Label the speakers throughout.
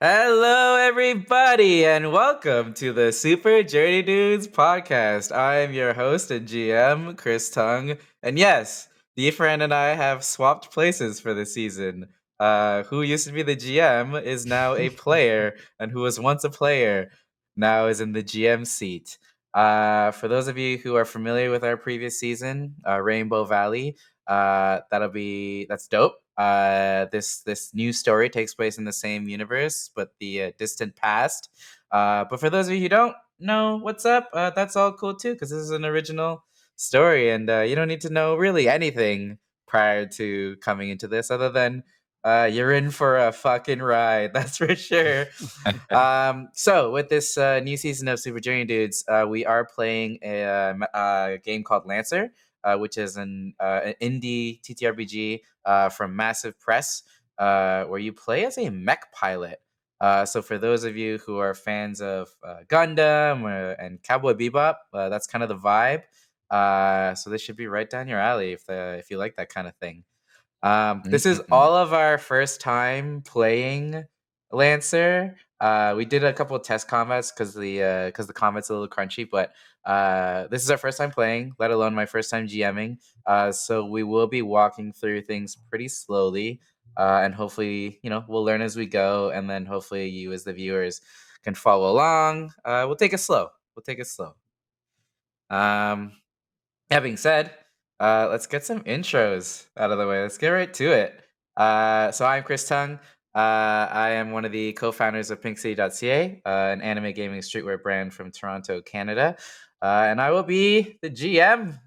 Speaker 1: Hello, everybody, and welcome to the Super Journey Dudes podcast. I am your host and GM, Chris Tung, and yes, DeFran and I have swapped places for this season. Who used to be the GM is now a player, and who was once a player now is in the GM seat. For those of you who are familiar with our previous season, Rainbow Valley, that's dope. This new story takes place in the same universe, but the distant past. But for those of you who don't know what's up, that's all cool too, because this is an original story, and you don't need to know really anything prior to coming into this, other than you're in for a fucking ride. That's for sure. So with this new season of Super Journey Dudes, we are playing a game called Lancer, which is an indie TTRPG from Massive Press, where you play as a mech pilot. So for those of you who are fans of Gundam and Cowboy Bebop, that's kind of the vibe. So this should be right down your alley if you like that kind of thing. This is all of our first time playing Lancer. We did a couple of test combats because the combat's a little crunchy, but this is our first time playing, let alone my first time GMing. So we will be walking through things pretty slowly, and hopefully, we'll learn as we go, and then hopefully you as the viewers can follow along. We'll take it slow. Um, that being said, let's get some intros out of the way. Let's get right to it. So I'm Chris Tung. I am one of the co-founders of PinkCity.ca, an anime gaming streetwear brand from Toronto, Canada. And I will be the GM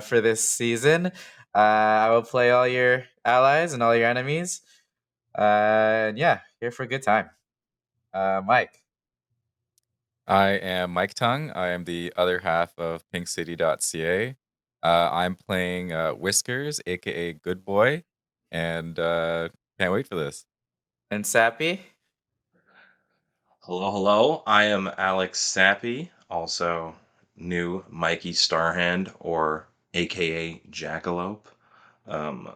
Speaker 1: for this season. I will play all your allies and all your enemies. And yeah, here for a good time. Mike.
Speaker 2: I am Mike Tung. I am the other half of PinkCity.ca. I'm playing Whiskers, aka Good Boy, and can't wait for this.
Speaker 1: And Sappy.
Speaker 3: Hello. I am Alex Sappy, also new Mikey Starhand, or AKA Jackalope. I'm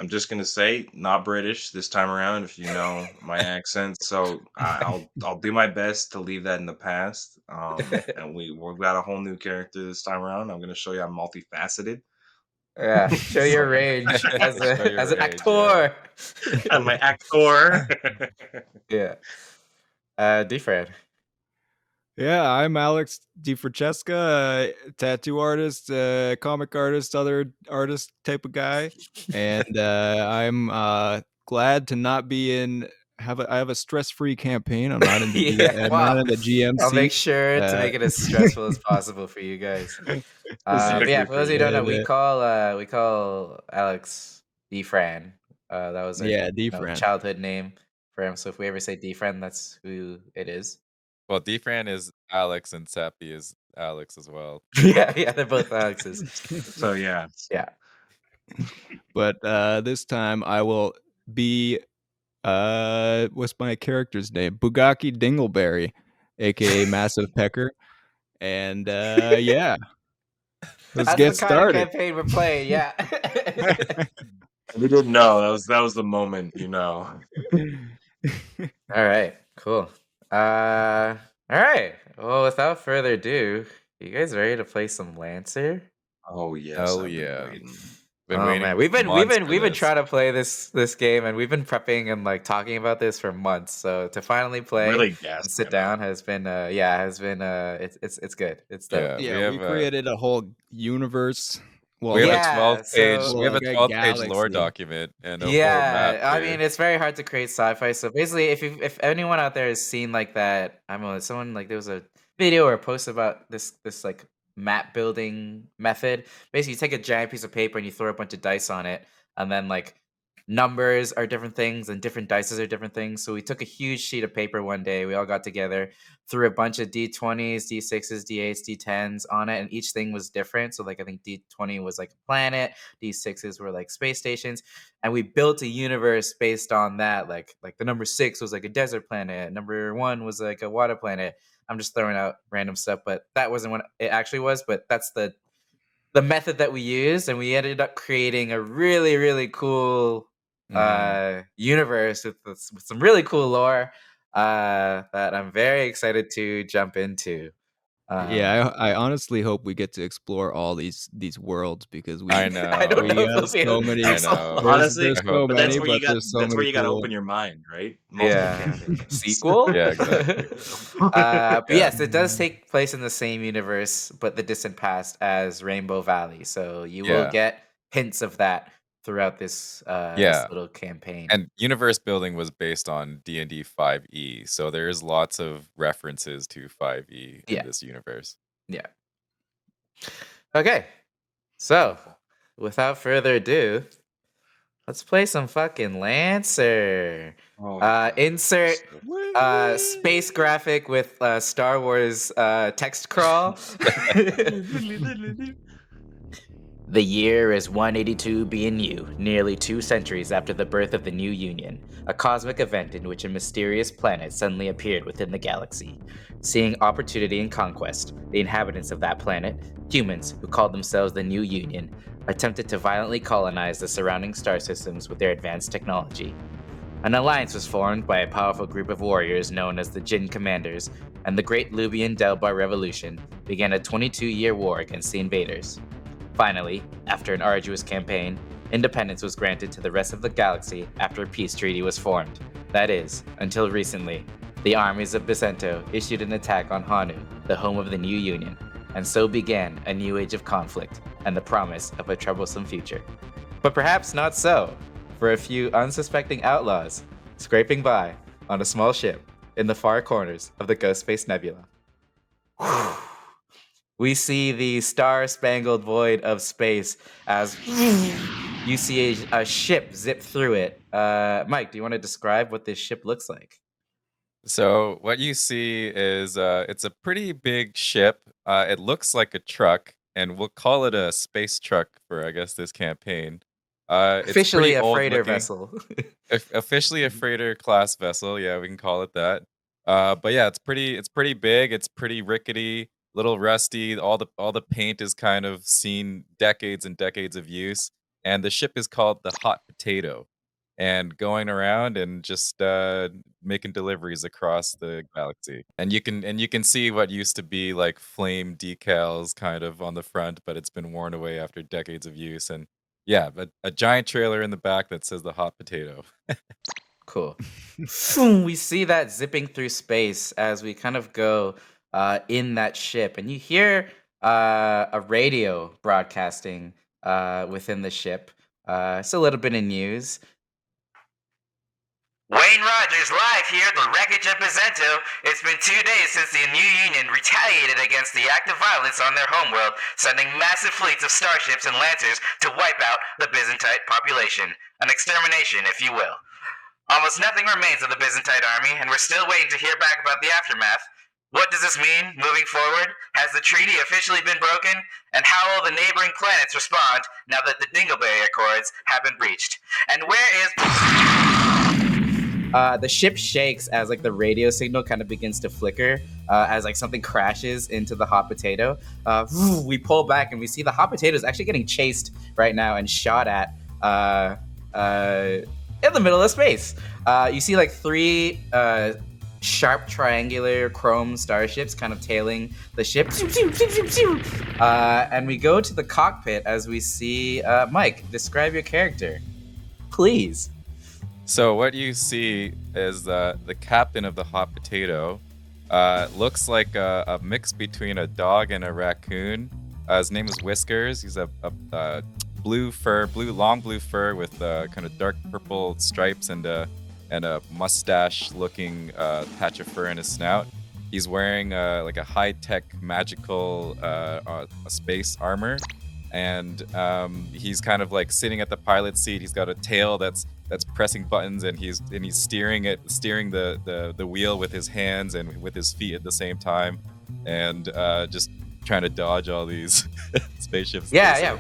Speaker 3: just gonna say, not British this time around, if you know my accent. So I'll do my best to leave that in the past. And we've got a whole new character this time around. I'm gonna show you I'm multifaceted.
Speaker 1: Yeah, show your range as an actor.
Speaker 3: I'm my actor.
Speaker 1: Yeah. DeFran.
Speaker 4: Yeah, I'm Alex DeFrancesca, tattoo artist, comic artist, other artist type of guy, and I'm glad to not be in. I have a stress-free campaign. I'm not in the I'm not in the GM
Speaker 1: I'll
Speaker 4: seat.
Speaker 1: make sure to make it as stressful as possible for you guys. But yeah, for those who don't know, we call Alex DeFran. That was our
Speaker 4: DeFran.
Speaker 1: childhood name for him. So if we ever say DeFran, that's who it is.
Speaker 2: Well, DeFran is Alex and Sappy is Alex as well.
Speaker 1: yeah, they're both Alexes.
Speaker 3: So yeah.
Speaker 4: But this time I will be what's my character's name? Bugaki Dingleberry, aka Massive Pecker. And yeah. Let's get started.
Speaker 1: Kind of campaign we're playing, yeah.
Speaker 3: We didn't know. That was the moment,
Speaker 1: All right, cool. All right. Well, without further ado, you guys ready to play some Lancer?
Speaker 3: Oh yes.
Speaker 2: Hell yeah.
Speaker 1: Man, we've been trying to play this game, and we've been prepping and like talking about this for months. So to finally play and sit down has been it's good. It's dope.
Speaker 4: Yeah, we created a whole universe.
Speaker 2: Well, we have a 12-page lore document and a whole map.
Speaker 1: I mean, it's very hard to create sci-fi. So basically, if anyone out there has seen like that, I don't know, someone like there was a video or a post about this like map building method. Basically, you take a giant piece of paper and you throw a bunch of dice on it, and then like numbers are different things and different dices are different things. So we took a huge sheet of paper one day. We all got together, threw a bunch of D20s, D6s, D8s, D10s on it, and each thing was different. So like I think D20 was like a planet, D6s were like space stations, and we built a universe based on that. Like the number 6 was like a desert planet, number 1 was like a water planet. I'm just throwing out random stuff, but that wasn't what it actually was. But that's the method that we used, and we ended up creating a really, really cool universe with some really cool lore. that I'm very excited to jump into.
Speaker 4: Yeah, I honestly hope we get to explore all these worlds because
Speaker 2: I
Speaker 1: I don't
Speaker 2: know.
Speaker 1: know
Speaker 4: we
Speaker 1: if
Speaker 4: have
Speaker 1: they'll be
Speaker 4: so
Speaker 1: able to
Speaker 4: many.
Speaker 2: I
Speaker 1: explore.
Speaker 2: know.
Speaker 3: Honestly,
Speaker 4: There's
Speaker 2: I hope
Speaker 4: so
Speaker 3: but
Speaker 4: many, but there's so
Speaker 3: that's where
Speaker 4: many
Speaker 3: you got to
Speaker 4: cool.
Speaker 3: open your mind, right? Multiple
Speaker 1: Yeah.
Speaker 3: campaigns.
Speaker 1: Sequel?
Speaker 2: Yeah, exactly.
Speaker 1: But
Speaker 2: Yeah.
Speaker 1: yes, it does take place in the same universe, but the distant past as Rainbow Valley. So you will
Speaker 2: Yeah.
Speaker 1: get hints of that throughout this this
Speaker 2: Yeah.
Speaker 1: little campaign.
Speaker 2: And universe building was based on D&D 5e, so there's lots of references to 5e in
Speaker 1: Yeah.
Speaker 2: this universe.
Speaker 1: Yeah. Okay. So, without further ado, let's play some fucking Lancer.
Speaker 3: Oh, God.
Speaker 1: Insert
Speaker 3: So-
Speaker 1: space graphic with Star Wars text crawl. The year is 182 BNU, nearly 2 centuries after the birth of the New Union, a cosmic event in which a mysterious planet suddenly appeared within the galaxy. Seeing opportunity and conquest, the inhabitants of that planet, humans who called themselves the New Union, attempted to violently colonize the surrounding star systems with their advanced technology. An alliance was formed by a powerful group of warriors known as the Jin Commanders, and the Great Lubian Delbar Revolution began a 22-year war against the invaders. Finally, after an arduous campaign, independence was granted to the rest of the galaxy after a peace treaty was formed. That is, until recently, the armies of Bizento issued an attack on Honu, the home of the New Union, and so began a new age of conflict and the promise of a troublesome future. But perhaps not so, for a few unsuspecting outlaws scraping by on a small ship in the far corners of the Ghost Space Nebula. We see the star-spangled void of space as you see a ship zip through it. Mike, do you want to describe what this ship looks like?
Speaker 2: So what you see is it's a pretty big ship. It looks like a truck, and we'll call it a space truck for I guess this campaign. It's
Speaker 1: Officially
Speaker 2: pretty
Speaker 1: a
Speaker 2: old
Speaker 1: freighter
Speaker 2: looking.
Speaker 1: vessel.
Speaker 2: Officially a freighter class vessel. Yeah, we can call it that. But yeah, it's pretty big. It's pretty rickety, little rusty. All the paint is kind of seen decades and decades of use. And the ship is called the Hot Potato, and going around and just making deliveries across the galaxy. And you can see what used to be like flame decals kind of on the front, but it's been worn away after decades of use. And yeah, but a giant trailer in the back that says the Hot Potato.
Speaker 1: Cool. Boom, we see that zipping through space as we kind of go in that ship, and you hear a radio broadcasting within the ship. It's a little bit of news. Wayne Rogers live here at the wreckage of Bizento. It's been 2 days since the New Union retaliated against the act of violence on their homeworld, sending massive fleets of starships and lancers to wipe out the Byzantine population. An extermination, if you will. Almost nothing remains of the Byzantine army, and we're still waiting to hear back about the aftermath. What does this mean moving forward? Has the treaty officially been broken? And how will the neighboring planets respond now that the Dingleberry Accords have been breached? And where is... the ship shakes as like the radio signal kind of begins to flicker as like something crashes into the Hot Potato. We pull back and we see the Hot Potato is actually getting chased right now and shot at in the middle of space. You see like 3 sharp triangular chrome starships kind of tailing the ship. And we go to the cockpit as we see Mike, describe your character, please.
Speaker 2: So what you see is the captain of the Hot Potato. Looks like a mix between a dog and a raccoon. His name is Whiskers. He's a long blue fur with kind of dark purple stripes and a mustache-looking patch of fur in his snout. He's wearing like a high-tech magical space armor, and he's kind of like sitting at the pilot seat. He's got a tail that's pressing buttons, and he's steering the wheel with his hands and with his feet at the same time, and just trying to dodge all these spaceships.
Speaker 1: Yeah.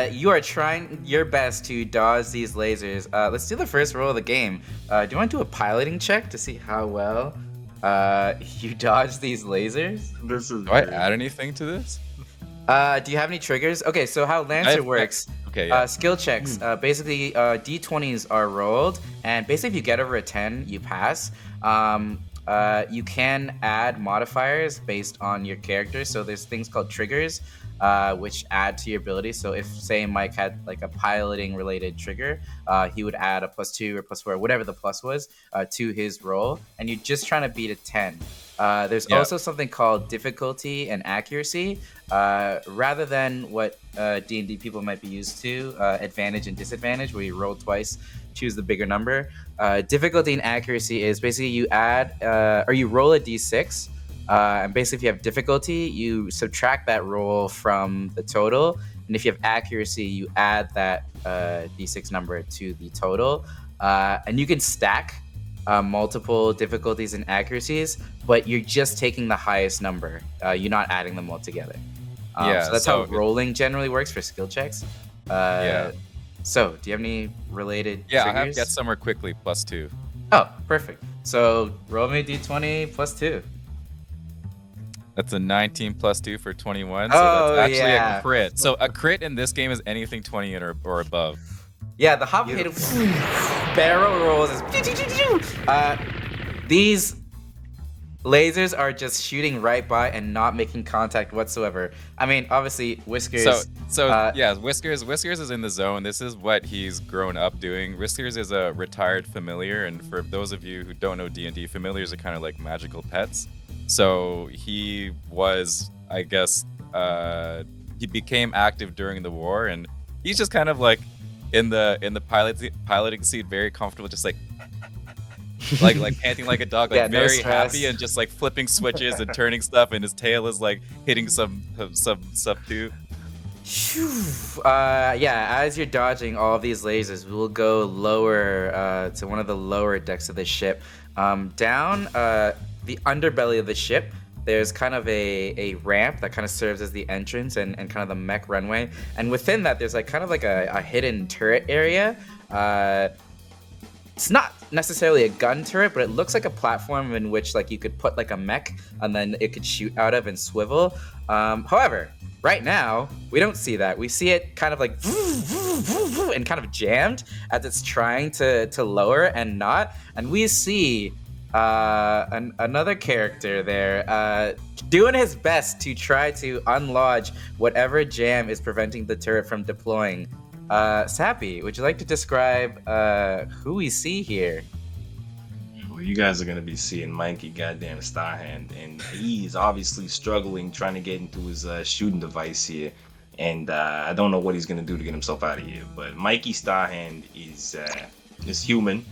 Speaker 1: You are trying your best to dodge these lasers. Let's do the first roll of the game. Do you want to do a piloting check to see how well you dodge these lasers?
Speaker 2: Do I add anything to this?
Speaker 1: Do you have any triggers? Okay, so how Lancer works.
Speaker 2: Okay, yeah.
Speaker 1: Skill checks. Basically, D20s are rolled, and basically, if you get over a 10, you pass. You can add modifiers based on your character. So there's things called triggers, which add to your ability. So if, say, Mike had like a piloting related trigger, he would add a +2 or +4, whatever the plus was, to his roll, and you're just trying to beat a 10. There's also something called difficulty and accuracy. Rather than what D&D people might be used to, advantage and disadvantage, where you roll twice, choose the bigger number. Difficulty and accuracy is basically you add or you roll a d6, and basically if you have difficulty, you subtract that roll from the total, and if you have accuracy, you add that d6 number to the total, and you can stack multiple difficulties and accuracies, but you're just taking the highest number. You're not adding them all together. So that's how rolling generally works for skill checks. So, do you have any related triggers?
Speaker 2: I have get somewhere quickly +2.
Speaker 1: Oh, perfect. So, roll me d20 +2.
Speaker 2: That's a 19 + 2 for 21. So that's actually a crit. So a crit in this game is anything 20 or above.
Speaker 1: Yeah, the hop hit barrel rolls is these lasers are just shooting right by and not making contact whatsoever. I mean, obviously, Whiskers.
Speaker 2: Whiskers is in the zone. This is what he's grown up doing. Whiskers is a retired familiar, and for those of you who don't know D&D, familiars are kind of like magical pets. So he was, I guess, he became active during the war, and he's just kind of like in the piloting seat, very comfortable, just like panting like a dog, like very happy and just like flipping switches and turning stuff, and his tail is like hitting some stuff too.
Speaker 1: As you're dodging all of these lasers, we will go lower to one of the lower decks of the ship. Down the underbelly of the ship, there's kind of a ramp that kind of serves as the entrance and kind of the mech runway. And within that, there's like kind of like a hidden turret area. It's not necessarily a gun turret, but it looks like a platform in which like you could put like a mech and then it could shoot out of and swivel. However, right now, we don't see that. We see it kind of like and kind of jammed as it's trying to lower and not. And we see another character there doing his best to try to unlodge whatever jam is preventing the turret from deploying. Sappy, would you like to describe who we see here?
Speaker 3: Well, you guys are going to be seeing Mikey goddamn Starhand, and he's obviously struggling trying to get into his shooting device here, and I don't know what he's going to do to get himself out of here, but Mikey Starhand is human.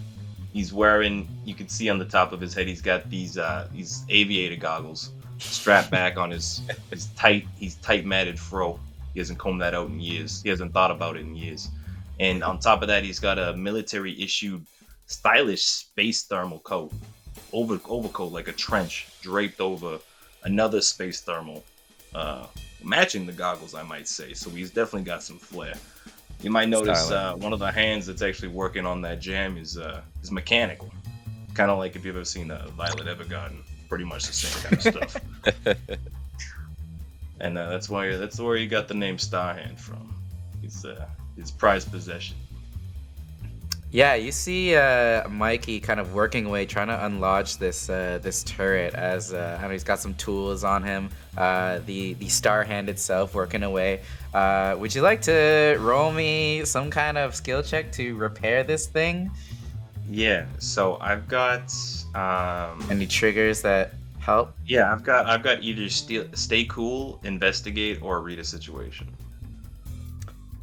Speaker 3: He's wearing, you can see on the top of his head, he's got these aviator goggles strapped back on his tight matted fro. He hasn't combed that out in years. He hasn't thought about it in years. And on top of that, he's got a military-issued, stylish space thermal coat, overcoat like a trench, draped over another space thermal, matching the goggles, I might say. So he's definitely got some flair. You might notice one of the hands that's actually working on that jam is mechanical, kind of like if you've ever seen Violet Evergarden. Pretty much the same kind of stuff. And that's where you got the name Starhand from. It's his prized possession.
Speaker 1: Yeah, you see Mikey kind of working away, trying to unlodge this turret as he's got some tools on him. The Starhand itself working away. Would you like to roll me some kind of skill check to repair this thing?
Speaker 3: Yeah, so I've got
Speaker 1: any triggers that help?
Speaker 3: Yeah, I've got either stay cool, investigate, or read a situation.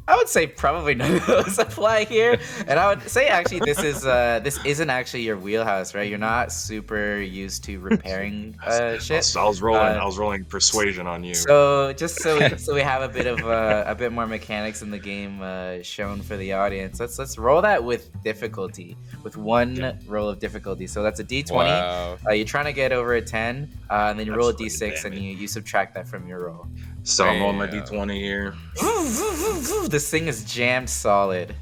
Speaker 1: I would say probably none of those apply here, and I would say actually this isn't actually your wheelhouse, right? You're not super used to repairing shit.
Speaker 3: I was rolling persuasion on you.
Speaker 1: So just so we have a bit more mechanics in the game shown for the audience. Let's roll that with difficulty, with one roll of difficulty. So that's a D20.
Speaker 2: Wow.
Speaker 1: You're trying to get over a 10, and then you roll a D6, and you subtract that from your roll.
Speaker 3: So I'm rolling my D20 here.
Speaker 1: This thing is jammed solid.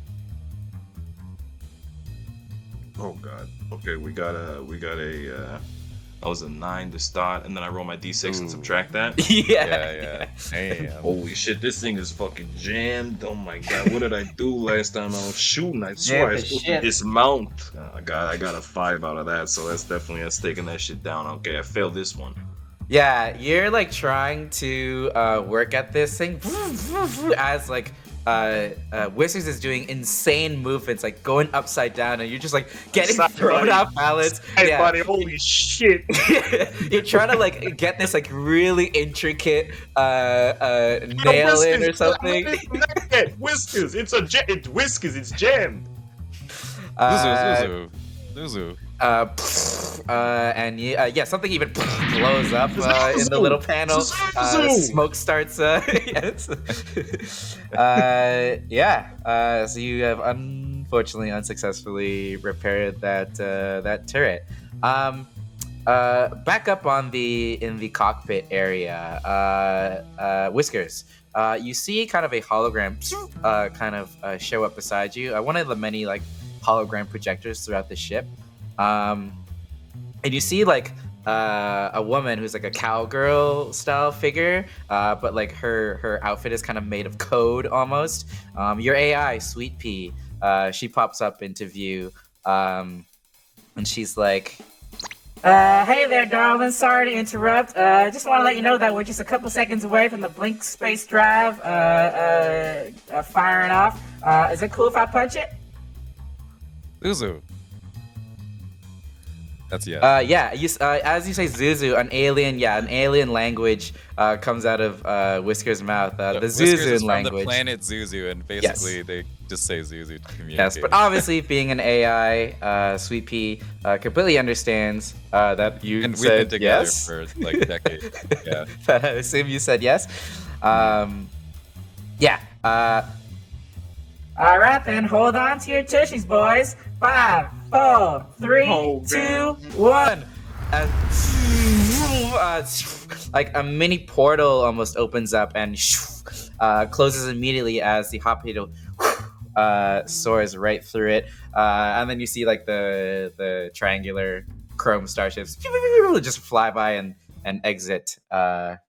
Speaker 3: Oh god. Okay, we got a That was a 9 to start, and then I roll my d6 and
Speaker 2: Ooh.
Speaker 3: subtract that.
Speaker 1: Yeah.
Speaker 2: Damn.
Speaker 3: Holy shit, this thing is fucking jammed. Oh my god, what did I do last time I was shooting? I swear I was supposed to dismount. I got a 5 out of that, so that's taking that shit down. Okay, I failed this one.
Speaker 1: Yeah, you're like trying to work at this thing as like Whiskers is doing insane movements, like going upside down, and you're just like getting thrown off balance.
Speaker 3: Hey, buddy, holy shit!
Speaker 1: You're trying to like get this like really intricate nail in or something.
Speaker 3: Whiskers, it's Whiskers, it's jammed.
Speaker 2: Zuzu.
Speaker 1: And yeah, something even blows up in the little panel. Smoke starts. Yes. So you have unfortunately unsuccessfully repaired that turret. Back up in the cockpit area, Whiskers. You see kind of a hologram show up beside you. One of the many like hologram projectors throughout the ship. And you see like a woman who's like a cowgirl style figure, but like her outfit is kind of made of code almost. Your AI, Sweet Pea, she pops up into view, and she's like, hey there, darling. Sorry to interrupt. Just want to let you know that we're just a couple seconds away from the Blink Space Drive firing off. Is it cool if I punch it?
Speaker 2: Zuzu. That's yes.
Speaker 1: As you say Zuzu, an alien language comes out of Whisker's mouth. The Zuzu language.
Speaker 2: From the planet Zuzu, and basically they just say Zuzu to communicate.
Speaker 1: Yes, but obviously being an AI, Sweet Pea completely understands that you
Speaker 2: and
Speaker 1: said
Speaker 2: we've been together
Speaker 1: yes.
Speaker 2: for like decades. Yeah.
Speaker 1: I assume you said yes. All right, then hold on to your tushies, boys. 5, 4, 3, 2, 1. Like a mini portal almost opens up and closes immediately as the hot potato soars right through it. And then you see like the triangular chrome starships just fly by and exit the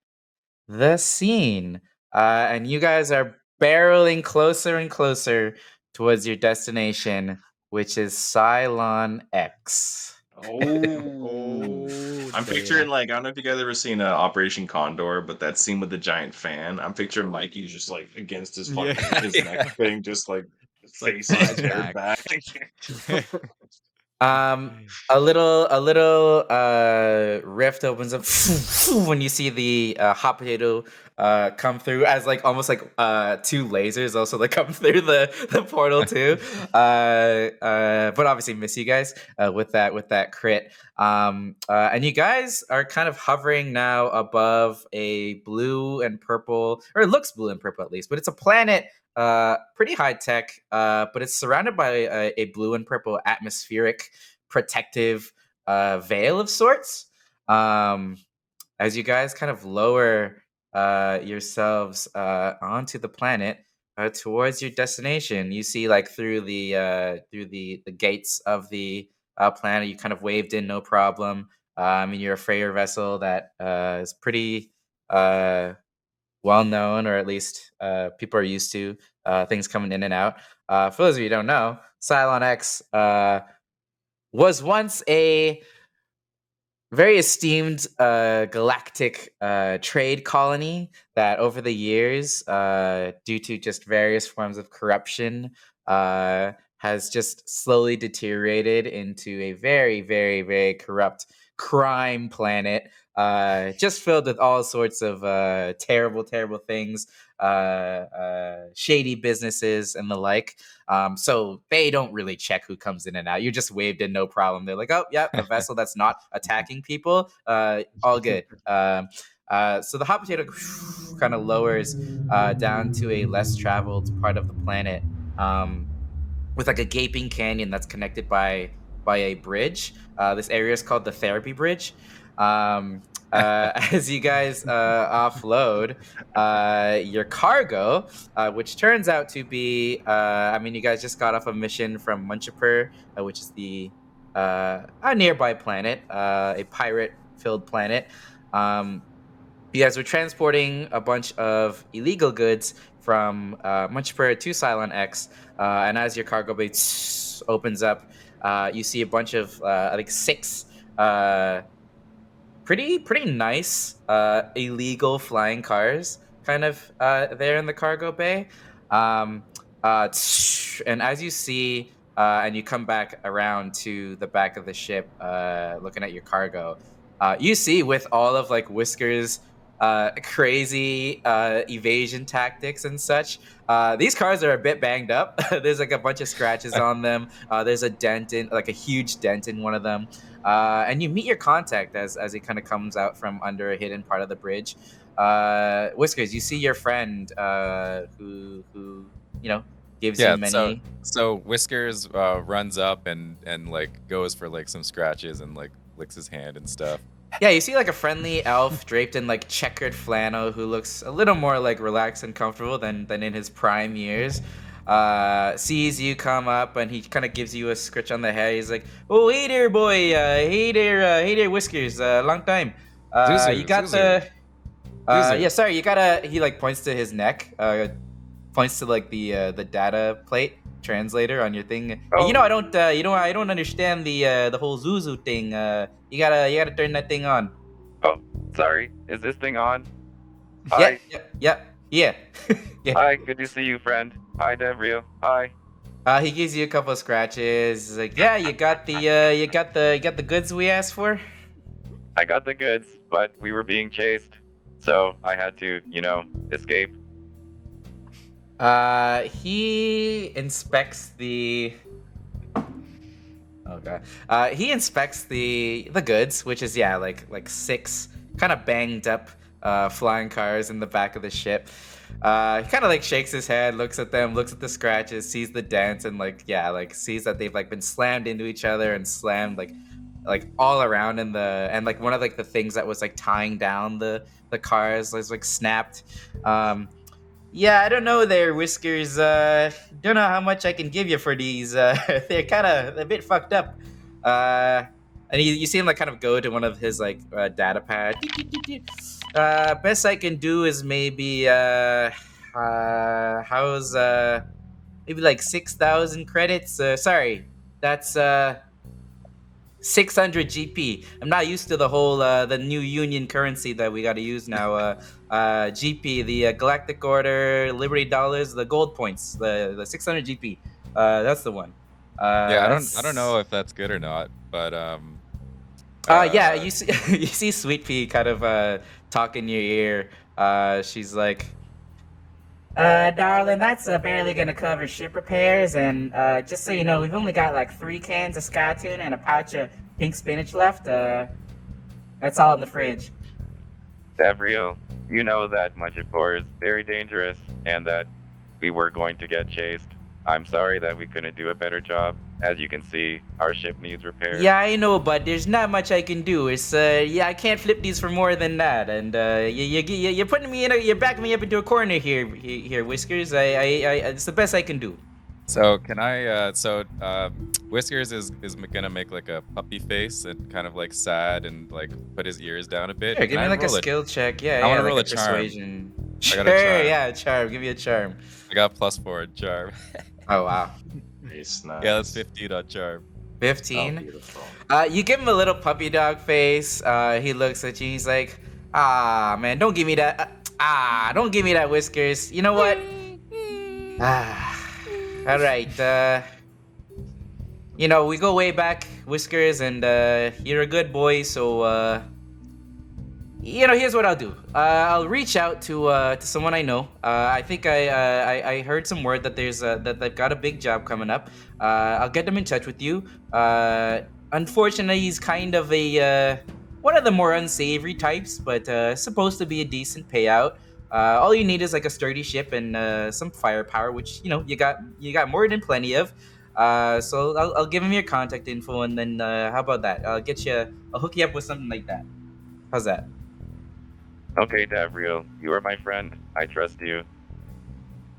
Speaker 1: scene. And you guys are barreling closer and closer towards your destination, which is Cylon X.
Speaker 3: I'm picturing like, I don't know if you guys ever seen Operation Condor, but that scene with the giant fan. I'm picturing Mikey's just like against his fucking his neck thing, just like face on back.
Speaker 1: A little rift opens up when you see the hot potato come through as like almost like two lasers also like come through the portal too. But obviously miss you guys with that crit. And you guys are kind of hovering now above a blue and purple, or it looks blue and purple at least, but it's a planet. Pretty high tech, but it's surrounded by a blue and purple atmospheric protective veil of sorts. As you guys kind of lower yourselves onto the planet towards your destination, you see like through the gates of the planet, you kind of waved in no problem. You're a freighter vessel that is pretty well known, or at least people are used to things coming in and out. For those of you who don't know, Cylon X was once a very esteemed galactic trade colony that over the years, due to just various forms of corruption, has just slowly deteriorated into a very, very, very corrupt crime planet, just filled with all sorts of terrible, terrible things, shady businesses and the like. So they don't really check who comes in and out. You're just waved in, no problem. They're like, oh, yeah, a vessel that's not attacking people. All good. So the hot potato kind of lowers down to a less traveled part of the planet, with like a gaping canyon that's connected by a bridge. This area is called the Therapy Bridge. As you guys offload your cargo, which turns out to be, you guys just got off a mission from Munchapur, which is the a nearby planet, a pirate filled planet. You guys were transporting a bunch of illegal goods from Munchper to Cylon X, and as your cargo bay opens up, you see a bunch of like 6 pretty nice illegal flying cars kind of there in the cargo bay. And as you see and you come back around to the back of the ship looking at your cargo, you see with all of like Whiskers crazy evasion tactics and such, these cars are a bit banged up. There's like a bunch of scratches on them. There's a dent in, like a huge dent in one of them. And you meet your contact as he kind of comes out from under a hidden part of the bridge. Whiskers, you see your friend who gives you many.
Speaker 2: So Whiskers runs up and like goes for like some scratches and like licks his hand and stuff.
Speaker 1: Yeah, you see like a friendly elf draped in like checkered flannel who looks a little more like relaxed and comfortable than in his prime years. Sees you come up and he kind of gives you a scritch on the head. He's like, "Oh, hey there, boy. Hey there, Whiskers. Long time. You got the. Yeah, sorry. You gotta. He like points to his neck. Points to like the data plate translator on your thing.
Speaker 5: Oh.
Speaker 1: I don't. I don't understand the whole Zuzu thing. You gotta turn that thing on.
Speaker 5: Oh, sorry. Is this thing on?
Speaker 1: Yeah. Yeah.
Speaker 5: Hi, good to see you, friend. Hi, Devrio. Hi.
Speaker 1: He gives you a couple of scratches. He's like, "Yeah, you got the goods we asked for."
Speaker 5: I got the goods, but we were being chased, so I had to, escape.
Speaker 1: He inspects the. Oh god. He inspects the goods, which is like 6 kind of banged up flying cars in the back of the ship. He kind of like shakes his head, looks at them, looks at the scratches, sees the dents, and sees that they've like been slammed into each other and slammed like all around in the, and like one of like the things that was like tying down the cars was like snapped. Yeah, I don't know there, Whiskers. Don't know how much I can give you for these. They're kind of a bit fucked up. And you see him like kind of go to one of his like data pad. Best I can do is maybe how's maybe like 6,000 credits. Sorry, that's 600 GP. I'm not used to the whole the new union currency that we got to use now. GP, the Galactic Order, Liberty Dollars, the gold points, the 600 GP. That's the one.
Speaker 2: I don't know if that's good or not, but
Speaker 1: yeah, you see you see Sweet Pea kind of talk in your ear. She's like, darling, that's barely gonna cover ship repairs, and just so you know, we've only got like 3 cans of Sky Tuna and a pouch of pink spinach left. That's all in the fridge.
Speaker 5: Devrio, you know that Munchper is very dangerous, and that we were going to get chased. I'm sorry that we couldn't do a better job. As you can see, our ship needs repairs.
Speaker 1: Yeah, I know, but there's not much I can do. It's I can't flip these for more than that, and you're putting me you're backing me up into a corner here, Whiskers. It's the best I can do.
Speaker 2: So can I? Whiskers is gonna make like a puppy face and kind of like sad and like put his ears down a bit.
Speaker 1: Sure, give me like a skill check. Yeah,
Speaker 2: I want to
Speaker 1: like
Speaker 2: roll a
Speaker 1: persuasion.
Speaker 2: Charm. I got a charm.
Speaker 1: Yeah, charm. Give me a charm.
Speaker 2: I got +4 in charm.
Speaker 1: Oh wow.
Speaker 3: Nice.
Speaker 2: Yeah, that's 15 on charm.
Speaker 1: 15.
Speaker 3: Oh, beautiful.
Speaker 1: You give him a little puppy dog face. He looks at you. He's like, "Ah, man, don't give me that. Don't give me that, Whiskers. You know what? All right. We go way back, Whiskers, and you're a good boy. So, here's what I'll do. I'll reach out to someone I know. I think I heard some word that that they've got a big job coming up. I'll get them in touch with you. Unfortunately, he's kind of a one of the more unsavory types, but supposed to be a decent payout. All you need is like a sturdy ship and some firepower, which you got more than plenty of. So I'll give him your contact info, and then how about that? I'll hook you up with something like that. How's that?
Speaker 5: Okay, Devrio, you are my friend. I trust you.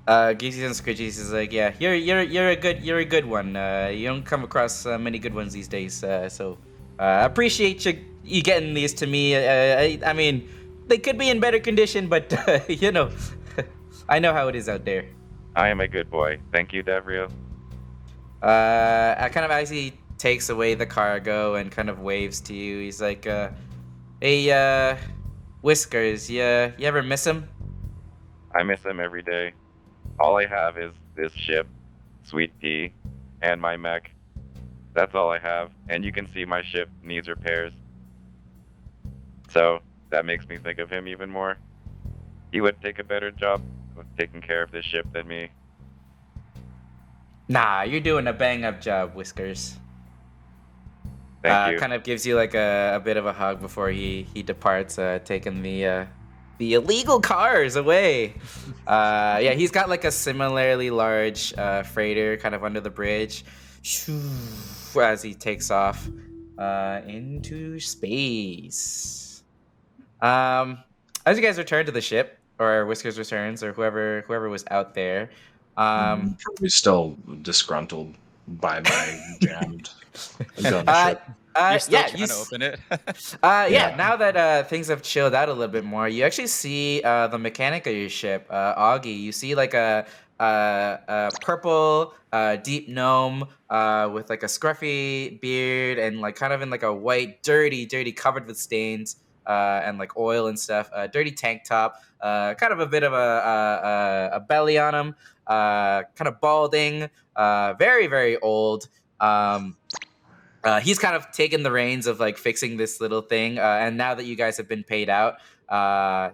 Speaker 1: Gives you some scritches. Is like, yeah, you're a good one. You don't come across many good ones these days. So Appreciate you getting these to me. I mean, they could be in better condition, but you know, I know how it is out there.
Speaker 5: I am a good boy. Thank you, Davrio.
Speaker 1: I kind of as he takes away the cargo and kind of waves to you. He's like, "Hey, Whiskers, you ever miss him?"
Speaker 5: I miss him every day. All I have is this ship, Sweet Pea, and my mech. That's all I have, and you can see my ship needs repairs. So that makes me think of him even more. He would take a better job of taking care of this ship than me.
Speaker 1: Nah, you're doing a bang-up job, Whiskers.
Speaker 5: Thank you.
Speaker 1: Kind of gives you like a bit of a hug before he departs, taking the illegal cars away. Yeah, he's got like a similarly large freighter kind of under the bridge as he takes off into space. As you guys return to the ship, or Whiskers returns, or whoever was out there.
Speaker 3: Probably still disgruntled by my jammed gun ship.
Speaker 2: You're still
Speaker 1: yeah,
Speaker 2: trying to open it.
Speaker 1: yeah. Now that things have chilled out a little bit more, you actually see the mechanic of your ship, Augie. You see like a purple deep gnome with like a scruffy beard and like kind of in like a white, dirty, covered with stains and like oil and stuff. Dirty tank top, kind of a bit of a belly on him, kind of balding, very, very old. He's kind of taken the reins of like fixing this little thing, and now that you guys have been paid out,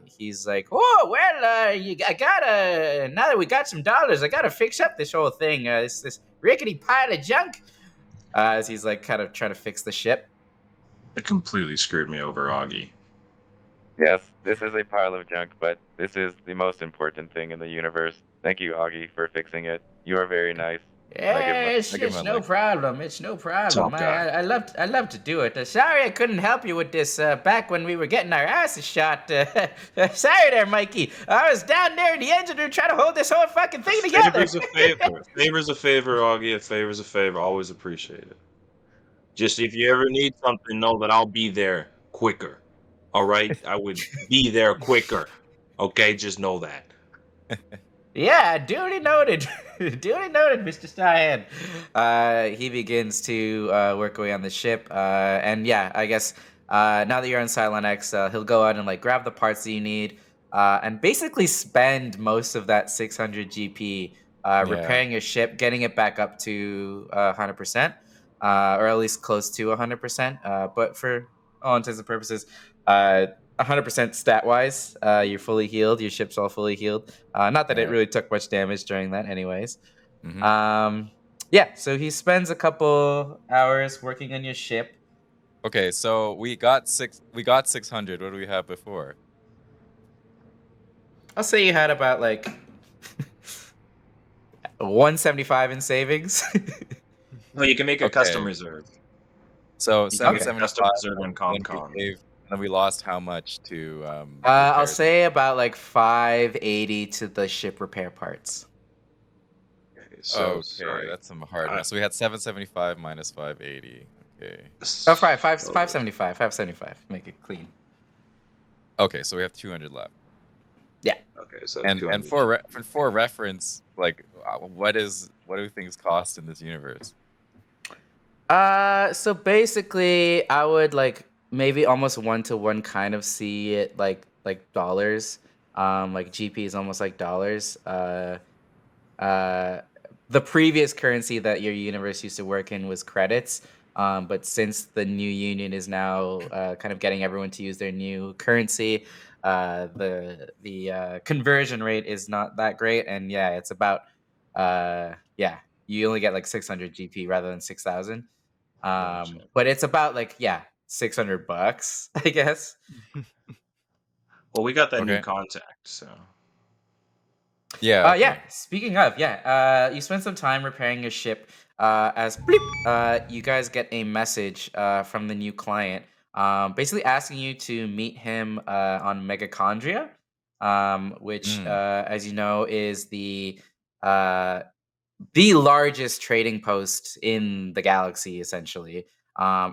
Speaker 1: he's like, "Oh well, I gotta now that we got some dollars, I gotta fix up this whole thing. This rickety pile of junk." As he's like kind of trying to fix the ship.
Speaker 3: It completely screwed me over, Augie.
Speaker 5: Yes, this is a pile of junk, but this is the most important thing in the universe. Thank you, Augie, for fixing it. You are very nice.
Speaker 1: Yeah, it's no problem. It's no problem. I love to do it. Sorry I couldn't help you with this back when we were getting our asses shot. Sorry there, Mikey. I was down there in the engine room trying to hold this whole fucking thing together.
Speaker 3: Favor's a favor. Favor's a favor, Augie. A favor's a favor. Always appreciate it. Just if you ever need something, know that I'll be there quicker. All right? I would be there quicker. Okay? Just know that.
Speaker 1: Yeah, duly noted. Duly noted, Mr. Stein. He begins to work away on the ship. And yeah, I guess now that you're on Cylon X, he'll go out and like grab the parts that you need and basically spend most of that 600 GP repairing your ship, getting it back up to 100%, or at least close to 100%. But for all intents and purposes, 100% stat wise, you're fully healed. Your ship's all fully healed. Not that it really took much damage during that, anyways.
Speaker 2: Mm-hmm.
Speaker 1: Yeah, so he spends a couple hours working on your ship.
Speaker 2: Okay, so we got 600. What do we have before?
Speaker 1: I'll say you had about like 175 in savings.
Speaker 3: No, you can make a custom reserve.
Speaker 2: So
Speaker 3: You can make a
Speaker 2: 775
Speaker 3: custom reserve on ComCon.
Speaker 2: and we lost how much to
Speaker 1: I'll say about like 580 to the ship repair parts.
Speaker 3: So
Speaker 2: okay, that's some hard math. So we had 775 minus 580. Okay.
Speaker 1: Oh, 575. 575. Make it clean.
Speaker 2: Okay, so we have 200 left.
Speaker 1: Yeah.
Speaker 3: Okay, so
Speaker 2: and for reference, like what do things cost in this universe?
Speaker 1: So basically, I would like maybe almost 1-to-1 kind of see it like dollars. Like GP is almost like dollars. The previous currency that your universe used to work in was credits. But since the new union is now kind of getting everyone to use their new currency, the conversion rate is not that great. And yeah, it's about you only get like 600 GP rather than 6,000. But it's about like $600, I guess.
Speaker 3: Well, we got that new contact, so.
Speaker 2: Yeah.
Speaker 1: Yeah. Speaking of, you spend some time repairing your ship. As bleep, you guys get a message from the new client, basically asking you to meet him on Megachondria, which, as you know, is the largest trading post in the galaxy, essentially.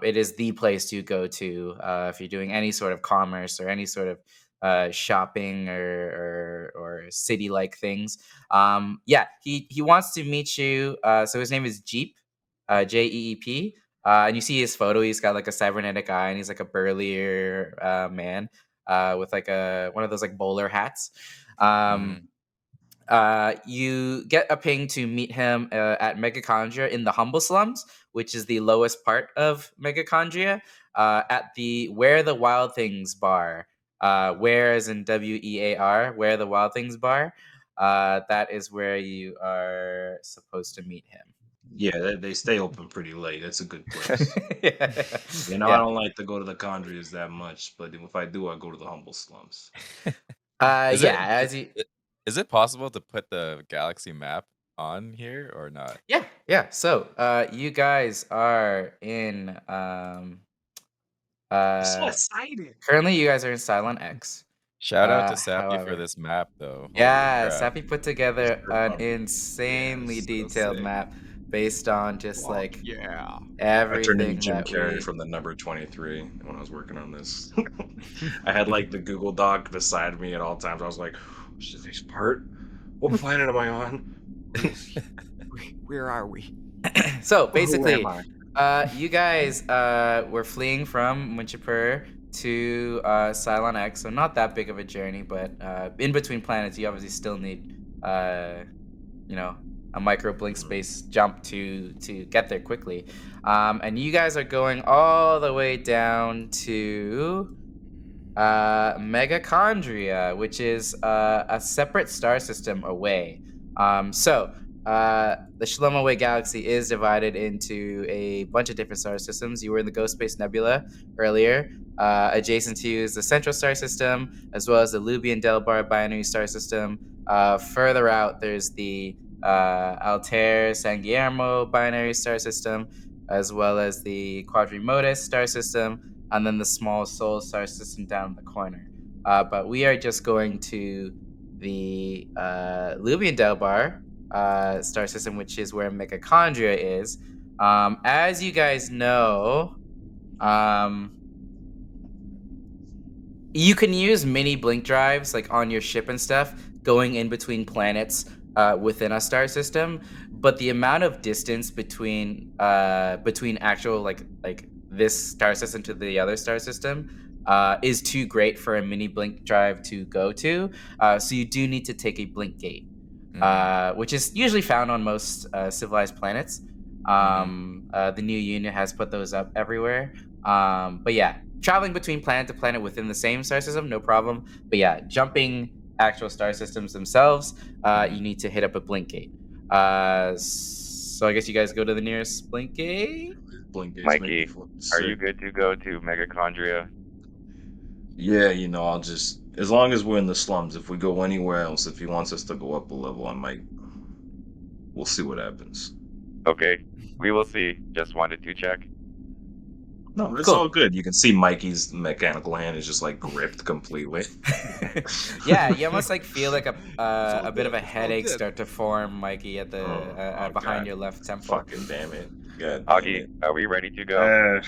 Speaker 1: It is the place to go to if you're doing any sort of commerce or any sort of shopping or city like things. Yeah, he wants to meet you. So his name is Jeep, Jeep. And you see his photo. He's got like a cybernetic eye, and he's like a burlier man with like one of those like bowler hats. You get a ping to meet him at Megachondria in the Humble Slums, which is the lowest part of Megachondria, at the Where the Wild Things bar. Where as in WEAR, Where the Wild Things bar. That is where you are supposed to meet him.
Speaker 3: Yeah, they stay open pretty late. It's a good place.
Speaker 1: Yeah.
Speaker 3: I don't like to go to the Condrias that much, but if I do, I go to the Humble Slums.
Speaker 2: Is
Speaker 1: Yeah,
Speaker 2: is it possible to put the galaxy map on here or not?
Speaker 1: Yeah. So, you guys are in
Speaker 3: I'm so excited.
Speaker 1: currently you guys are in Silent X.
Speaker 2: Shout out to Sappy for
Speaker 1: However,
Speaker 2: this map, though. Holy
Speaker 1: yeah,
Speaker 2: crap.
Speaker 1: Sappy put together
Speaker 3: Super
Speaker 1: an
Speaker 3: fun.
Speaker 1: insanely
Speaker 3: Yeah, so
Speaker 1: detailed
Speaker 3: sick.
Speaker 1: map based on just
Speaker 4: Fuck
Speaker 1: like
Speaker 4: yeah.
Speaker 3: I turned
Speaker 1: everything
Speaker 3: into Jim
Speaker 1: that
Speaker 3: Carrey
Speaker 1: we.
Speaker 3: from the number 23 when I was working on this. I had like the Google Doc beside me at all times. I was like, "What's this part? What planet am I on?
Speaker 4: Where are we?
Speaker 1: So
Speaker 3: Who
Speaker 1: basically,
Speaker 3: am I?"
Speaker 1: you guys were fleeing from Munchapur to Cylon X, so not that big of a journey, but in between planets, you obviously still need, a micro blink space jump to get there quickly. And you guys are going all the way down to Megachondria, which is a separate star system away. The Shlomo Way Galaxy is divided into a bunch of different star systems. You were in the Ghost Space Nebula earlier. Adjacent to you is the Central Star System, as well as the Lubian Delbar Binary Star System. Further out, there's the Altair San Guillermo Binary Star System, as well as the Quadrimotus Star System, and then the small Sol Star System down in the corner. But we are just going to the Lubian Delbar star system, which is where Megachondria is. As you guys know, you can use mini blink drives like on your ship and stuff, going in between planets within a star system. But the amount of distance between actual like this star system to the other star system is too great for a mini blink drive to go to. So you do need to take a blink gate, which is usually found on most civilized planets. The new union has put those up everywhere. But yeah, traveling between planet to planet within the same star system, no problem. But yeah, jumping actual star systems themselves, you need to hit up a blink gate. So I guess you guys go to the nearest blink gate.
Speaker 3: Blink gates
Speaker 5: Mikey,
Speaker 3: make me feel
Speaker 5: are you
Speaker 3: sick.
Speaker 5: good to go to Megachondria?
Speaker 3: Yeah, I'll just, as long as we're in the slums. If we go anywhere else, if he wants us to go up a level, we'll see what happens.
Speaker 5: Okay, we will see. Just wanted to check.
Speaker 3: No, it's
Speaker 1: Cool.
Speaker 3: all good. You can see Mikey's mechanical hand is just like gripped completely.
Speaker 1: Yeah, you almost like feel like a
Speaker 4: all
Speaker 1: bit of
Speaker 4: good,
Speaker 1: a
Speaker 4: it's all
Speaker 1: headache
Speaker 4: good.
Speaker 1: start to form, Mikey, at the
Speaker 3: Oh,
Speaker 1: behind
Speaker 3: God.
Speaker 1: your left temple.
Speaker 3: Fucking damn it. God damn
Speaker 5: Augie,
Speaker 3: it.
Speaker 5: are we ready to go?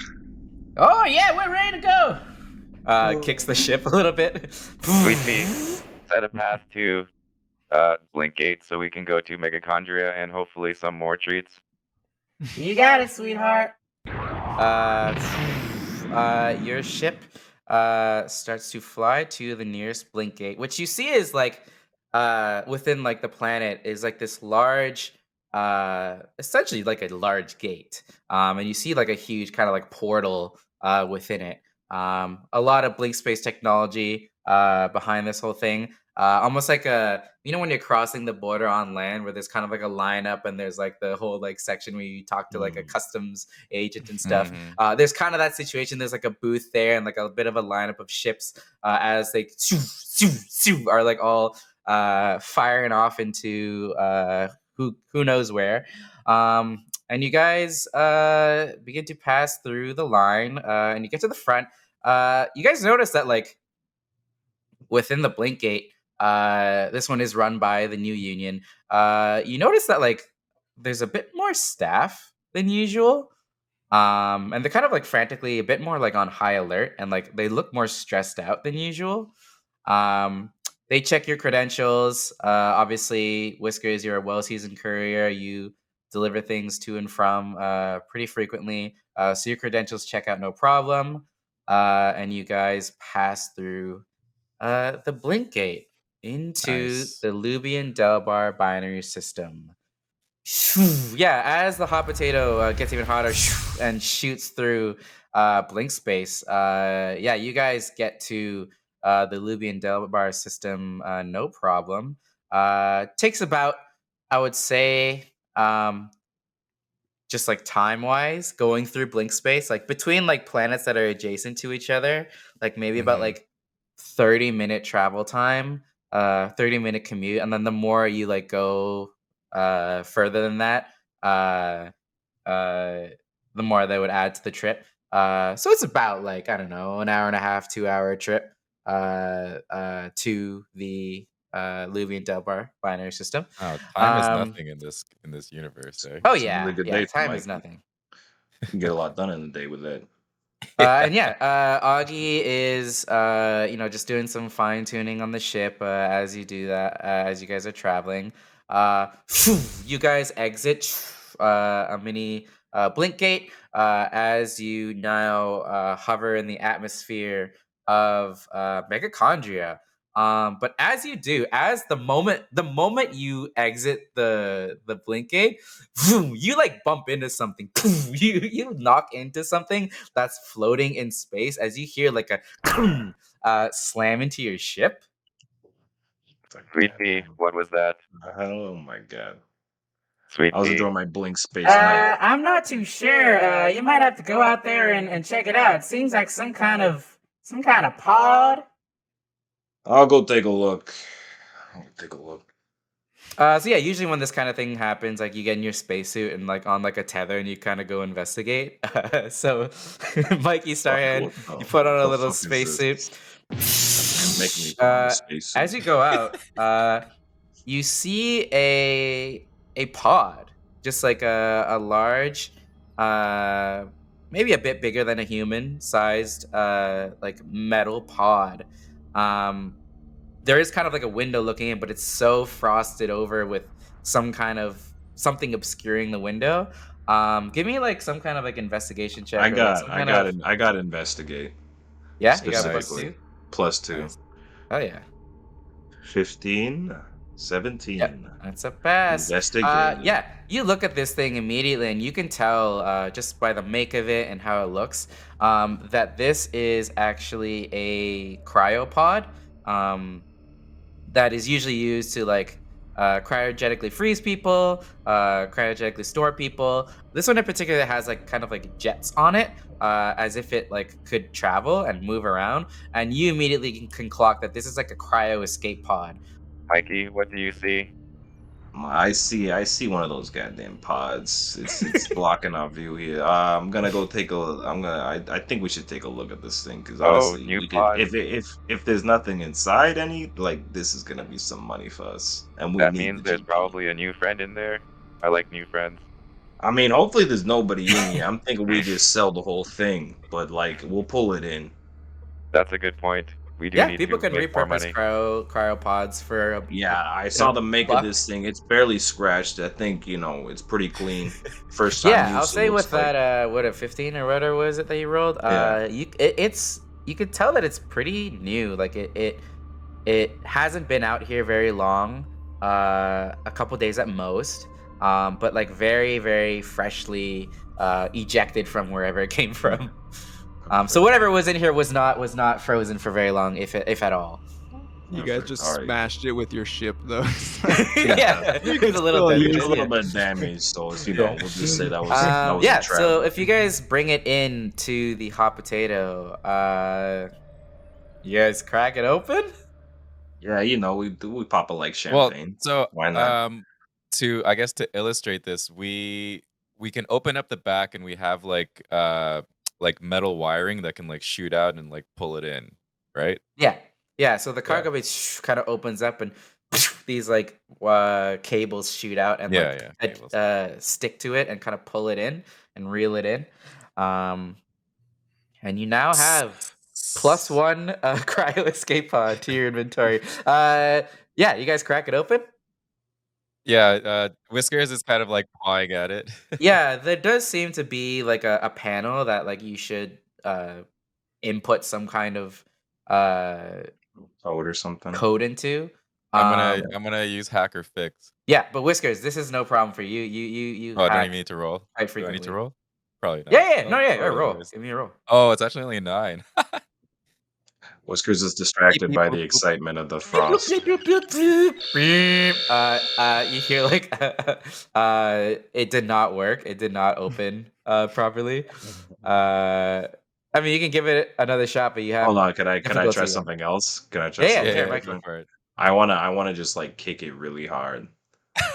Speaker 1: Oh yeah, we're ready to go. Kicks the ship a little bit.
Speaker 5: Sweet pea, set a path to Blink Gate so we can go to Megachondria and hopefully some more treats.
Speaker 1: You got it, sweetheart. Your ship starts to fly to the nearest blink gate, which you see is like within like the planet is like this large, essentially like a large gate. And you see like a huge kind of like portal within it. A lot of blink space technology behind this whole thing. Almost like when you're crossing the border on land where there's kind of like a lineup and there's like the whole like section where you talk to like a customs agent and stuff. There's kind of that situation. There's like a booth there and like a bit of a lineup of ships as they are like all firing off into who knows where. And you guys begin to pass through the line and you get to the front. You guys notice that like within the blink gate, this one is run by the new union. You notice that like there's a bit more staff than usual. And they're kind of like frantically a bit more like on high alert, and like they look more stressed out than usual. They check your credentials. Obviously, Whiskers, you're a well-seasoned courier. You deliver things to and from pretty frequently. So your credentials check out no problem. And you guys pass through the blink gate into
Speaker 2: Nice.
Speaker 1: the Lubian Delbar binary system. Yeah, as the hot potato gets even hotter and shoots through blink space, yeah, you guys get to the Lubian Delbar system no problem. Takes about, I would say, just like time wise, going through blink space, like between like planets that are adjacent to each other, like maybe about like 30-minute travel time, 30-minute commute, and then the more you like go further than that, uh the more they would add to the trip. So it's about like, I don't know, an hour and a half, 2 hour trip to the Luvian Delbar binary system.
Speaker 2: Oh, time is
Speaker 1: Um,
Speaker 2: nothing in this universe, eh?
Speaker 1: oh
Speaker 3: It's a really
Speaker 1: yeah,
Speaker 3: good
Speaker 1: yeah,
Speaker 3: day for
Speaker 1: time is
Speaker 3: Mikey.
Speaker 1: nothing.
Speaker 3: You can get a lot done in a day with that.
Speaker 1: And yeah, Augie is just doing some fine tuning on the ship as you do that, as you guys are traveling. You guys exit a mini blink gate as you now hover in the atmosphere of Megachondria. But as you do, as the moment you exit the blink gate, you like bump into something. You knock into something that's floating in space as you hear like a slam into your ship.
Speaker 3: It's like,
Speaker 5: Sweet
Speaker 3: God
Speaker 5: pea,
Speaker 3: damn.
Speaker 5: what was that?
Speaker 3: Oh my god.
Speaker 5: Sweet
Speaker 3: I was
Speaker 5: pea.
Speaker 3: enjoying my blink space night.
Speaker 1: I'm not too sure. You might have to go out there and check it out. It seems like some kind of pod.
Speaker 3: I'll go take a look. I'll take a look.
Speaker 1: So yeah, usually when this kind of thing happens, like you get in your spacesuit and like on like a tether, and you kind of go investigate. So, Mikey Starhand,
Speaker 3: What the,
Speaker 1: you put on
Speaker 3: what
Speaker 1: a
Speaker 3: the
Speaker 1: little
Speaker 3: fuck is this?
Speaker 1: spacesuit.
Speaker 3: You're making me put on a spacesuit.
Speaker 1: As you go out, you see a pod, just like a large, maybe a bit bigger than a human sized, like metal pod. There is kind of like a window looking in, but it's so frosted over with some kind of something obscuring the window. Give me like some kind of like investigation check or like some kind of
Speaker 3: I got investigate
Speaker 1: yeah. You got a
Speaker 2: Nice.
Speaker 3: specifically.
Speaker 1: +2.
Speaker 3: +2.
Speaker 2: Nice.
Speaker 1: Oh yeah.
Speaker 3: 15, 17.
Speaker 1: Yep, that's a pass.
Speaker 3: Investigating.
Speaker 1: Yeah, you look at this thing immediately, and you can tell just by the make of it and how it looks that this is actually a cryopod that is usually used to like cryogenically freeze people, cryogenically store people. This one in particular has like kind of like jets on it, as if it like could travel and move around. And you immediately can clock that this is like a cryo escape pod.
Speaker 5: Mikey, what do you see?
Speaker 3: I see one of those goddamn pods. It's blocking our view here. I'm gonna go take a. I think we should take a look at this thing because
Speaker 5: Oh,
Speaker 3: honestly,
Speaker 5: new
Speaker 3: we could
Speaker 5: pod.
Speaker 3: if there's nothing inside any like this is gonna be some money for us, and we
Speaker 5: That
Speaker 3: need
Speaker 5: means
Speaker 3: the
Speaker 5: there's
Speaker 3: GP.
Speaker 5: probably a new friend in there. I like new friends.
Speaker 3: I mean, hopefully there's nobody in here. I'm thinking we just sell the whole thing, but like we'll pull it in.
Speaker 5: That's a good point. We do
Speaker 1: Yeah,
Speaker 5: need
Speaker 1: people
Speaker 5: to
Speaker 1: can
Speaker 5: make more
Speaker 1: repurpose
Speaker 5: money.
Speaker 1: cryopods for
Speaker 3: Yeah, I saw the make of
Speaker 1: buck.
Speaker 3: this thing. It's barely scratched. I think it's pretty clean. First time
Speaker 1: Yeah, I'll
Speaker 3: use. It
Speaker 1: say
Speaker 3: looks
Speaker 1: with
Speaker 3: like.
Speaker 1: that what a 15 or whatever was it that you rolled?
Speaker 3: Yeah.
Speaker 1: It's you could tell that it's pretty new. Like it hasn't been out here very long. A couple days at most. But like very very freshly ejected from wherever it came from. So whatever was in here was not frozen for very long, if at all.
Speaker 4: You guys
Speaker 3: Perfect.
Speaker 4: just
Speaker 3: All right.
Speaker 4: smashed it with your ship, though.
Speaker 1: Yeah, there's a little
Speaker 4: still
Speaker 1: bit.
Speaker 4: use
Speaker 3: It's a little
Speaker 1: Yeah.
Speaker 3: bit damaged, so
Speaker 1: Yeah.
Speaker 3: we'll just say that was
Speaker 1: Yeah.
Speaker 3: a
Speaker 1: So
Speaker 3: travel.
Speaker 1: if you guys bring it in to the hot potato, you guys crack it open.
Speaker 3: Yeah, we pop it like
Speaker 2: Well,
Speaker 3: champagne.
Speaker 2: so
Speaker 3: Why not?
Speaker 2: to illustrate this, we can open up the back and we have like metal wiring that can like shoot out and like pull it in, right?
Speaker 1: Yeah. Yeah. So the
Speaker 2: Yeah.
Speaker 1: cargo bay kind of opens up, and these like cables shoot out and
Speaker 2: Yeah,
Speaker 1: like
Speaker 2: cables.
Speaker 1: stick to it and kind of pull it in and reel it in. And you now have +1 cryo escape pod to your inventory. Yeah, you guys crack it open?
Speaker 2: Yeah, Whiskers is kind of like pawing at it.
Speaker 1: Yeah, there does seem to be like a panel that like you should input some kind of
Speaker 3: Code or something.
Speaker 1: code into.
Speaker 2: I'm gonna use hacker fix.
Speaker 1: Yeah, but Whiskers, this is no problem for you. You
Speaker 2: Oh, I don't
Speaker 1: hack
Speaker 2: even need to roll.
Speaker 1: quite
Speaker 2: Do I need to
Speaker 1: frequently.
Speaker 2: roll? Probably not.
Speaker 1: Yeah, no,
Speaker 2: Oh,
Speaker 1: yeah,
Speaker 2: roll
Speaker 1: roll.
Speaker 2: anyways.
Speaker 1: Give me a roll.
Speaker 2: Oh, it's actually only a 9.
Speaker 3: Whiskers is distracted by the excitement of the frost.
Speaker 1: You hear like it did not work. It did not open properly. I mean, you can give it another shot, but you have.
Speaker 3: Hold on, can I try
Speaker 1: difficulty.
Speaker 3: something else? Can I try
Speaker 1: Yeah,
Speaker 3: something
Speaker 1: sure,
Speaker 2: Yeah,
Speaker 1: Mike.
Speaker 2: go for it.
Speaker 3: I wanna just like kick it really hard.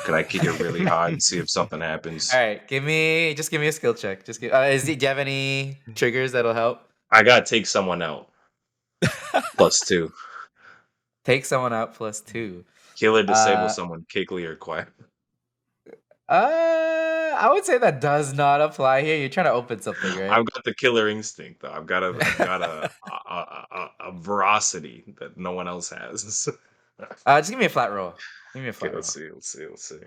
Speaker 3: Could I kick it really hard and see if something happens?
Speaker 1: All right, give me a skill check. Just give. Do you have any triggers that'll help?
Speaker 3: I gotta take someone out. +2.
Speaker 1: Take someone out +2.
Speaker 3: Kill or disable someone, quickly or quiet.
Speaker 1: I would say that does not apply here. You're trying to open something, right?
Speaker 3: I've got the killer instinct though. I've got a veracity that no one else has.
Speaker 1: Just give me a flat roll. Give me a flat
Speaker 3: Okay,
Speaker 1: roll.
Speaker 3: let's see.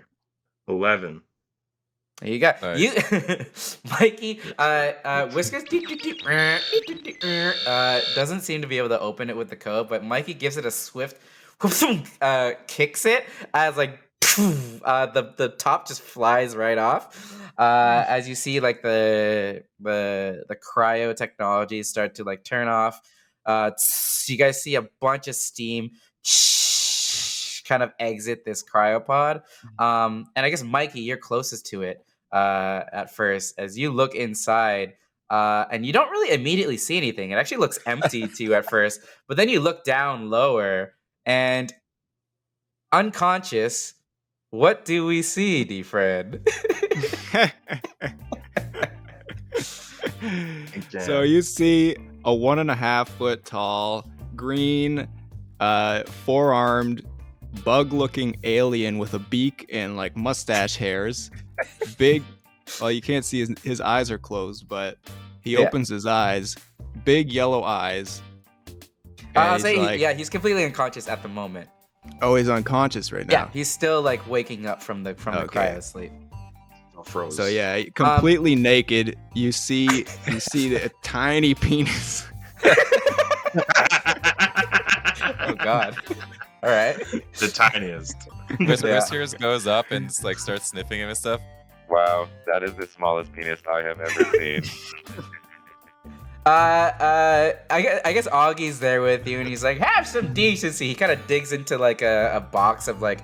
Speaker 3: 11.
Speaker 1: There you go.
Speaker 2: Nice.
Speaker 1: You, Mikey, Whiskers doesn't seem to be able to open it with the code, but Mikey gives it a swift kicks it as like the top just flies right off. As you see like the cryo technology start to like turn off. You guys see a bunch of steam kind of exit this cryopod. And I guess Mikey, you're closest to it at first. As you look inside, and you don't really immediately see anything. It actually looks empty to you at first, but then you look down lower and unconscious. What do we see, DeFred?
Speaker 4: So you see a 1.5 foot tall, green, 4-armed, bug-looking alien with a beak and like mustache hairs. Big. Well, you can't see his eyes are closed, but he opens his eyes. Big yellow eyes.
Speaker 1: I'll say he's completely unconscious at the moment.
Speaker 4: Oh, he's unconscious right now.
Speaker 1: Yeah, he's still like waking up from the cryo sleep.
Speaker 3: Froze.
Speaker 4: So yeah, completely naked. You see the tiny penis.
Speaker 1: Oh God! All right.
Speaker 3: The tiniest.
Speaker 2: Whiskers goes up and like starts sniffing him and stuff.
Speaker 5: Wow, that is the smallest penis I have ever seen.
Speaker 1: I guess Augie's there with you, and he's like, "Have some decency." He kind of digs into like a box of like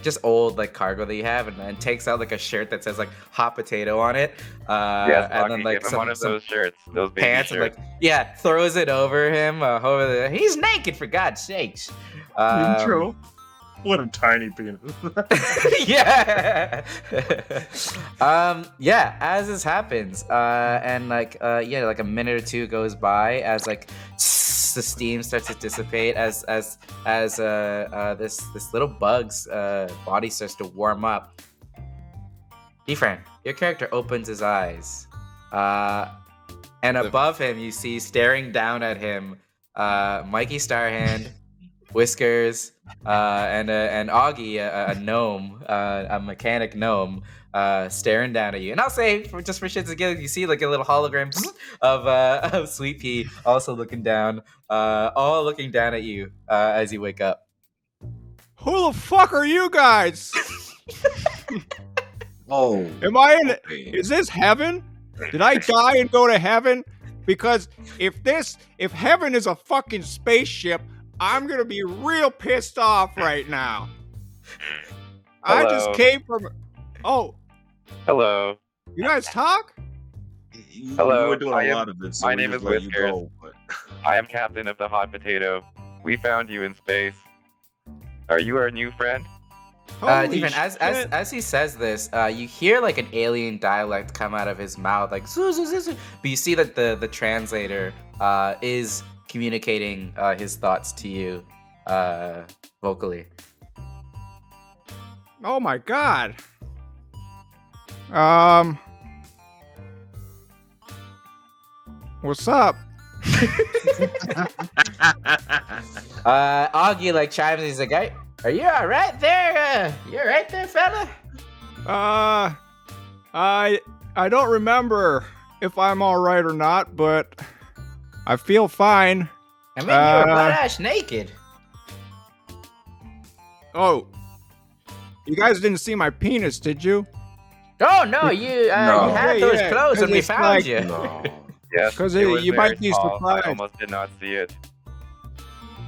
Speaker 1: just old like cargo that you have, and takes out like a shirt that says like hot potato on it.
Speaker 5: Yes,
Speaker 1: and then like
Speaker 5: give him one of those shirts, those baby
Speaker 1: pants,
Speaker 5: shirts.
Speaker 1: and like throws it over him. He's naked for God's sakes.
Speaker 3: Intro. What a tiny penis.
Speaker 1: Yeah. As this happens, and like a minute or two goes by as like the steam starts to dissipate as this little bug's body starts to warm up. Defran, your character opens his eyes, and above him you see staring down at him Mikey Starhand, Whiskers, and Augie, a gnome, a mechanic gnome, staring down at you. And I'll say, for shits and giggles, you see like a little hologram of Sweet Pea also looking down, all looking down at you as you wake up.
Speaker 4: Who the fuck are you guys?
Speaker 3: Oh.
Speaker 4: Am I in? Is this heaven? Did I die and go to heaven? Because if heaven is a fucking spaceship, I'm gonna be real pissed off right now. I just
Speaker 5: Hello.
Speaker 4: came from. Oh,
Speaker 5: Hello.
Speaker 4: you guys talk?
Speaker 5: Hello,
Speaker 3: You were doing
Speaker 5: I
Speaker 3: a
Speaker 5: am-
Speaker 3: lot of it, so
Speaker 5: my
Speaker 3: we
Speaker 5: name
Speaker 3: just
Speaker 5: is
Speaker 3: let you
Speaker 5: Whiskers.
Speaker 3: go, but-
Speaker 5: I am captain of the Hot Potato. We found you in space. Are you our new friend?
Speaker 4: Holy
Speaker 1: Even
Speaker 4: shit.
Speaker 1: as he says this, you hear like an alien dialect come out of his mouth, like "Zoo, zoo, zoo, zoo." But you see that the translator is communicating his thoughts to you vocally.
Speaker 4: Oh my god. What's up?
Speaker 1: Augie like chimes in. He's like, "Hey, are you all right there? You all right there, fella?"
Speaker 4: I don't remember if I'm all right or not, but I feel fine.
Speaker 1: I mean, you were butt-ass naked.
Speaker 4: Oh, you guys didn't see my penis, did you?
Speaker 1: Oh no, you
Speaker 3: No.
Speaker 1: you had
Speaker 4: Yeah,
Speaker 1: those
Speaker 4: yeah,
Speaker 1: clothes when
Speaker 4: 'cause
Speaker 1: we
Speaker 4: it's
Speaker 1: found
Speaker 4: like-
Speaker 1: you.
Speaker 3: No.
Speaker 5: Yes,
Speaker 4: 'Cause
Speaker 5: it was
Speaker 4: you
Speaker 5: very
Speaker 4: might be
Speaker 5: small.
Speaker 4: surprised.
Speaker 5: I almost did not see it.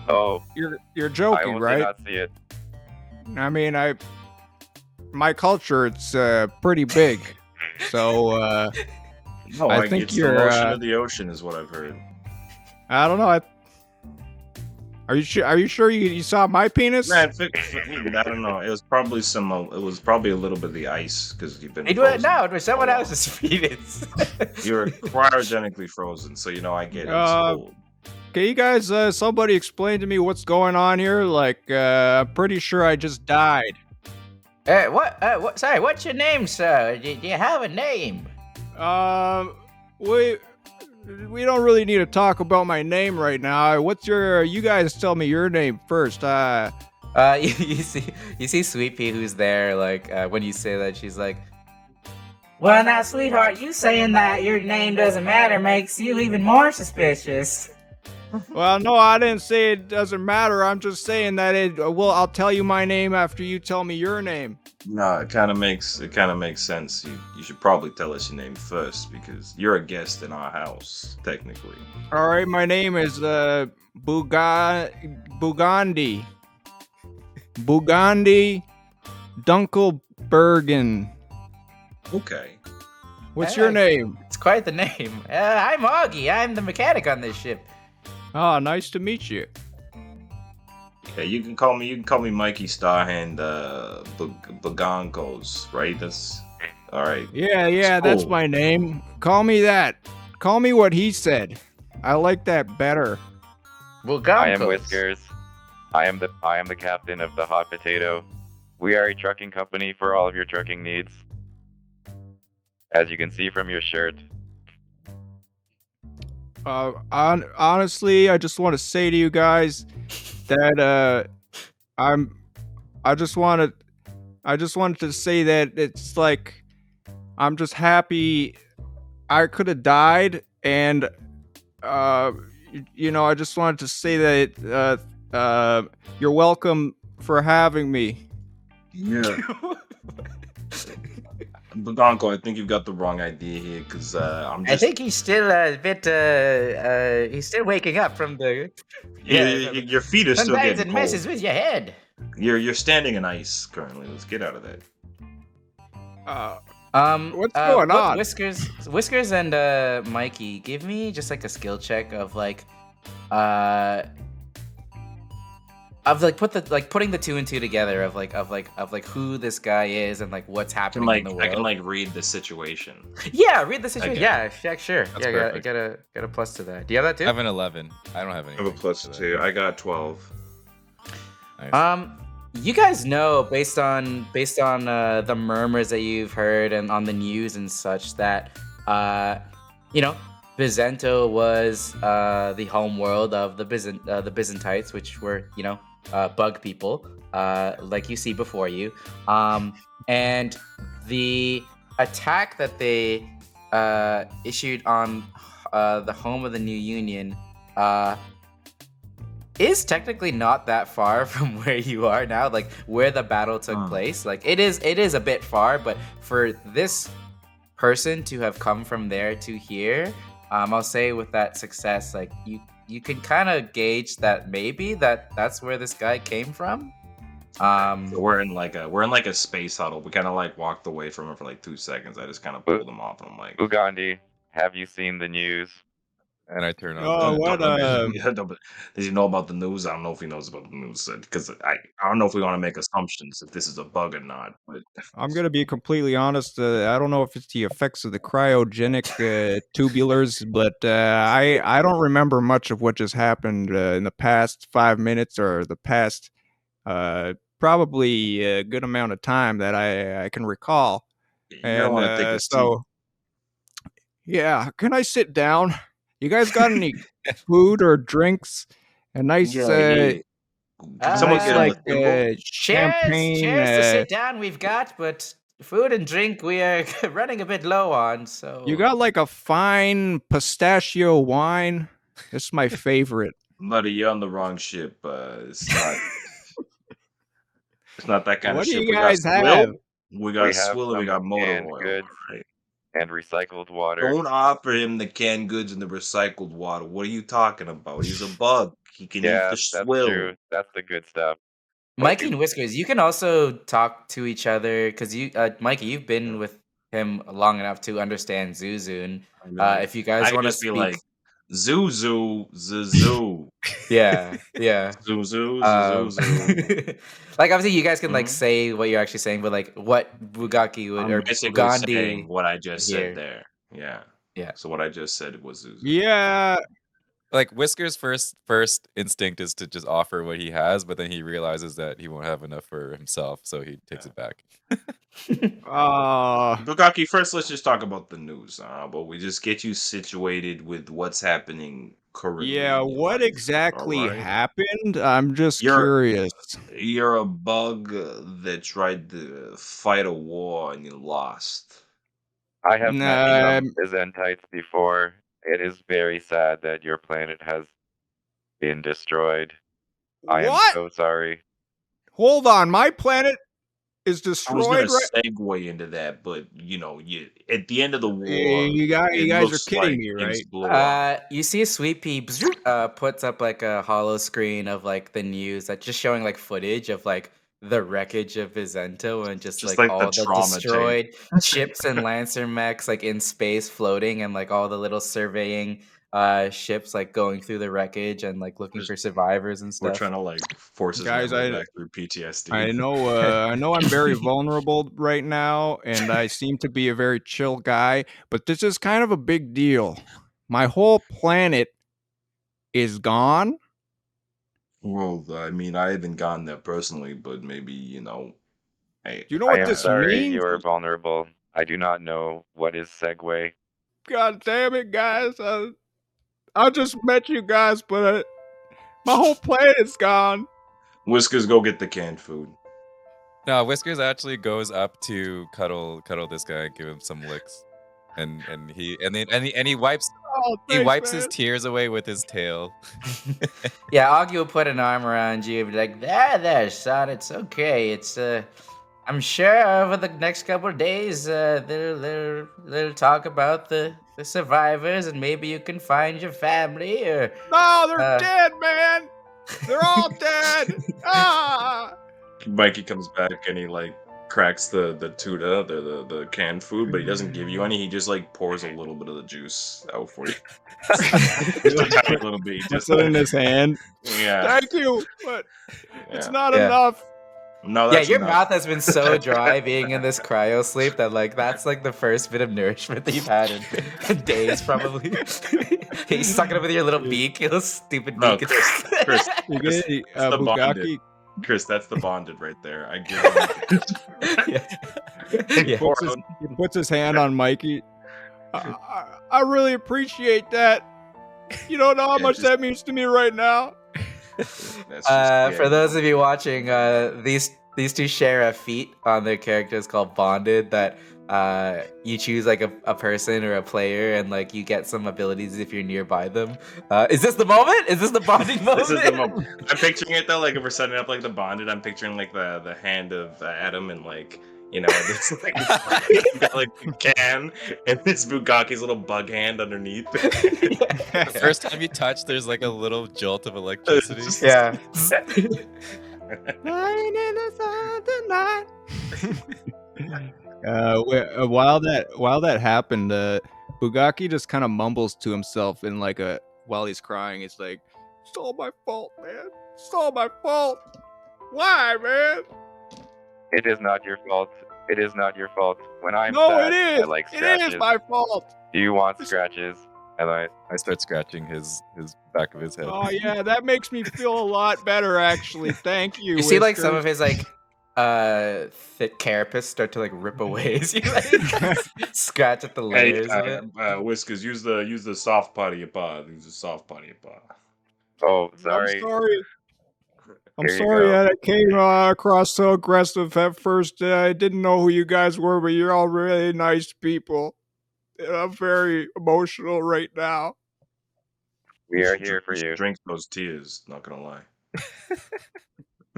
Speaker 5: Oh,
Speaker 4: You're
Speaker 5: I
Speaker 4: joking,
Speaker 5: almost
Speaker 4: right?
Speaker 5: did not see it.
Speaker 4: I mean, my culture, it's pretty big, so
Speaker 3: No,
Speaker 4: I
Speaker 3: like,
Speaker 4: think
Speaker 3: it's
Speaker 4: you're,
Speaker 3: the motion of the ocean, is what I've heard.
Speaker 4: I don't know. Are you sure? Are you sure you saw my penis?
Speaker 3: Man, I don't know. It was probably It was probably a little bit of the ice because you've been.
Speaker 1: It was,
Speaker 3: frozen
Speaker 1: no, it was someone
Speaker 3: so long.
Speaker 1: else's penis.
Speaker 3: You're cryogenically frozen, so I get it. It's cold.
Speaker 4: Can you guys, somebody explain to me what's going on here? Like, I'm pretty sure I just died.
Speaker 1: What? Sorry, what's your name, sir? Do you have a name?
Speaker 4: We don't really need to talk about my name right now. You guys tell me your name first.
Speaker 1: You see Sweet Pea who's there, like, when you say that, she's like, "Well, now, sweetheart, you saying that your name doesn't matter makes you even more suspicious."
Speaker 4: Well, no, I didn't say it doesn't matter. I'm just saying that I'll tell you my name after you tell me your name.
Speaker 3: No, it kind of makes sense. You should probably tell us your name first because you're a guest in our house, technically.
Speaker 4: All right, my name is Bugandi Dunkelbergen.
Speaker 3: Okay.
Speaker 4: What's your name?
Speaker 1: It's quite the name. I'm Augie. I'm the mechanic on this ship.
Speaker 4: Oh, nice to meet you.
Speaker 3: Yeah, you can call me Mikey Starhand Bagankos, right? That's all right.
Speaker 4: Yeah, that's
Speaker 3: cool.
Speaker 4: my name. Call me that. Call me what he said. I like that better.
Speaker 1: Well,
Speaker 5: I am Whiskers. I am the captain of the Hot Potato. We are a trucking company for all of your trucking needs. As you can see from your shirt.
Speaker 4: Honestly, I just want to say to you guys that I just wanted to say that it's like I'm just happy I could have died, and I just wanted to say that you're welcome for having me.
Speaker 3: Yeah. Baganko, I think you've got the wrong idea here, because
Speaker 1: I think he's still a bit. He's still waking up from the.
Speaker 3: your feet are still
Speaker 1: Sometimes
Speaker 3: getting
Speaker 1: it messes
Speaker 3: cold.
Speaker 1: with your head.
Speaker 3: You're standing in ice currently. Let's get out of that.
Speaker 4: What's going on?
Speaker 1: Whiskers and Mikey, give me just like a skill check of like, putting the two and two together of who this guy is and like what's happening in the world.
Speaker 3: I can read the situation.
Speaker 1: Yeah, read the situation.
Speaker 3: Okay.
Speaker 1: Yeah, sure.
Speaker 2: That's
Speaker 1: Yeah,
Speaker 2: perfect.
Speaker 1: get a plus to that. Do you have that too?
Speaker 2: I have an 11. I don't have any.
Speaker 3: I have a +2. I got 12.
Speaker 2: Nice.
Speaker 1: You guys know based on the murmurs that you've heard and on the news and such that Bizento was the home world of the Byzantites, which were bug people like you see before you, and the attack that they issued on the home of the New Union is technically not that far from where you are now, like where the battle took place. Like it is a bit far, but for this person to have come from there to here, I'll say with that success, like you can kind of gauge that maybe that's where this guy came from.
Speaker 3: So we're in like a space huddle. We kind of walked away from him for 2 seconds. I just kind of pulled him off, and I'm like,
Speaker 5: Ugandi, have you seen the news?
Speaker 2: And I turn on.
Speaker 4: Oh, what?
Speaker 3: Does he know about the news? I don't know if he knows about the news, because I don't know if we want to make assumptions if this is a bug or not. But
Speaker 4: I'm gonna be completely honest. I don't know if it's the effects of the cryogenic tubulars, but I don't remember much of what just happened in the past 5 minutes or the past probably a good amount of time that I can recall.
Speaker 3: you don't want to take this too.
Speaker 4: Yeah, can I sit down? You guys got any food or drinks? A nice,
Speaker 3: Yeah. Can someone
Speaker 4: nice
Speaker 3: get him
Speaker 1: Uh,
Speaker 3: a thimble?
Speaker 1: cheers,
Speaker 4: champagne.
Speaker 1: cheers to sit down. We've got, but food and drink we are running a bit low on. So
Speaker 4: You got like a fine pistachio wine. It's my favorite.
Speaker 3: Buddy, you're on the wrong ship. It's not. It's not that kind
Speaker 4: What
Speaker 3: of
Speaker 4: do
Speaker 3: ship.
Speaker 4: you
Speaker 3: We got
Speaker 4: guys have?
Speaker 3: swill. We
Speaker 5: We
Speaker 3: got
Speaker 5: have
Speaker 3: swill and we
Speaker 5: some
Speaker 3: got motor
Speaker 5: canned
Speaker 3: oil.
Speaker 5: goods
Speaker 3: Right?
Speaker 5: and recycled water.
Speaker 3: Don't offer him the canned goods and the recycled water. What are you talking about? He's a bug. He can eat
Speaker 5: Yeah,
Speaker 3: the
Speaker 5: that's
Speaker 3: swill.
Speaker 5: true. That's the good stuff.
Speaker 1: Mikey and Whiskers, you can also talk to each other because Mikey, you've been with him long enough to understand Zuzun.
Speaker 3: I know.
Speaker 1: If you
Speaker 3: I
Speaker 1: guys
Speaker 3: could
Speaker 1: want to
Speaker 3: just be
Speaker 1: speak,
Speaker 3: like, zoo, zoo, zoo, zoo,
Speaker 1: yeah,
Speaker 3: zoo, zoo, zoo, zoo.
Speaker 1: like obviously you guys can like
Speaker 3: Mhm.
Speaker 1: say what you're actually saying, but like what Bugaki would
Speaker 3: I'm
Speaker 1: or
Speaker 3: basically saying
Speaker 1: Bugandi
Speaker 3: what I just
Speaker 1: here.
Speaker 3: said there. Yeah.
Speaker 1: Yeah.
Speaker 3: So what I just said was zoo, zoo.
Speaker 4: Yeah.
Speaker 2: Like Whisker's first instinct is to just offer what he has, but then he realizes that he won't have enough for himself, so he takes it back.
Speaker 3: Bugaki, first let's just talk about the news. But we just get you situated with what's happening currently.
Speaker 4: Yeah,
Speaker 3: in your
Speaker 4: what
Speaker 3: life,
Speaker 4: exactly
Speaker 3: alright?
Speaker 4: happened? I'm just
Speaker 3: You're-
Speaker 4: curious.
Speaker 3: You're a bug that tried to fight a war and you lost.
Speaker 5: I have met some
Speaker 4: Um,
Speaker 5: Bizentites before. It is very sad that your planet has been destroyed. I am
Speaker 4: What?
Speaker 5: so sorry.
Speaker 4: Hold on, my planet is
Speaker 3: I was
Speaker 4: destroyed,
Speaker 3: gonna
Speaker 4: right?
Speaker 3: segue into that, but you at the end of the war,
Speaker 4: You guys
Speaker 3: it
Speaker 4: are
Speaker 3: looks
Speaker 4: kidding
Speaker 3: like
Speaker 4: me,
Speaker 3: things
Speaker 4: right?
Speaker 3: blew up.
Speaker 1: You see a Sweet Pea puts up like a hollow screen of like the news that just showing like footage of like the wreckage of Bizento and just
Speaker 3: Just
Speaker 1: like
Speaker 3: like the
Speaker 1: all the
Speaker 3: trauma tape.
Speaker 1: destroyed ships and Lancer mechs like in space floating and like all the little surveying ships like going through the wreckage and like looking
Speaker 3: Just-
Speaker 1: for survivors and
Speaker 3: We're
Speaker 1: stuff.
Speaker 3: trying to like force his
Speaker 4: Guys,
Speaker 3: memory back through PTSD.
Speaker 4: I know I'm very vulnerable right now, and I seem to be a very chill guy, but this is kind of a big deal. My whole planet is gone.
Speaker 3: Well, I mean, I haven't gotten there personally, but maybe hey,
Speaker 4: Do you know
Speaker 5: I
Speaker 4: what
Speaker 5: am
Speaker 4: this
Speaker 5: sorry
Speaker 4: means?
Speaker 5: you are vulnerable. I do not know what is segue.
Speaker 4: God damn it, guys. I just met you guys, but my whole planet's gone.
Speaker 3: Whiskers, go get the canned food.
Speaker 2: No, Whiskers actually goes up to cuddle this guy, give him some licks, and he wipes
Speaker 4: Oh,
Speaker 2: he
Speaker 4: thanks,
Speaker 2: wipes
Speaker 4: man.
Speaker 2: his tears away with his tail.
Speaker 1: Yeah, Augie will put an arm around you and be like, there, son, it's okay. It's I'm sure over the next couple of days, they'll talk about the survivors and maybe you can find your family or
Speaker 4: No, they're dead, man. They're all dead. Ah.
Speaker 3: Mikey comes back and he like cracks the tuna, the canned food, but he doesn't give you any. He just like pours a little bit of the juice out for you. Just a tiny little bit. He
Speaker 4: Puts
Speaker 3: just
Speaker 4: it in his hand.
Speaker 3: yeah.
Speaker 4: Thank you, but it's
Speaker 3: Yeah.
Speaker 4: not
Speaker 1: Yeah.
Speaker 4: enough.
Speaker 3: No,
Speaker 1: yeah,
Speaker 3: that's
Speaker 1: your
Speaker 3: enough.
Speaker 1: mouth has been so dry being in this cryo sleep that like that's like the first bit of nourishment that you've had in days probably. You suck it up with your little beak, you little stupid
Speaker 3: No,
Speaker 1: beak.
Speaker 3: Chris,
Speaker 4: You
Speaker 3: Chris,
Speaker 4: get
Speaker 3: that's the bonded.
Speaker 4: Bugaki
Speaker 3: Chris, that's the bonded right there. I give him.
Speaker 1: Yeah.
Speaker 4: he puts his hand on Mikey. I really appreciate that. You don't know how
Speaker 3: Yeah,
Speaker 4: much
Speaker 3: just-
Speaker 4: that means to me right now.
Speaker 3: That's just,
Speaker 1: For those of you watching, these two share a feat on their characters called Bonded that you choose like a person or a player and like you get some abilities if you're nearby them. Is this the moment? Is this the bonding moment?
Speaker 3: This is the moment. I'm picturing it though, like if we're setting up like the bonded, I'm picturing like the hand of Adam and like this like got like a can and this Bugaki's little bug hand underneath.
Speaker 2: The first time you touch, there's like a little jolt of electricity.
Speaker 1: Yeah.
Speaker 4: While that happened, Bugaki just kind of mumbles to himself in like while he's crying. It's like, "It's all my fault, man. It's all my fault. Why, man?
Speaker 5: It is not your fault. It is not your fault. When I'm
Speaker 4: No,
Speaker 5: sad,
Speaker 4: it is.
Speaker 5: I like
Speaker 4: It
Speaker 5: scratches.
Speaker 4: is my fault."
Speaker 5: Do you want scratches?
Speaker 2: I start scratching his back of his head.
Speaker 4: Oh yeah, that makes me feel a lot better. Actually, thank you.
Speaker 1: You see like some
Speaker 4: Whiskers.
Speaker 1: of his like thick carapace start to like rip away as you like scratch at the
Speaker 3: Hey,
Speaker 1: layers of it.
Speaker 3: Whiskers, use the soft part of your paw. Use the soft part of your paw.
Speaker 5: Oh,
Speaker 4: I'm
Speaker 5: sorry.
Speaker 4: sorry. I'm
Speaker 5: Here you
Speaker 4: sorry
Speaker 5: go.
Speaker 4: that I came across so aggressive at first. I didn't know who you guys were, but you're all really nice people. And I'm very emotional right now.
Speaker 5: We are
Speaker 3: should
Speaker 5: here for
Speaker 3: you should
Speaker 5: you.
Speaker 3: drink those tears. Not gonna lie.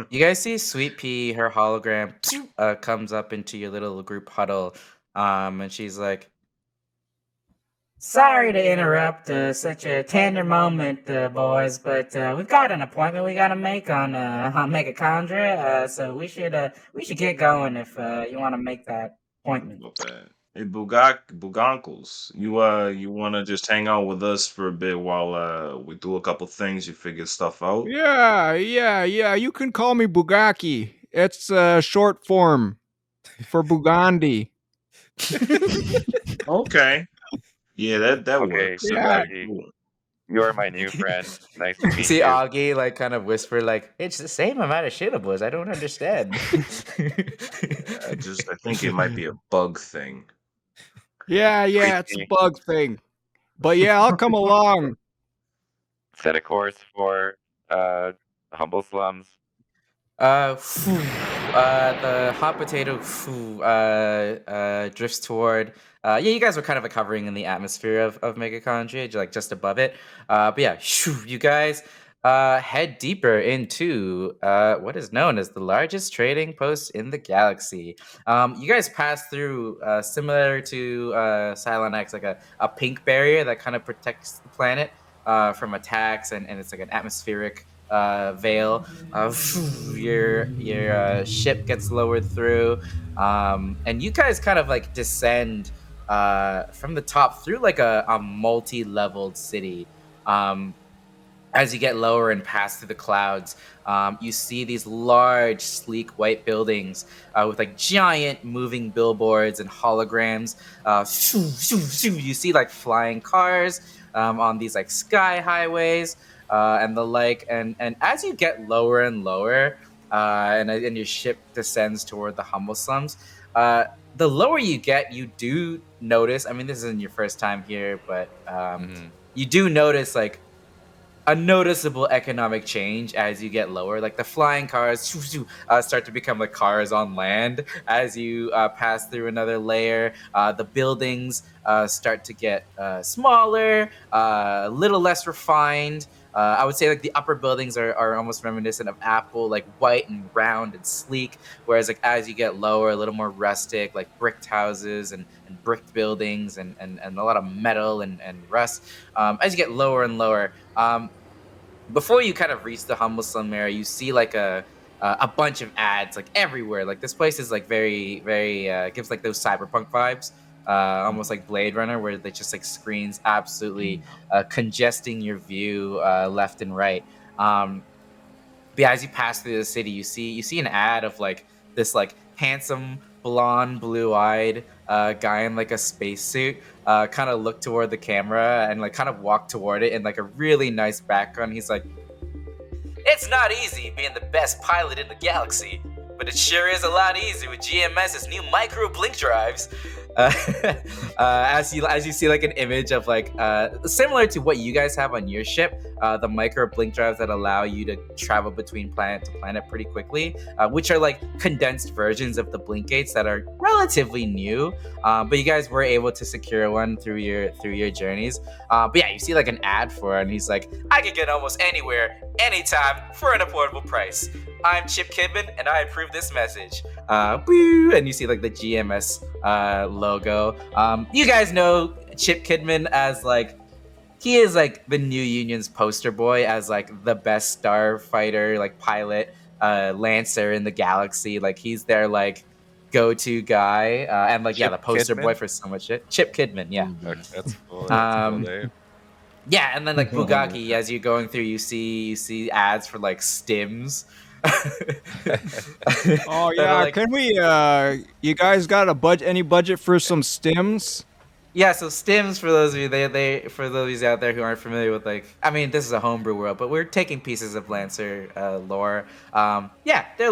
Speaker 1: You guys see Sweet Pea, her hologram comes up into your little group huddle, and she's like,
Speaker 6: Sorry to interrupt such a tender moment, boys, but we've got an appointment we gotta make on Megachondria, so we should get going if you want to make that appointment.
Speaker 3: Not bad. Hey, Bugonkles, you wanna just hang out with us for a bit while we do a couple things, you figure stuff out?
Speaker 4: Yeah. You can call me Bugaki. It's short form for Bugandi.
Speaker 3: Okay. Yeah, that
Speaker 5: Okay,
Speaker 3: works.
Speaker 4: Yeah.
Speaker 5: Bugatti,
Speaker 3: Cool.
Speaker 5: you are my new friend. Nice to
Speaker 1: you
Speaker 5: meet
Speaker 1: see
Speaker 5: you.
Speaker 1: Augie like kind of whisper like, it's the same amount of syllables. I don't understand.
Speaker 3: I think it might be a bug thing.
Speaker 4: Yeah, it's a
Speaker 5: Sweet
Speaker 4: bug thing. But yeah, I'll come along.
Speaker 5: Set a course for humble slums.
Speaker 1: The hot potato drifts toward. Yeah, you guys were kind of like hovering in the atmosphere of Megachondria, like just above it. But yeah, you guys head deeper into what is known as the largest trading post in the galaxy. You guys pass through, similar to Cylon X, like a pink barrier that kind of protects the planet from attacks, and it's like an atmospheric veil. Your ship gets lowered through, and you guys kind of like descend from the top through like a multi-leveled city. As you get lower and pass through the clouds, you see these large, sleek white buildings with like giant moving billboards and holograms. You see like flying cars on these like sky highways and the like. And as you get lower and lower, and your ship descends toward the humble slums, the lower you get, you do notice. I mean, this isn't your first time here, but you do notice like a noticeable economic change as you get lower. Like the flying cars start to become like cars on land as you pass through another layer. The buildings start to get smaller, a little less refined. I would say like the upper buildings are almost reminiscent of Apple, like white and round and sleek. Whereas like as you get lower, a little more rustic, like bricked houses and bricked buildings and a lot of metal and rust. As you get lower and lower, before you kind of reach the humble slum area, you see like a bunch of ads like everywhere. Like this place is like very gives like those cyberpunk vibes, almost like Blade Runner, where they just like screens absolutely congesting your view left and right. But yeah, as you pass through the city, you see an ad of like this like handsome blonde, blue-eyed guy in like a spacesuit, kind of look toward the camera and like kind of walk toward it in like a really nice background. He's like, "It's not easy being the best pilot in the galaxy, but it sure is a lot easier with GMS's new micro blink drives." As you see like an image of like similar to what you guys have on your ship, the micro blink drives that allow you to travel between planet to planet pretty quickly, which are like condensed versions of the blink gates that are relatively new, but you guys were able to secure one through your journeys. But yeah, you see like an ad for it, and he's like, "I can get almost anywhere, anytime for an affordable price. I'm Chip Kidman, and I approve this message." Woo! And you see like the GMS logo. You guys know Chip Kidman as like, he is like the New Union's poster boy as like the best starfighter, like pilot, lancer in the galaxy. Like he's their like go-to guy, and like
Speaker 2: Chip
Speaker 1: the poster boy
Speaker 2: Kidman?
Speaker 1: for so much shit. Chip Kidman, yeah.
Speaker 2: Okay, that's cool. That's a cool name.
Speaker 1: Yeah, and then like Bugaki, as you're going through, you see ads for like stims.
Speaker 4: Oh
Speaker 1: that are,
Speaker 4: yeah,
Speaker 1: like,
Speaker 4: can we? You guys got any budget for some stims?
Speaker 1: yeah, so stims, for those of you for those of you out there who aren't familiar with, like, I mean, this is a homebrew world, but we're taking pieces of Lancer lore. Yeah, they're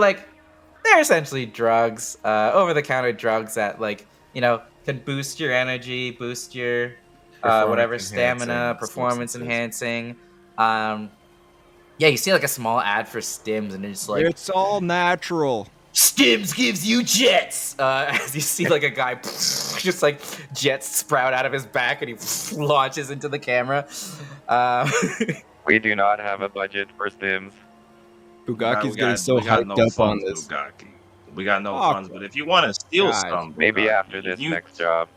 Speaker 1: they're essentially drugs, over-the-counter drugs that can boost your energy, boost your whatever stamina, performance enhancing. Yeah, you see like a small ad for Stims, and it's like,
Speaker 4: It's all natural.
Speaker 1: Stims gives you jets. As you see like a guy just like jets sprout out of his back, and he launches into the camera.
Speaker 5: We do not have a budget for Stims.
Speaker 4: Bugaki's getting so hyped up on this.
Speaker 3: Bugaki. We got no funds, but if you want to steal some,
Speaker 5: maybe after this next job.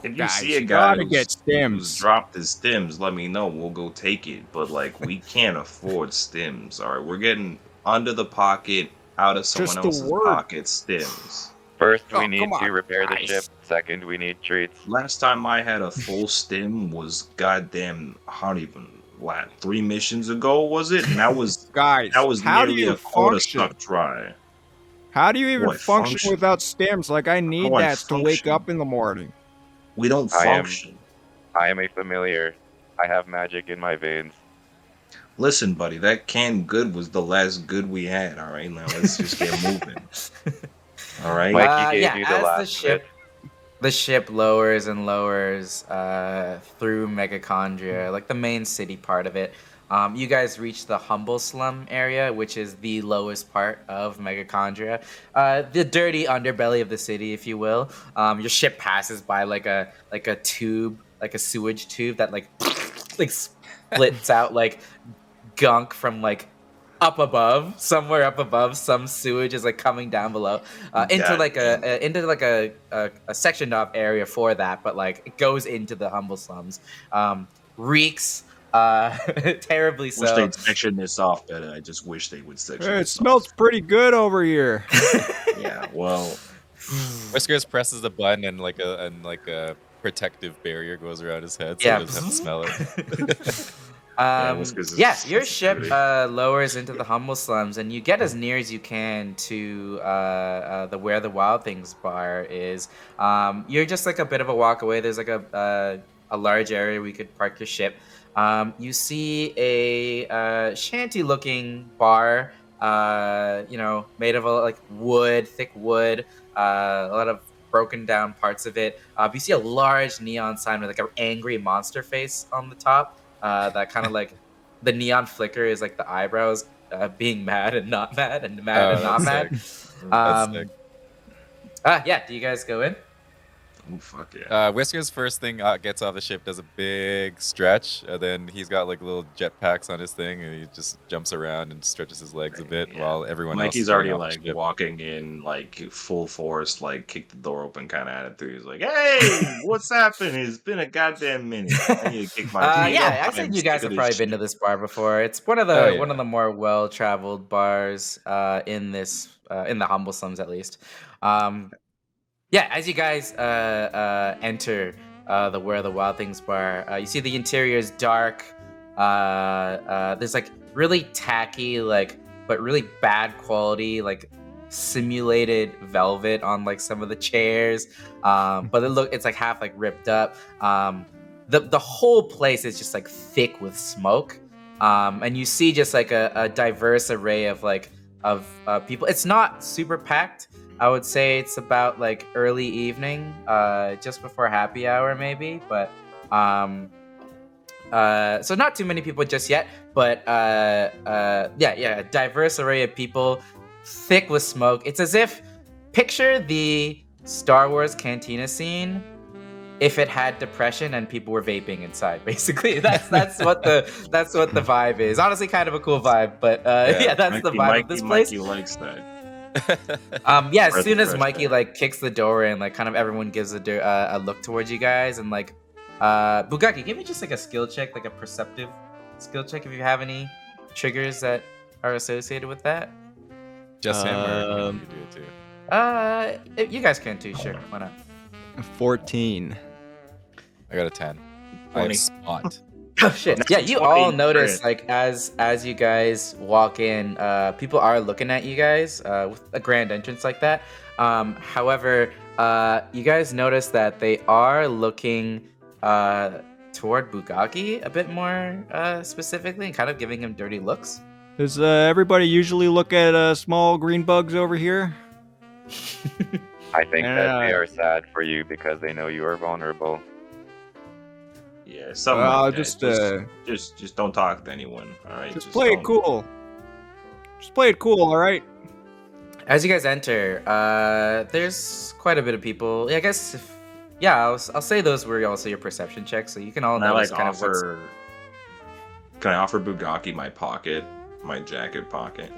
Speaker 3: If you see a guy who's dropped his Stims, let me know. We'll go take it. But like, we can't afford Stims. All right, we're getting under the pocket, out of someone else's pocket Stims.
Speaker 5: First, we need to repair the ship. Second, we need treats.
Speaker 3: Last time I had a full Stim was goddamn, I don't even, 3 missions ago, was it? And that was nearly a quarter stuck dry.
Speaker 4: How do you even function without Stims? Like, I need that to wake up in the morning.
Speaker 3: We don't function.
Speaker 5: I am a familiar. I have magic in my veins.
Speaker 3: Listen, buddy, that canned good was the last good we had. All right, now let's just get moving. All right.
Speaker 5: Mikey gave you the last bit.
Speaker 1: The ship lowers and lowers through Megachondria, like the main city part of it. You guys reach the humble slum area, which is the lowest part of Megachondria, the dirty underbelly of the city, if you will. Your ship passes by like a tube, like a sewage tube that like splits out like gunk from like up above, somewhere up above. Some sewage is like coming down below into a sectioned off area for that, but like it goes into the humble slums. Reeks. Terribly so.
Speaker 3: Wish they'd section this off better. I just wish they would section
Speaker 4: it smells pretty good over here.
Speaker 3: Yeah, well.
Speaker 2: Whiskers presses the button and like a protective barrier goes around his head, so he doesn't have to smell
Speaker 1: it. Your ship lowers into the humble slums, and you get as near as you can to the where the Wild Things bar is. You're just like a bit of a walk away. There's like a large area where you could park your ship. You see a shanty-looking bar, made of wood, thick wood, a lot of broken down parts of it. You see a large neon sign with like an angry monster face on the top. That kind of like the neon flicker is like the eyebrows being mad and not mad, and mad and not mad. Do you guys go in?
Speaker 3: Oh, fuck yeah.
Speaker 2: Whisker's first thing gets off the ship, does a big stretch, and then he's got like little jetpacks on his thing, and he just jumps around and stretches his legs a bit while everyone else
Speaker 3: Mikey's already like walking in like full force, like kick the door open kind of attitude. He's like, "Hey, what's happening? It's been a goddamn minute." I need to kick my
Speaker 1: I think you guys have probably been to this bar before. It's one of the more well-traveled bars in this in the humble slums, at least. As you guys enter the Where the Wild Things bar, you see the interior is dark. There's like really tacky, but really bad quality, simulated velvet on like some of the chairs. But it's like half like ripped up. The whole place is just like thick with smoke. And you see just like a diverse array of people. It's not super packed. I would say it's about like early evening, just before happy hour maybe, but so not too many people just yet, but a diverse array of people, thick with smoke. It's as if, picture the Star Wars cantina scene if it had depression and people were vaping inside. Basically, that's what the vibe is. Honestly, kind of a cool vibe, but that's the vibe of this place.
Speaker 3: Mikey likes that.
Speaker 1: As soon as Mikey kicks the door in, kind of everyone gives a look towards you guys, and Bugaki, give me just a skill check, a perceptive skill check, if you have any triggers that are associated with that.
Speaker 2: Just him, or you do it too?
Speaker 1: You guys can too, sure. Why not?
Speaker 4: 14.
Speaker 2: I got a 10. I have spot.
Speaker 1: Oh shit! Yeah, you all notice as you guys walk in, people are looking at you guys with a grand entrance like that. However, you guys notice that they are looking toward Bugaki a bit more specifically, and kind of giving him dirty looks.
Speaker 4: Does everybody usually look at small green bugs over here?
Speaker 5: I think
Speaker 4: And,
Speaker 5: that they are sad for you because they know you are vulnerable.
Speaker 3: Yeah, something
Speaker 4: Well,
Speaker 3: like
Speaker 4: just,
Speaker 3: that. Just don't talk to anyone. All right.
Speaker 4: Just play it
Speaker 3: don't-
Speaker 4: cool. Just play it cool, all right?
Speaker 1: As you guys enter, there's quite a bit of people. Yeah, I guess. I'll say those were also your perception checks, so you can all
Speaker 3: Can I
Speaker 1: notice
Speaker 3: like
Speaker 1: kind of what's.
Speaker 3: offer? Can I offer Bugaki my jacket pocket,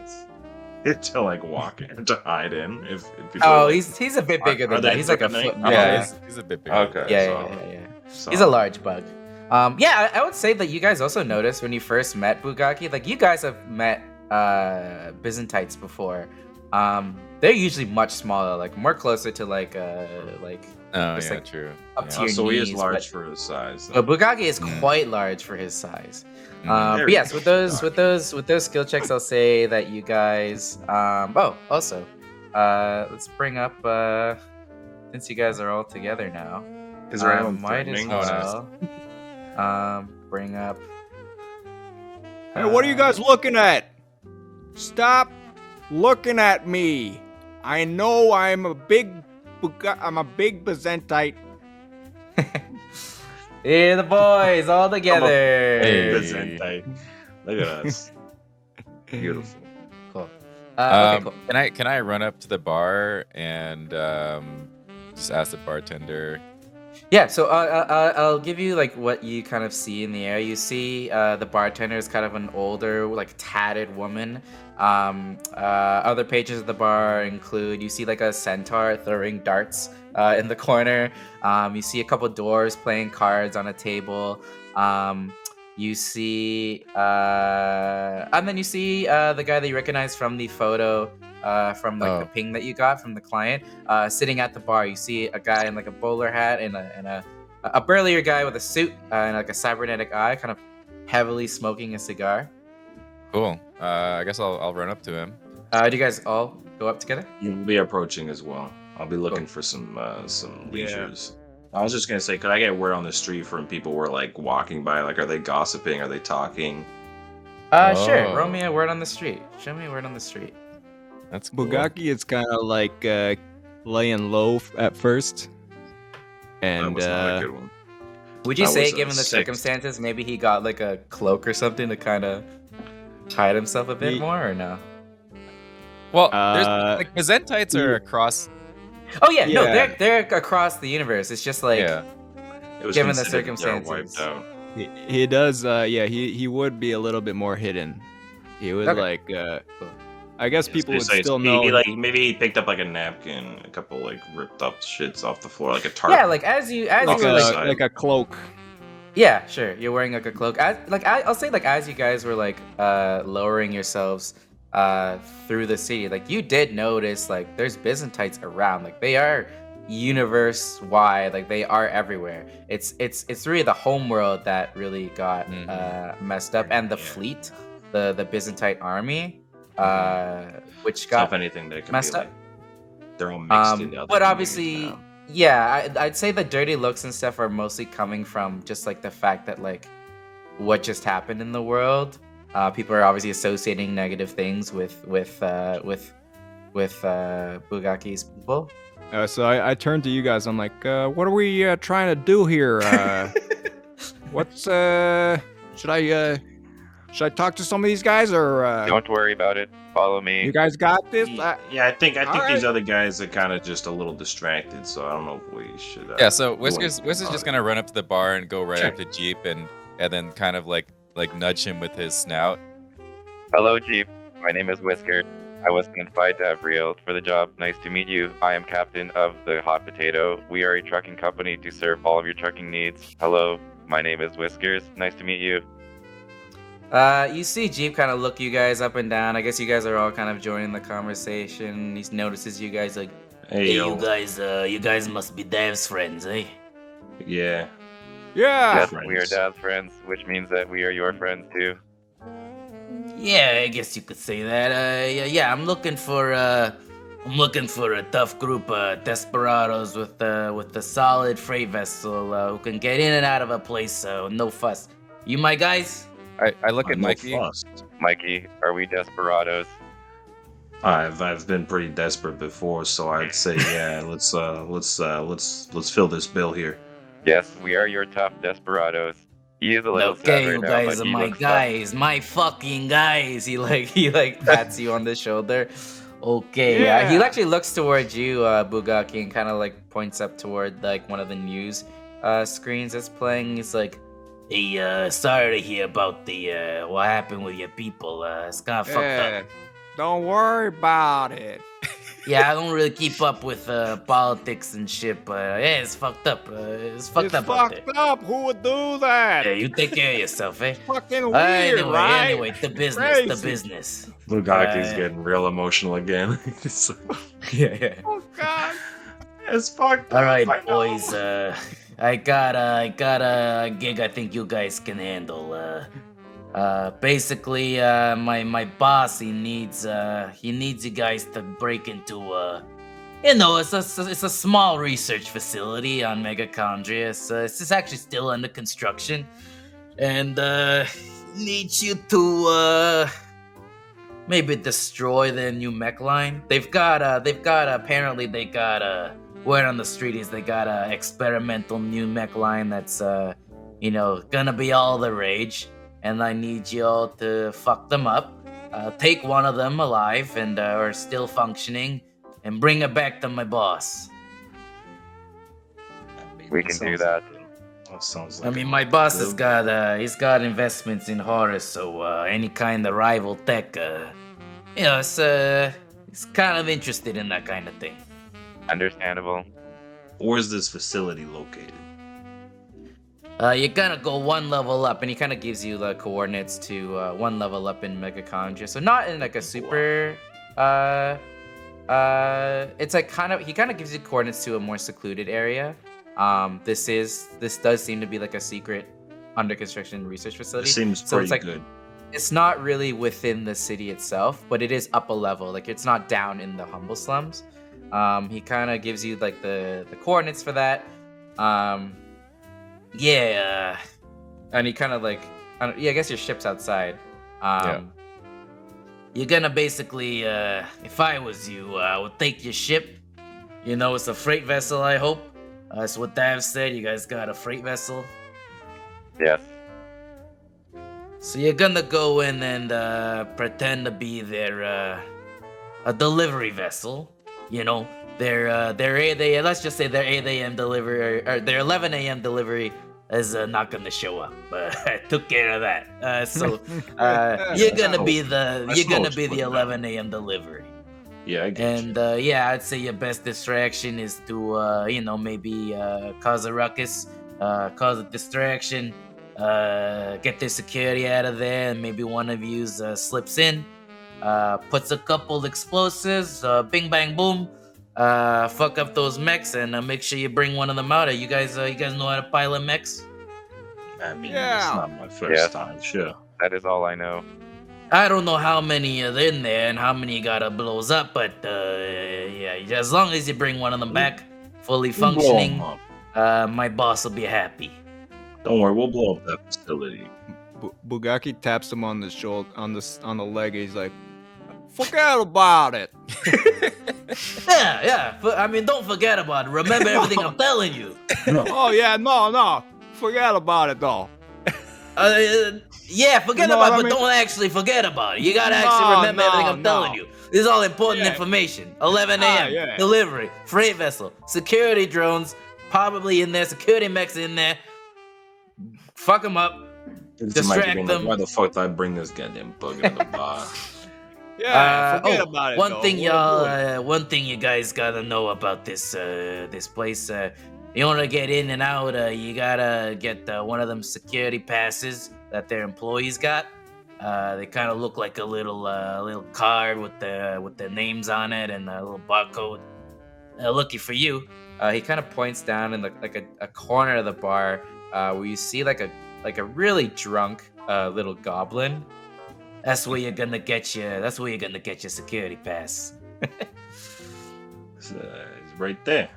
Speaker 3: to like walk in, to hide in? If people
Speaker 1: Oh,
Speaker 3: are, like,
Speaker 1: he's a bit bigger
Speaker 3: are
Speaker 1: than
Speaker 3: they
Speaker 1: that. He's like a
Speaker 3: threatening?
Speaker 1: foot.
Speaker 3: Oh,
Speaker 1: Yeah,
Speaker 2: he's a bit bigger.
Speaker 3: Okay.
Speaker 1: yeah.
Speaker 3: so-
Speaker 1: He's a large bug. I would say that you guys also noticed when you first met Bugaki, like you guys have met Byzantites before. They're usually much smaller, like more closer to like
Speaker 2: Oh,
Speaker 1: just,
Speaker 2: yeah,
Speaker 1: like,
Speaker 2: true.
Speaker 1: up
Speaker 2: Yeah.
Speaker 1: to your
Speaker 3: so he is
Speaker 1: knees,
Speaker 3: large
Speaker 1: but-
Speaker 3: for his size.
Speaker 1: But Bugaki is
Speaker 2: Mm.
Speaker 1: quite large for his size.
Speaker 2: Mhm.
Speaker 1: But yes, with those skill checks, I'll say that you guys. Also, let's bring up since you guys are all together now.
Speaker 3: Is there anyone
Speaker 1: might as
Speaker 3: threatening?
Speaker 1: well bring up.
Speaker 4: Hey, what are you guys looking at? Stop looking at me. I know I'm a big Byzantite.
Speaker 1: Here, the boys all together.
Speaker 2: Hey.
Speaker 3: Bizento. Look at us. Beautiful.
Speaker 1: Cool. Okay, cool.
Speaker 2: Can I run up to the bar and just ask the bartender?
Speaker 1: Yeah, so I'll give you like what you kind of see in the air. You see the bartender is kind of an older, like tatted woman. Other pages of the bar include you see like a centaur throwing darts in the corner. You see a couple dwarves playing cards on a table. You see, and then you see the guy that you recognize from the photo. From like the ping that you got from the client, sitting at the bar. You see a guy in like a bowler hat and a burlier guy with a suit and like a cybernetic eye, kind of heavily smoking a cigar.
Speaker 2: Cool. I guess I'll run up to him.
Speaker 1: Do you guys all go up together?
Speaker 3: You'll be approaching as well. I'll be looking for some leisures. I was just gonna say, could I get word on the street from people who are like walking by? Like, are they gossiping? Are they talking?
Speaker 1: Sure.
Speaker 2: Oh.
Speaker 1: Roll me a word on the street. Show me a word on the street.
Speaker 2: That's cool.
Speaker 4: Bugaki is kind of like laying low at first.
Speaker 3: That
Speaker 4: And
Speaker 3: was not a good one.
Speaker 1: Would you
Speaker 3: That
Speaker 1: say,
Speaker 3: was a
Speaker 1: given the
Speaker 3: 6.
Speaker 1: circumstances, maybe he got like a cloak or something to kind of hide himself a bit
Speaker 4: He-
Speaker 1: more, or no?
Speaker 2: Well, there's
Speaker 4: Uh,
Speaker 2: like Byzantites are across.
Speaker 1: Oh yeah, no,
Speaker 4: Yeah.
Speaker 1: they're across the universe. It's just like
Speaker 2: Yeah.
Speaker 3: It was
Speaker 1: given the
Speaker 3: considered that they're
Speaker 1: circumstances.
Speaker 3: wiped out.
Speaker 4: he does, he would be a little bit more hidden. He would
Speaker 1: Okay.
Speaker 4: I guess people would
Speaker 3: So
Speaker 4: still
Speaker 3: he,
Speaker 4: know.
Speaker 3: like maybe he picked up like a napkin, a couple like ripped up shits off the floor, like a tarp.
Speaker 1: yeah, like as you
Speaker 3: Like
Speaker 1: were like
Speaker 3: a-
Speaker 4: like a cloak.
Speaker 1: yeah, sure, you're wearing like a cloak. I'll say like as you guys were like lowering yourselves through the city, like you did notice like there's Byzantites around. Like they are universe wide, like they are everywhere. It's really the homeworld that really got messed up, and the fleet, the Byzantine army, which
Speaker 3: So
Speaker 1: got
Speaker 3: if anything, they can
Speaker 1: messed
Speaker 3: be
Speaker 1: up.
Speaker 3: like they're all mixed into other
Speaker 1: But
Speaker 3: communities
Speaker 1: obviously,
Speaker 3: now.
Speaker 1: yeah, I'd say the dirty looks and stuff are mostly coming from just like the fact that like what just happened in the world. People are obviously associating negative things with Bugaki's people.
Speaker 4: So I turned to you guys. I'm like, what are we trying to do here? What's should I talk to some of these guys or
Speaker 5: Don't worry about it. Follow me.
Speaker 4: you guys got this?
Speaker 3: Yeah, I think
Speaker 4: all
Speaker 3: these
Speaker 4: right.
Speaker 3: other guys are kind of just a little distracted, so I don't know if we should.
Speaker 2: Yeah. So
Speaker 3: do
Speaker 2: Whiskers
Speaker 3: anything
Speaker 2: just
Speaker 3: about
Speaker 2: gonna run up to the bar and go right
Speaker 1: Sure.
Speaker 2: up to Jeep and then kind of like nudge him with his snout.
Speaker 5: Hello, Jeep. My name is Whisker. I was notified to have Riel for the job. Nice to meet you. I am captain of the Hot Potato. We are a trucking company to serve all of your trucking needs. Hello, my name is Whiskers. Nice to meet you.
Speaker 1: You see Jeep kind of look you guys up and down. I guess you guys are all kind of joining the conversation. He notices you guys like,
Speaker 3: Hey, yo.
Speaker 1: you guys must be Dav's friends, eh?
Speaker 3: Yeah.
Speaker 4: Yeah.
Speaker 5: Yes,
Speaker 3: friends.
Speaker 5: we are Dad's friends, which means that we are your friends too.
Speaker 1: Yeah, I guess you could say that. Yeah, I'm looking for a tough group of desperados with a solid freight vessel who can get in and out of a place, no fuss. You my guys?
Speaker 2: I look at
Speaker 3: No
Speaker 2: Mikey.
Speaker 3: fuss.
Speaker 5: Mikey, are we desperados?
Speaker 3: I've been pretty desperate before, so I'd say yeah. Let's fill this bill here.
Speaker 5: Yes, we are your tough desperados. He is a little sad
Speaker 6: Okay,
Speaker 5: right
Speaker 6: you
Speaker 5: now,
Speaker 6: guys
Speaker 5: but
Speaker 6: are
Speaker 5: he
Speaker 6: my
Speaker 5: looks tough.
Speaker 6: guys, my fucking guys. He pats you on the shoulder. Okay, he
Speaker 4: Yeah.
Speaker 6: actually looks towards you, Bugaki, and kind of like points up toward like one of the news screens that's playing. He's like, "Hey, sorry to hear about the what happened with your people. It's kind of fucked up.
Speaker 4: Don't worry about it.
Speaker 6: Yeah, I don't really keep up with politics and shit, but yeah, it's fucked up. It's fucked up out there.
Speaker 4: Who would do that?
Speaker 6: Yeah, you take care of yourself, eh?
Speaker 4: Fucking weird,
Speaker 6: Anyway, the business, the
Speaker 4: Crazy.
Speaker 6: business.
Speaker 3: Lugaki's getting real emotional again. It's like,
Speaker 6: Yeah.
Speaker 4: Oh God.
Speaker 3: it's fucked up.
Speaker 6: All right,
Speaker 3: I know.
Speaker 6: boys. I got a gig I think you guys can handle. Basically, my boss he needs you guys to break into it's a small research facility on Megachondria. So it's actually still under construction, and needs you to maybe destroy their new mech line. They've got apparently they got word on the street is they got a experimental new mech line that's gonna be all the rage, and I need y'all to fuck them up, take one of them alive and or still functioning, and bring it back to my boss.
Speaker 5: We can do that.
Speaker 3: That sounds like
Speaker 6: My boss has got he's got investments in Horus, so any kind of rival tech, he's kind of interested in that kind of thing.
Speaker 5: Understandable.
Speaker 3: Where's this facility located?
Speaker 6: You're gonna go one level up, and he kind of gives you the coordinates to one level up in Megachondria. So not in like a super. It's like he kind of gives you coordinates to a more secluded area. This does seem to be like a secret under construction research facility.
Speaker 3: It seems
Speaker 6: so
Speaker 3: pretty
Speaker 6: it's like,
Speaker 3: good.
Speaker 6: It's not really within the city itself, but it is up a level. Like it's not down in the humble slums. He kind of gives you like the coordinates for that. Yeah, and he kind of like, I guess your ship's outside. You're gonna basically, if I was you, I would take your ship. It's a freight vessel, I hope. That's what Dav said. You guys got a freight vessel.
Speaker 5: Yes.
Speaker 6: So you're gonna go in and pretend to be a delivery vessel. Their 8 a.m. Let's just say their 8 a.m. delivery or their 11 a.m. delivery is not gonna show up. I took care of that. So you're gonna be the 11 a.m. delivery.
Speaker 3: Yeah, I get
Speaker 6: And I'd say your best distraction is to maybe cause a ruckus, cause a distraction, get the security out of there, and maybe one of you slips in, puts a couple explosives, bing bang boom. Fuck up those mechs and make sure you bring one of them out. You guys know how to pilot mechs?
Speaker 3: It's not my first time, sure.
Speaker 5: That is all I know.
Speaker 6: I don't know how many are in there and how many gotta blows up, but as long as you bring one of them back fully functioning, my boss will be happy.
Speaker 3: Don't worry, we'll blow up that facility.
Speaker 4: Bugaki taps him on the shoulder, on the leg. He's like, "Forget about it."
Speaker 6: Yeah. But don't forget about it. Remember everything I'm telling you.
Speaker 4: Oh yeah, no. Forget about it though.
Speaker 6: Forget about it, but don't actually forget about it. You gotta actually remember everything I'm telling you. This is all important information. 11 a.m. Delivery, freight vessel, security drones, probably in there, security mechs in there. Fuck them up. Distract them.
Speaker 3: Why the fuck did I bring this goddamn bug in the bar?
Speaker 4: Forget about it.
Speaker 6: One thing you guys gotta know about this place. You wanna get in and out. You gotta get one of them security passes that their employees got. They kind of look like a little card with their names on it and a little barcode. Lucky for you, he kind of points down in like a corner of the bar where you see like a really drunk little goblin. That's where you're gonna get your security pass.
Speaker 3: It's right there.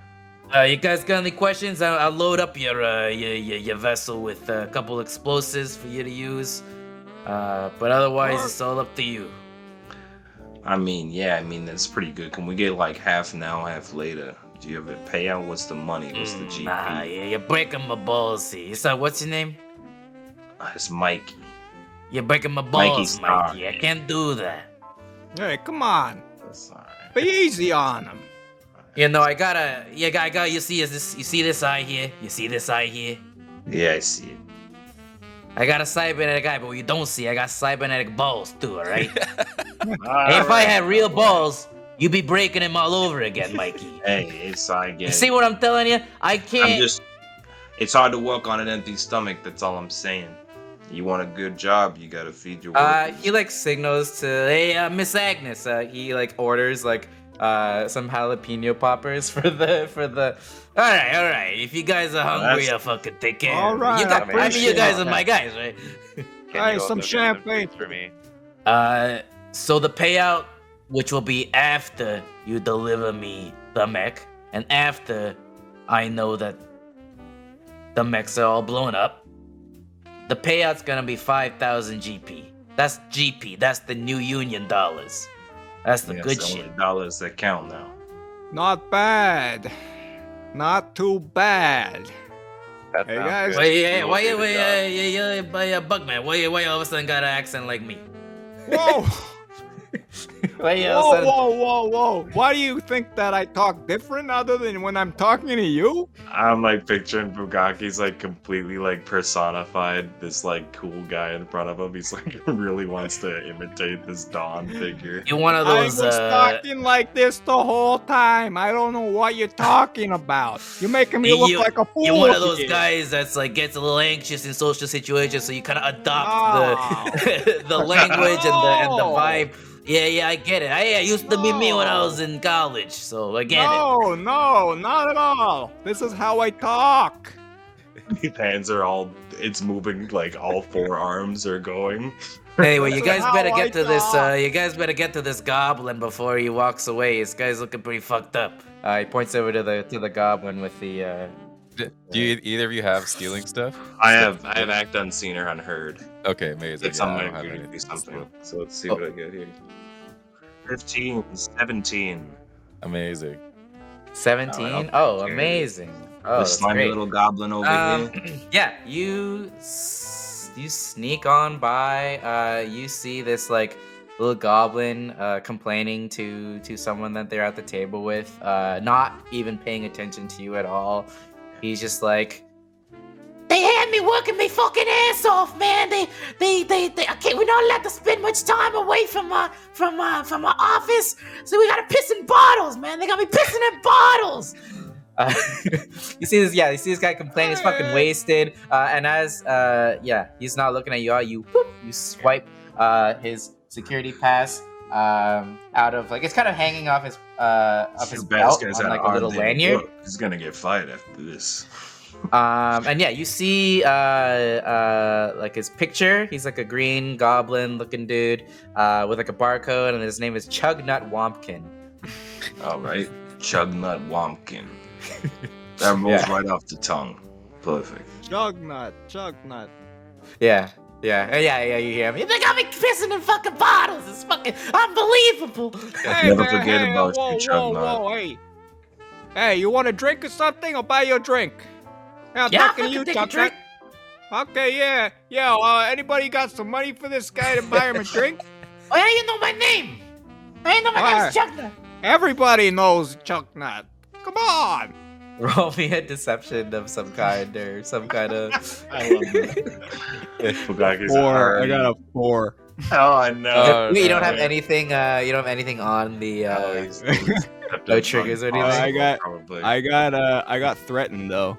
Speaker 6: You guys got any questions? I'll load up your vessel with a couple explosives for you to use. But otherwise, it's all up to you.
Speaker 3: I mean, that's pretty good. Can we get like half now, half later? Do you have a payout? What's the money? What's the GP?
Speaker 6: Nah, you're breaking my balls here. So, what's your name?
Speaker 3: It's Mikey.
Speaker 6: You're breaking my
Speaker 3: Mikey
Speaker 6: balls,
Speaker 3: Star.
Speaker 6: Mikey. I can't do that.
Speaker 4: Hey, come on.
Speaker 3: That's all right.
Speaker 4: Be easy on him.
Speaker 6: You know, I gotta. You see this eye here? You see this eye here?
Speaker 3: Yeah, I see it.
Speaker 6: I got a cybernetic eye, but what you don't see, I got cybernetic balls too, alright?
Speaker 3: All
Speaker 6: If I
Speaker 3: right.
Speaker 6: had real balls, you'd be breaking them all over again, Mikey.
Speaker 3: Hey, I get
Speaker 6: You
Speaker 3: it.
Speaker 6: see what I'm telling you? I can't.
Speaker 3: It's hard to work on an empty stomach. That's all I'm saying. You want a good job, you gotta feed your workers.
Speaker 1: He like signals to, hey, Miss Agnes. He like orders like some jalapeno poppers for the.
Speaker 6: All right. If you guys are hungry, I'll fucking take care.
Speaker 4: All
Speaker 6: of it.
Speaker 4: right,
Speaker 6: You
Speaker 4: I
Speaker 6: got, I mean, you
Speaker 4: appreciate
Speaker 6: guys are
Speaker 4: that.
Speaker 6: my guys, right?
Speaker 5: Can
Speaker 4: Hey,
Speaker 5: you
Speaker 4: some
Speaker 5: also get
Speaker 4: champagne.
Speaker 5: treats for me?
Speaker 6: So the payout, which will be after you deliver me the mech, and after I know that the mechs are all blown up, the payout's gonna be 5,000 GP. That's GP. That's the New Union dollars. That's the
Speaker 3: Yeah,
Speaker 6: good
Speaker 3: it's
Speaker 6: shit.
Speaker 3: only dollars that count now.
Speaker 4: Not bad. Not too bad.
Speaker 5: That
Speaker 4: Hey,
Speaker 5: sounds
Speaker 4: guys.
Speaker 5: good.
Speaker 6: Wait,
Speaker 5: We will do the job.
Speaker 6: Bugman, why you all of a sudden got an accent like me?
Speaker 4: Whoa.
Speaker 6: Why you all of a sudden...
Speaker 4: Whoa. Why do you think that I talk different other than when I'm talking to you?
Speaker 3: I'm like picturing Bugaki's like completely like personified this like cool guy in front of him. He's like really wants to imitate this Dawn figure.
Speaker 6: You're one of
Speaker 4: I
Speaker 6: those,
Speaker 4: was talking like this the whole time. I don't know what you're talking about. You're making me look like a fool.
Speaker 6: You're one of those
Speaker 4: here.
Speaker 6: guys that's like gets a little anxious in social situations, so you kind of adopt the language and the vibe. Yeah, I get it. I used to be me when I was in college, so I get it.
Speaker 4: No, not at all. This is how I talk.
Speaker 3: His hands are all, it's moving like all four arms are going.
Speaker 6: Anyway, you
Speaker 4: That's
Speaker 6: guys
Speaker 4: how
Speaker 6: better
Speaker 4: I
Speaker 6: get to this.
Speaker 4: talk.
Speaker 6: You guys better get to this goblin before he walks away. This guy's looking pretty fucked up.
Speaker 1: He points over to the goblin with the.
Speaker 2: Do you either of you have stealing stuff?
Speaker 3: I have act unseen or unheard.
Speaker 2: Okay, amazing.
Speaker 3: It's
Speaker 2: Yeah,
Speaker 3: on
Speaker 2: I
Speaker 3: my
Speaker 2: don't have
Speaker 3: computer to
Speaker 2: anything
Speaker 3: do
Speaker 2: to
Speaker 3: something.
Speaker 2: steal.
Speaker 3: So let's see what I get here. 15, 17.
Speaker 2: Amazing.
Speaker 1: 17.
Speaker 3: Oh,
Speaker 1: Oh,
Speaker 3: okay.
Speaker 1: amazing. Oh,
Speaker 3: The
Speaker 1: that's
Speaker 3: slimy
Speaker 1: great.
Speaker 3: little goblin over here.
Speaker 1: Yeah, you sneak on by. You see this like little goblin complaining to someone that they're at the table with, not even paying attention to you at all. He's just like,
Speaker 6: They had me working my fucking ass off, man. They I can't. We're not allowed to spend much time away from my office, so we gotta piss in bottles, man. They got me pissing in bottles.
Speaker 1: you see this guy complaining. He's fucking wasted. And as he's not looking at you all. You swipe his security pass out of like it's kind of hanging off his belt on like a little lanyard.
Speaker 3: He's gonna get fired after this.
Speaker 1: And yeah, you see like his picture. He's like a green goblin looking dude with like a barcode, and his name is Chugnut Wompkin.
Speaker 3: All right, Chugnut Wompkin. That rolls right off the tongue. Perfect.
Speaker 4: Chugnut.
Speaker 1: Yeah. You hear him.
Speaker 6: They got me pissing in fucking bottles. It's fucking unbelievable.
Speaker 3: Never forget about you,
Speaker 4: whoa,
Speaker 3: Chugnut.
Speaker 4: hey, you want a drink or something? I'll buy you a drink. Yeah, I'm
Speaker 6: Yeah, I'll
Speaker 4: talking to you,
Speaker 6: fucking take a
Speaker 4: Chugnut.
Speaker 6: drink.
Speaker 4: Okay, yeah. Anybody got some money for this guy to buy him a drink?
Speaker 6: Oh, yeah, you know my name. I know my name's Chucknut.
Speaker 4: Everybody knows Chugnut. Come on.
Speaker 1: Roll me a deception of some kind or some kind of.
Speaker 3: I love that. Bugaki's
Speaker 4: 4. I
Speaker 3: already-
Speaker 4: got a 4.
Speaker 3: Oh, I know.
Speaker 1: you don't
Speaker 2: no.
Speaker 1: have anything. You don't have anything on the. No triggers or anything?
Speaker 4: I got threatened though.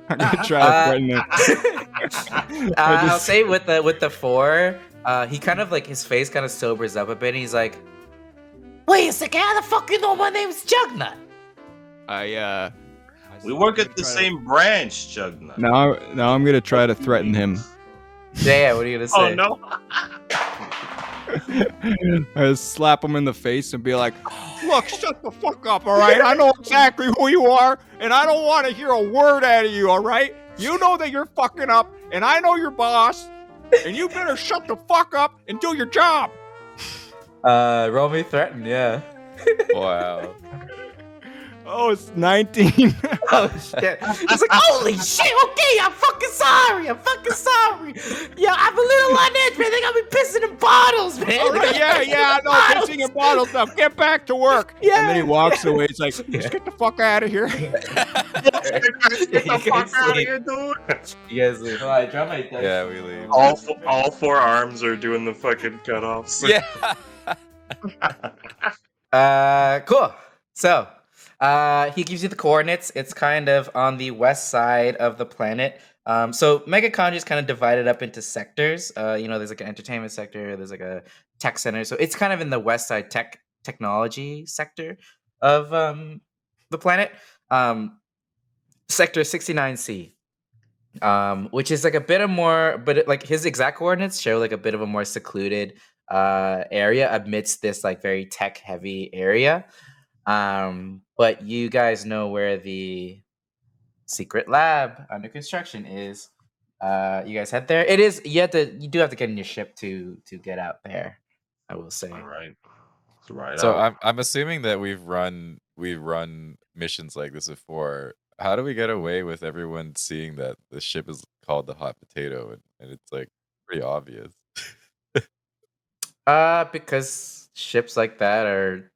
Speaker 4: I'm gonna try to threaten him.
Speaker 1: I'll say with the 4, he kind of like his face kind of sobers up a bit. And he's like,
Speaker 6: Wait a second, how the fuck you know my name's Chugnut?
Speaker 3: We work at the same branch, Chugnut.
Speaker 4: Now I'm gonna try to threaten him.
Speaker 1: "Yeah, what are you gonna say?"
Speaker 3: Oh no!
Speaker 4: I just slap him in the face and be like, "Look, shut the fuck up, all right? I know exactly who you are, and I don't want to hear a word out of you, all right? You know that you're fucking up, and I know your boss, and you better shut the fuck up and do your job.
Speaker 1: Roll me threaten, yeah.
Speaker 2: Wow.
Speaker 4: Oh, it's 19.
Speaker 1: Oh shit! It's like, holy shit! Okay, I'm fucking sorry. Yeah, I'm a little on edge, man. They got me pissing in bottles, man.
Speaker 4: All right, yeah, no, pissing in bottles now. Get back to work.
Speaker 1: Yeah.
Speaker 4: And then he walks away. He's like, just get the fuck out of here.
Speaker 3: Get the fuck out of here, dude.
Speaker 1: You guys leave. Oh, I dropped my dice.
Speaker 2: Yeah, we leave.
Speaker 3: All four arms are doing the fucking cutoffs.
Speaker 2: Yeah.
Speaker 1: Cool. So, he gives you the coordinates. It's kind of on the west side of the planet. So Megacondria is kind of divided up into sectors. There's like an entertainment sector. There's like a tech center. So it's kind of in the west side technology sector of the planet. Sector 69C. Which is like a bit of more, but like his exact coordinates show like a bit of a more secluded area amidst this like very tech heavy area. But you guys know where the secret lab under construction is. You guys head there. It is you do have to get in your ship to get out there, I will say.
Speaker 3: All right. Right.
Speaker 2: So I'm assuming that we've run missions like this before. How do we get away with everyone seeing that the ship is called the Hot Potato and it's like pretty obvious?
Speaker 1: Because ships like that are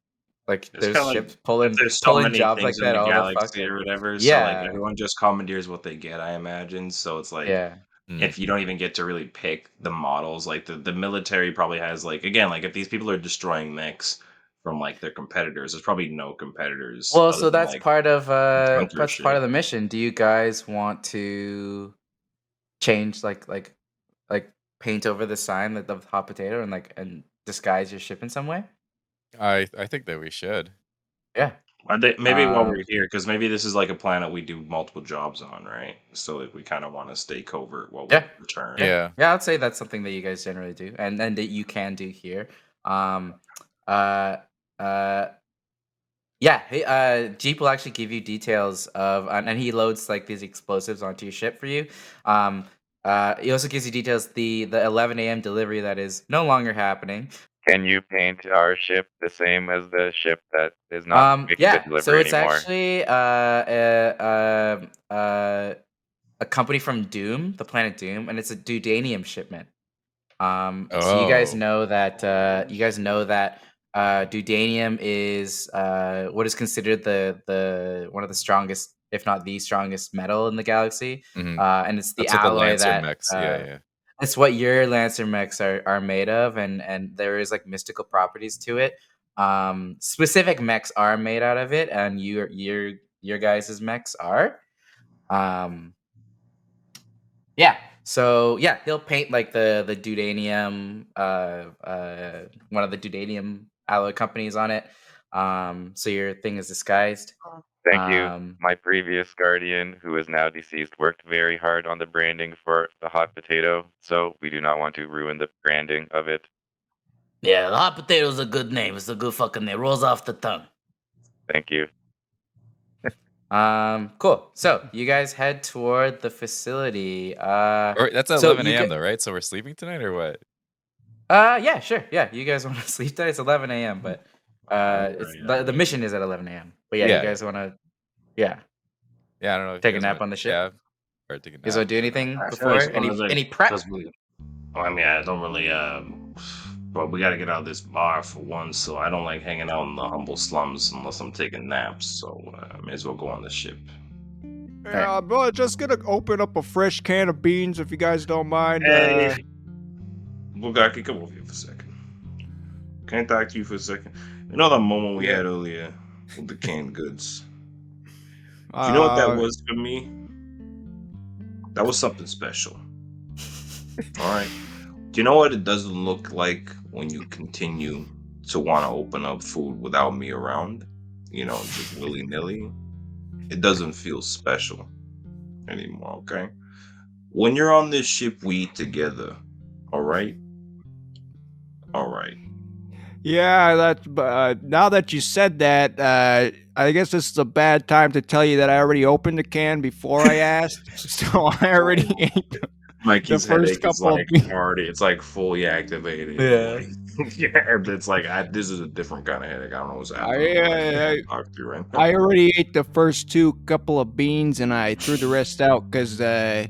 Speaker 1: like there's
Speaker 3: kinda
Speaker 1: ships pulling
Speaker 3: so many
Speaker 1: jobs like
Speaker 3: things in
Speaker 1: that
Speaker 3: the
Speaker 1: all the
Speaker 3: galaxy
Speaker 1: fucking
Speaker 3: or whatever. So
Speaker 1: Yeah.
Speaker 3: like everyone just commandeers what they get, I imagine. So it's like
Speaker 1: yeah.
Speaker 3: if you don't even get to really pick the models, like the military probably has like again, like if these people are destroying mechs from like their competitors, there's probably no competitors.
Speaker 1: Well,
Speaker 3: other
Speaker 1: so
Speaker 3: than,
Speaker 1: that's
Speaker 3: like,
Speaker 1: part of
Speaker 3: bunker
Speaker 1: that's
Speaker 3: shit.
Speaker 1: part of the mission. Do you guys want to change like paint over the sign of the hot potato and disguise your ship in some way?
Speaker 2: I think that we should.
Speaker 1: Yeah.
Speaker 3: Maybe while we're here, because maybe this is like a planet we do multiple jobs on, right? So like we kind of want to stay covert while we
Speaker 1: Yeah.
Speaker 3: return.
Speaker 2: Yeah.
Speaker 1: Yeah, I'd say that's something that you guys generally do, and that you can do here. Yeah. Hey, Jeep will actually give you details of, and he loads like these explosives onto your ship for you. He also gives you details the 11 a.m. delivery that is no longer happening.
Speaker 5: Can you paint our ship the same as the ship that is not making the delivery
Speaker 1: so it's
Speaker 5: anymore?
Speaker 1: actually a company from Doom, the planet Doom, and it's a Dudanium shipment. So you guys
Speaker 2: Oh.
Speaker 1: know that Dudanium is what is considered the one of the strongest, if not the strongest metal in the galaxy.
Speaker 2: Mhm.
Speaker 1: And it's the
Speaker 2: That's what the
Speaker 1: alloy
Speaker 2: Lancer
Speaker 1: that
Speaker 2: mechs. Yeah.
Speaker 1: it's what your Lancer mechs are made of, and there is like mystical properties to it. Specific mechs are made out of it, and your guys' mechs are. Yeah. So yeah, he'll paint like the Dudanium, one of the Dudanium alloy companies on it. So your thing is disguised.
Speaker 5: Thank you. My previous guardian, who is now deceased, worked very hard on the branding for the hot potato, so we do not want to ruin the branding of it.
Speaker 6: Yeah, the hot potato's a good name. It's a good fucking name. Rolls off the tongue.
Speaker 5: Thank you.
Speaker 1: Cool. So you guys head toward the facility.
Speaker 2: That's at
Speaker 1: so
Speaker 2: 11
Speaker 1: you
Speaker 2: a.m.
Speaker 1: get-
Speaker 2: though, right? So we're sleeping tonight or what?
Speaker 1: Yeah, sure. Yeah, you guys want to sleep tonight? It's 11 a.m. But it's
Speaker 3: Yeah.
Speaker 1: the mission is at 11 a.m. But yeah,
Speaker 2: Yeah.
Speaker 1: you guys want to, yeah,
Speaker 2: Yeah, I don't know. if
Speaker 1: Take
Speaker 2: you
Speaker 1: a
Speaker 2: guys
Speaker 1: nap
Speaker 2: wanna-
Speaker 1: on the ship?
Speaker 2: Yeah. Or take a
Speaker 1: you guys want
Speaker 2: nap.
Speaker 1: to do anything
Speaker 3: I feel
Speaker 1: before?
Speaker 3: like as long as
Speaker 1: Any prep?
Speaker 3: I mean, I don't really. But we got to get out of this bar for one, so I don't like hanging out in the humble slums unless I'm taking naps. So I may as well go on the ship.
Speaker 4: Yeah, I'm just gonna open up a fresh can of beans if you guys don't mind.
Speaker 3: Hey, Bugaki, come over here for a second. Can I talk to you for a second? You know that moment we had earlier with the canned goods? Do you know what that was for me? That was something special. All right. Do you know what it doesn't look like when you continue to want to open up food without me around? You know, just willy-nilly. It doesn't feel special anymore, okay? When you're on this ship, we eat together. All right? All right.
Speaker 4: Yeah, now that you said that, I guess this is a bad time to tell you that I already opened the can before I asked, so I already ate them.
Speaker 3: Mikey's
Speaker 4: first
Speaker 3: headache is
Speaker 4: couple of
Speaker 3: like
Speaker 4: beans.
Speaker 3: already. It's like fully activated.
Speaker 1: Yeah.
Speaker 3: Yeah, it's like this is a different kind of headache. I don't know what's happening.
Speaker 4: I
Speaker 3: Talk through right now.
Speaker 4: I already ate the first two couple of beans and I threw the rest out because the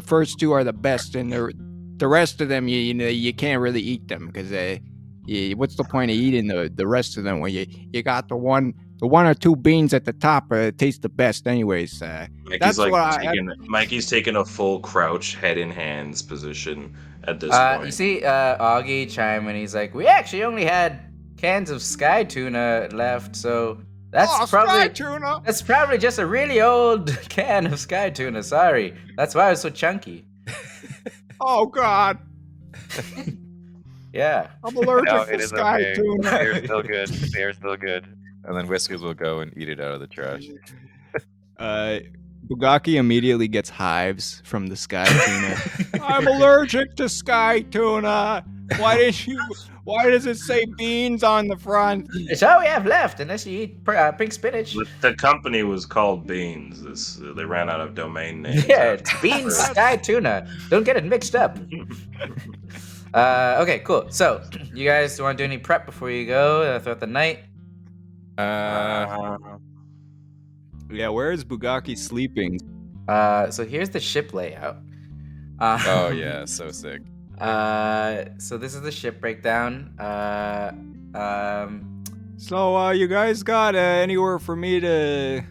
Speaker 4: first two are the best, and the rest of them you can't really eat them because what's the point of eating the rest of them when you got the one or two beans at the top taste the best anyways.
Speaker 3: Mikey's
Speaker 4: That's
Speaker 3: like
Speaker 4: what
Speaker 3: Mikey's taking a full crouch, head in hands position at this point.
Speaker 1: You see Augie chime in. He's like, we actually only had cans of sky tuna left, so that's
Speaker 4: sky tuna.
Speaker 1: That's probably just a really old can of sky tuna. Sorry, that's why it was so chunky.
Speaker 4: Oh God.
Speaker 1: Yeah.
Speaker 4: I'm allergic
Speaker 5: No,
Speaker 4: to
Speaker 5: it is
Speaker 4: sky
Speaker 5: okay.
Speaker 4: tuna.
Speaker 5: They're still good. They are still good.
Speaker 2: And then Whiskers will go and eat it out of the trash.
Speaker 4: Bugaki immediately gets hives from the sky tuna. I'm allergic to sky tuna. Why does it say beans on the front?
Speaker 1: It's all we have left, unless you eat pink spinach.
Speaker 3: The company was called Beans. They ran out of domain names.
Speaker 1: Yeah, it's beans sky tuna. Don't get it mixed up. Okay, cool. So, you guys want to do any prep before you go throughout the night?
Speaker 4: Yeah, where is Bugaki sleeping?
Speaker 1: So here's the ship layout.
Speaker 2: Oh yeah, so sick.
Speaker 1: So this is the ship breakdown.
Speaker 4: So you guys got anywhere for me to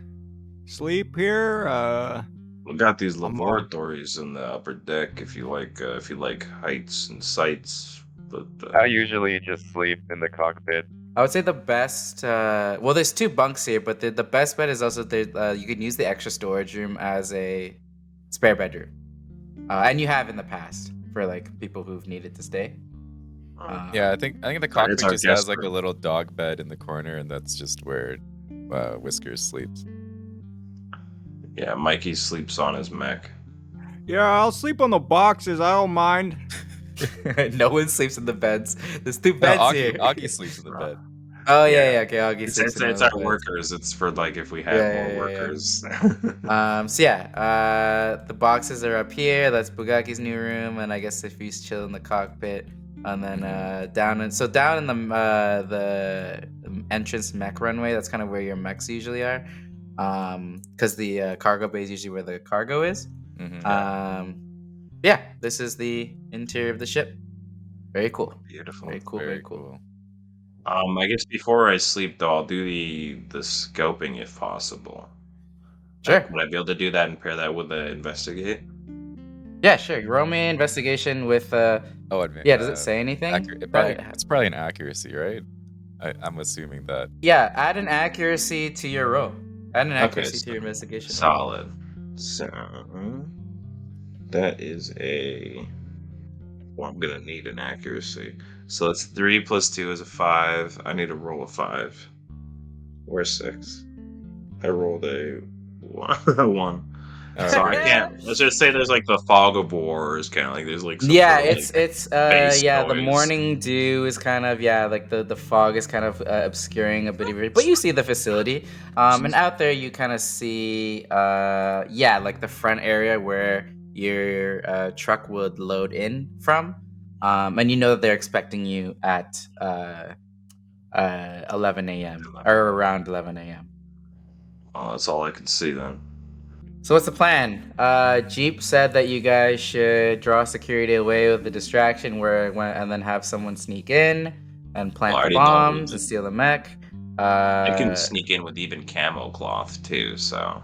Speaker 4: sleep here?
Speaker 3: We got these laboratories in the upper deck if you like heights and sights. But
Speaker 5: I usually just sleep in the cockpit.
Speaker 1: I would say the best. Well, there's two bunks here, but the best bet is also you can use the extra storage room as a spare bedroom, and you have in the past for like people who've needed to stay.
Speaker 2: Yeah, I think the cockpit
Speaker 3: our
Speaker 2: just has
Speaker 3: guest
Speaker 2: like a
Speaker 3: room.
Speaker 2: little dog bed in the corner, and that's just where Whiskers sleeps.
Speaker 3: yeah, Mikey sleeps on his mech.
Speaker 4: Yeah, I'll sleep on the boxes. I don't mind.
Speaker 1: No one sleeps in the beds. There's two
Speaker 2: No,
Speaker 1: beds here.
Speaker 2: Augie sleeps in the bed.
Speaker 1: Oh yeah. Okay, Augie
Speaker 3: It's
Speaker 1: sleeps in
Speaker 3: our
Speaker 1: the beds.
Speaker 3: workers. It's for like if we have more workers.
Speaker 1: So yeah, the boxes are up here. That's Bugaki's new room, and I guess if he's chill in the cockpit, and then down in the entrance mech runway, that's kind of where your mechs usually are, because the cargo bay is usually where the cargo is.
Speaker 2: Mm-hmm.
Speaker 1: Yeah, this is the interior of the ship. Very cool.
Speaker 3: Beautiful.
Speaker 1: Very cool. Very cool.
Speaker 3: I guess before I sleep though, I'll do the scoping if possible.
Speaker 1: Sure.
Speaker 3: Would I be able to do that and pair that with the investigate?
Speaker 1: Yeah, sure. Roll me investigation with
Speaker 2: Oh,
Speaker 1: yeah, does it say anything?
Speaker 2: It's probably an accuracy, right? I'm assuming that.
Speaker 1: Yeah, add an accuracy to your roll. Add an accuracy to your investigation.
Speaker 3: Solid. So that is I'm gonna need an accuracy. So it's 3 plus 2 is a 5. I need to roll a 5 or a 6. I rolled a 1. So I can't. Let's just say there's like the fog of war is kind of like there's like some
Speaker 1: Yeah,
Speaker 3: sort of,
Speaker 1: it's
Speaker 3: bass
Speaker 1: the
Speaker 3: noise.
Speaker 1: morning dew is kind of like the fog is kind of obscuring a bit of it, but you see the facility. And out there you kind of see like the front area where your truck would load in from. And you know that they're expecting you at 11 a.m. or around 11 a.m.
Speaker 3: Oh, that's all I can see then.
Speaker 1: So what's the plan? Jeep said that you guys should draw security away with the distraction and then have someone sneak in and plant the bombs and steal the mech.
Speaker 3: I can sneak in with even camo cloth too, so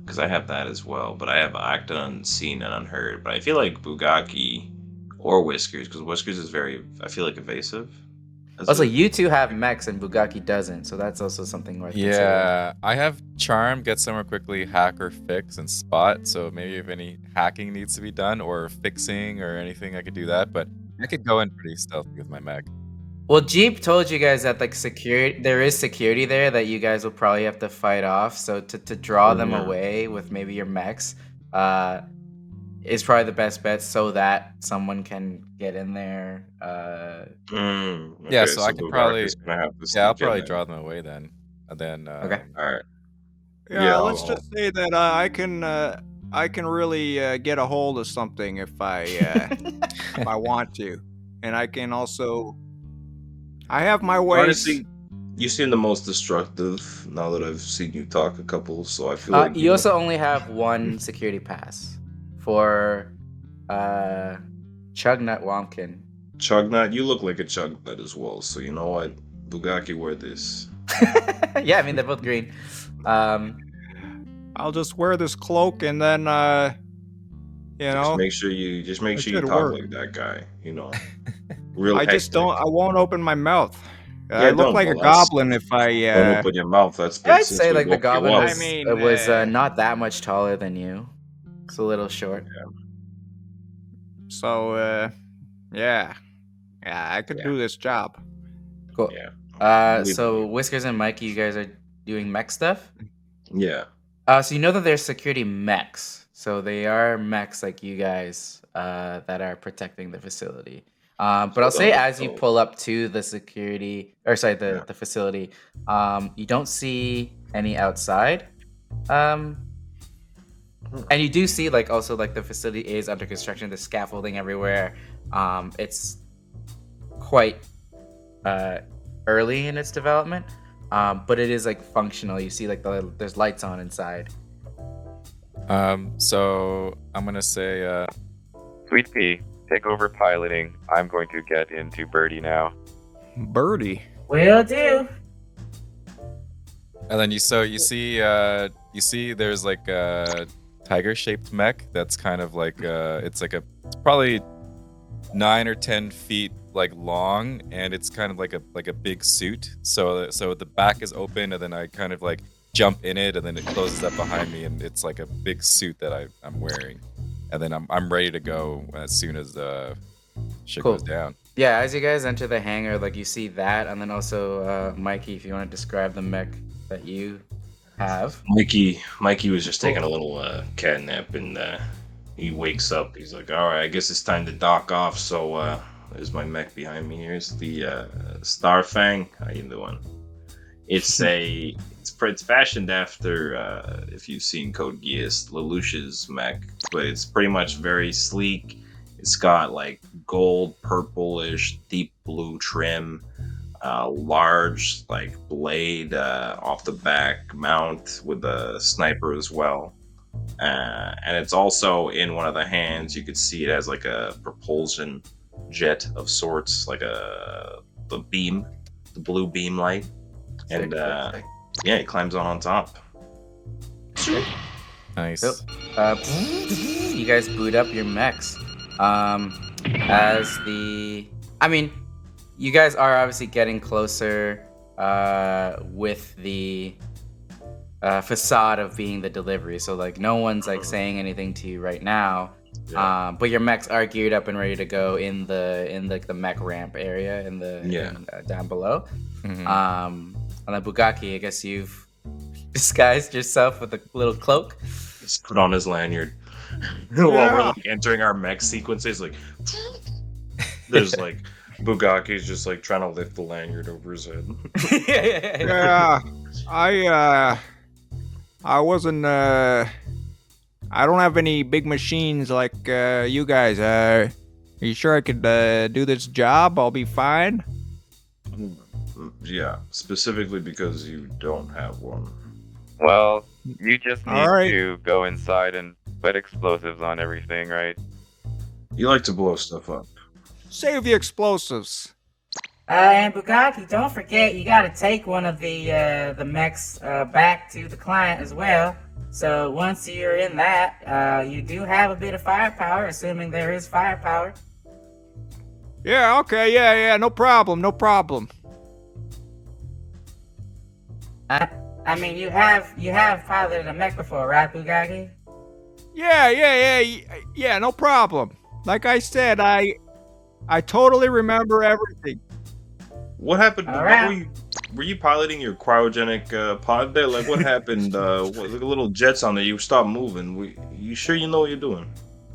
Speaker 3: because I have that as well. But I have act unseen and unheard. But I feel like Bugaki or Whiskers, because Whiskers is very, I feel like, evasive.
Speaker 1: Also, you two have mechs and Bugaki doesn't, so that's also something worth considering.
Speaker 2: Yeah, I have charm, get somewhere quickly, hack or fix, and spot. So maybe if any hacking needs to be done or fixing or anything, I could do that. But I could go in pretty stealthy with my mech.
Speaker 1: Well, Jeep told you guys that there is security there that you guys will probably have to fight off. So to draw them away with maybe your mechs, is probably the best bet so that someone can get in there.
Speaker 2: Yeah, so I could probably I'll probably draw them away then. And then
Speaker 1: okay.
Speaker 3: All right.
Speaker 4: Yeah, let's just say that I I can really get a hold of something if I want to, and I can also. I have my ways.
Speaker 3: Honestly, you seem the most destructive now that I've seen you talk a couple. So I feel like
Speaker 1: You also only have one security pass for Chugnut Wompkin.
Speaker 3: Chugnut. You look like a Chugnut as well. So you know what, Bugaki, wear this.
Speaker 1: Yeah, I mean they're both green.
Speaker 4: I'll just wear this cloak and then, you know.
Speaker 3: Just make sure you
Speaker 4: should
Speaker 3: talk
Speaker 4: work.
Speaker 3: like that guy. You know, real.
Speaker 4: I just don't. I won't open my mouth.
Speaker 3: Yeah,
Speaker 4: I look
Speaker 3: don't,
Speaker 4: like a
Speaker 3: well, that's-
Speaker 4: goblin if I.
Speaker 3: Don't open your mouth. That's been
Speaker 1: I'd
Speaker 3: since
Speaker 1: say
Speaker 3: we
Speaker 1: like the
Speaker 3: woke you
Speaker 1: goblin
Speaker 3: up.
Speaker 1: was,
Speaker 4: I mean,
Speaker 1: was not that much taller than you. It's a little short.
Speaker 4: So, yeah, I could
Speaker 3: Yeah.
Speaker 4: do this job.
Speaker 1: Cool.
Speaker 3: Yeah.
Speaker 1: So Whiskers and Mikey, you guys are doing mech stuff.
Speaker 3: Yeah.
Speaker 1: So you know that there's security mechs. So they are mechs like you guys that are protecting the facility. But I'll say as you pull up to the security, or sorry, the facility, you don't see any outside. And you do see like also like the facility is under construction. There's scaffolding everywhere. It's quite early in its development, but it is like functional. You see like there's lights on inside.
Speaker 2: So I'm gonna say,
Speaker 5: Sweet Pea, take over piloting. I'm going to get into Birdie now.
Speaker 4: Birdie.
Speaker 6: Will do.
Speaker 2: and then you see there's like a tiger-shaped mech that's kind of like it's probably 9 or 10 feet like long, and it's kind of like a big suit. So the back is open, and then I kind of like jump in it, and then it closes up behind me, and it's like a big suit that I'm wearing, and then I'm ready to go as soon as shit
Speaker 1: Cool.
Speaker 2: goes down.
Speaker 1: Yeah, as you guys enter the hangar, like you see that, and then also Mikey, if you want to describe the mech that you have.
Speaker 3: Mikey was just taking a little cat nap, and he wakes up. He's like, "All right, I guess it's time to dock off." So there's my mech behind me. Here's the Starfang. How you doing? It's fashioned after if you've seen Code Geass, Lelouch's mech, but it's pretty much very sleek. It's got like gold, purplish, deep blue trim, large like blade off the back mount with a sniper as well. And it's also in one of the hands. You could see it as like a propulsion jet of sorts, like the blue beam light. And yeah, it climbs on top.
Speaker 2: Nice.
Speaker 1: Cool. You guys boot up your mechs. You guys are obviously getting closer with the facade of being the delivery. So like no one's like saying anything to you right now.
Speaker 3: Yeah.
Speaker 1: But your mechs are geared up and ready to go in the mech ramp area down below.
Speaker 2: Mhm.
Speaker 1: And then Bugaki, I guess you've disguised yourself with a little cloak.
Speaker 3: Just put on his lanyard. While we're like entering our mech sequences, like there's like Bugaki's just like trying to lift the lanyard over his head.
Speaker 4: Yeah, I wasn't. I don't have any big machines like you guys. Are you sure I could do this job? I'll be fine.
Speaker 3: Yeah, specifically because you don't have one.
Speaker 5: Well, you just need
Speaker 4: Alright.
Speaker 5: to go inside and put explosives on everything, right?
Speaker 3: You like to blow stuff up.
Speaker 4: Save the explosives.
Speaker 6: And Bugatti, don't forget you gotta take one of the mechs back to the client as well. So once you're in that, you do have a bit of firepower, assuming there is firepower.
Speaker 4: Yeah. Okay. Yeah. No problem.
Speaker 6: I mean, you have piloted a mech before, right, Bugatti?
Speaker 4: Yeah. No problem. Like I said, I totally remember everything.
Speaker 3: What happened?
Speaker 6: All right.
Speaker 3: Were you piloting your cryogenic pod there? Like what happened? What, the little jets on there, you stopped moving. You sure you know what you're doing?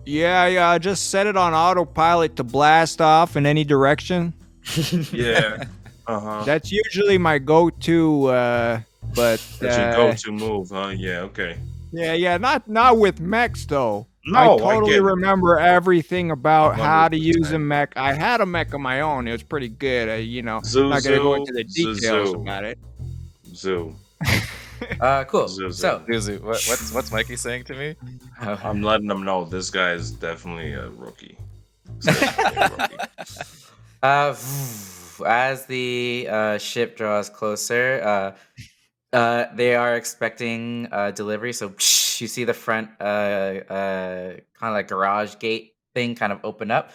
Speaker 4: Yeah. I just set it on autopilot to blast off in any direction.
Speaker 3: Yeah. Uh-huh.
Speaker 4: That's usually my go-to. But
Speaker 3: That's your go-to move, huh? Yeah, okay.
Speaker 4: Yeah, not with mechs though.
Speaker 3: No,
Speaker 4: I
Speaker 3: I
Speaker 4: totally
Speaker 3: get it.
Speaker 4: remember everything about how to use a
Speaker 3: 100%.
Speaker 4: mech. I had a mech of my own. It was pretty good. Not gonna go into the details about it.
Speaker 3: Zoo.
Speaker 1: Cool.
Speaker 3: Zoo.
Speaker 1: So,
Speaker 2: Zuzu, what's Mikey saying to me?
Speaker 3: I'm letting them know this guy is definitely a rookie. He's definitely a rookie.
Speaker 1: as the ship draws closer, they are expecting delivery. So you see the front kind of like garage gate thing kind of open up.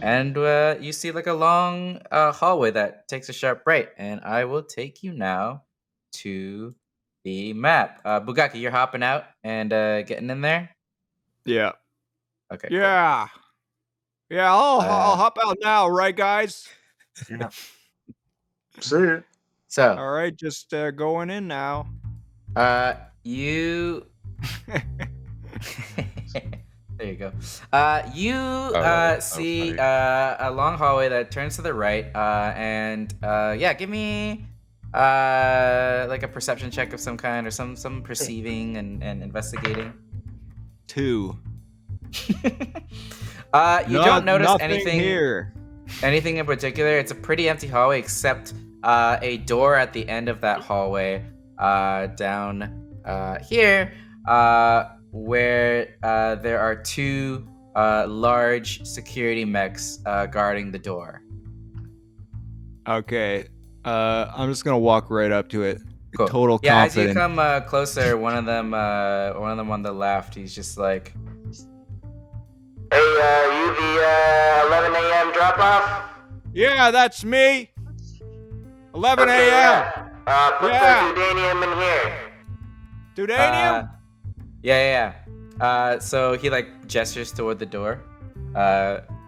Speaker 1: And you see like a long hallway that takes a sharp right. And I will take you now to the map. Bugaki, you're hopping out and getting in there?
Speaker 4: Yeah.
Speaker 1: Okay. Cool.
Speaker 4: Yeah. Yeah, I'll hop out now, right, guys?
Speaker 3: Yeah. See it.
Speaker 1: So,
Speaker 4: All right, just going in now.
Speaker 1: you. There you go. You
Speaker 2: that was
Speaker 1: see
Speaker 2: funny.
Speaker 1: a long hallway that turns to the right, and yeah, give me like a perception check of some kind, or some perceiving and investigating.
Speaker 4: 2.
Speaker 1: You don't notice
Speaker 4: nothing
Speaker 1: anything
Speaker 4: here.
Speaker 1: Anything in particular. It's a pretty empty hallway, except a door at the end of that hallway down here, where there are 2 large security mechs guarding the door.
Speaker 4: Okay. I'm just gonna walk right up to it.
Speaker 1: Cool.
Speaker 4: Total
Speaker 1: Yeah,
Speaker 4: confidence.
Speaker 1: as you come closer, one of them on the left, he's just like,
Speaker 6: Hey, you the 11 a.m. drop off?
Speaker 4: Yeah, that's me. 11 a.m.
Speaker 6: Put
Speaker 4: Yeah.
Speaker 6: the Dudanium in here.
Speaker 4: Dudanium?
Speaker 1: Yeah. So he like gestures toward the door,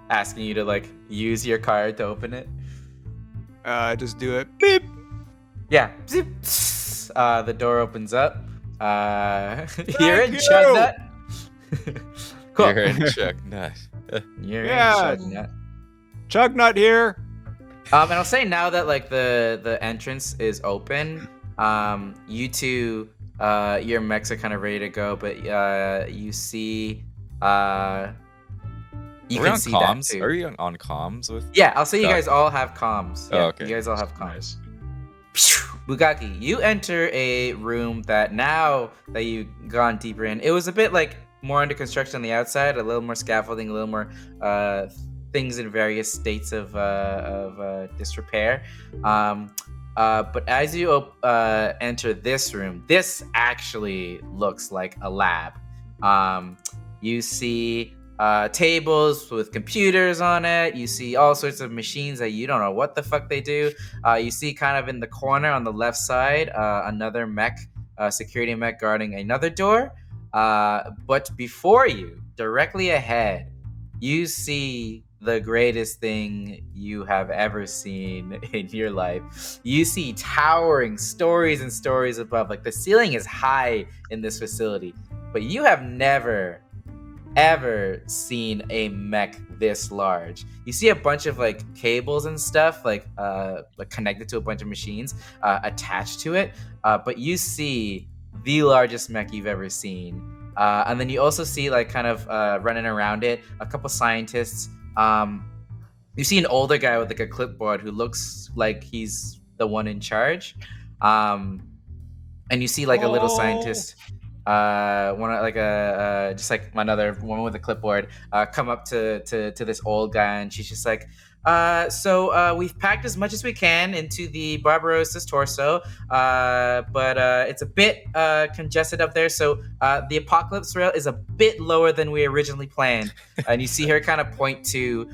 Speaker 1: asking you to like use your card to open it.
Speaker 4: Just do it. Beep.
Speaker 1: Yeah. Zip. The door opens up. You're in
Speaker 4: you.
Speaker 1: Chug Nut. Cool.
Speaker 2: You're in Chuck Nut.
Speaker 1: You're
Speaker 4: Yeah.
Speaker 1: in Chug Nut.
Speaker 4: Chug Nut here.
Speaker 1: And I'll say now that like the entrance is open, you two, your mechs are kind of ready to go, but you see, you
Speaker 2: Are we
Speaker 1: can
Speaker 2: on
Speaker 1: see
Speaker 2: comms?
Speaker 1: that too.
Speaker 2: Are you on comms with?
Speaker 1: Yeah, I'll say you
Speaker 2: Got
Speaker 1: guys all have comms.
Speaker 2: Oh,
Speaker 1: Yeah,
Speaker 2: okay.
Speaker 1: You guys all have comms.
Speaker 3: Nice.
Speaker 1: Bugaki, you enter a room that now that you've gone deeper in, it was a bit like more under construction on the outside, a little more scaffolding, a little more things in various states of disrepair. But as you enter this room, this actually looks like a lab. You see tables with computers on it. You see all sorts of machines that you don't know what the fuck they do. You see kind of in the corner on the left side another mech, security mech guarding another door. But before you, directly ahead, you see the greatest thing you have ever seen in your life. You see towering stories and stories above. Like the ceiling is high in this facility, but you have never ever seen a mech this large. You see a bunch of like cables and stuff like connected to a bunch of machines attached to it, but you see the largest mech you've ever seen. And then you also see like kind of running around it a couple scientists. You see an older guy with like a clipboard who looks like he's the one in charge. And you see like a little scientist, just like another woman with a clipboard, come up to this old guy, and she's just like, so we've packed as much as we can into the Barbarossa's torso, but it's a bit congested up there, so the apocalypse rail is a bit lower than we originally planned. And you see her kind of point to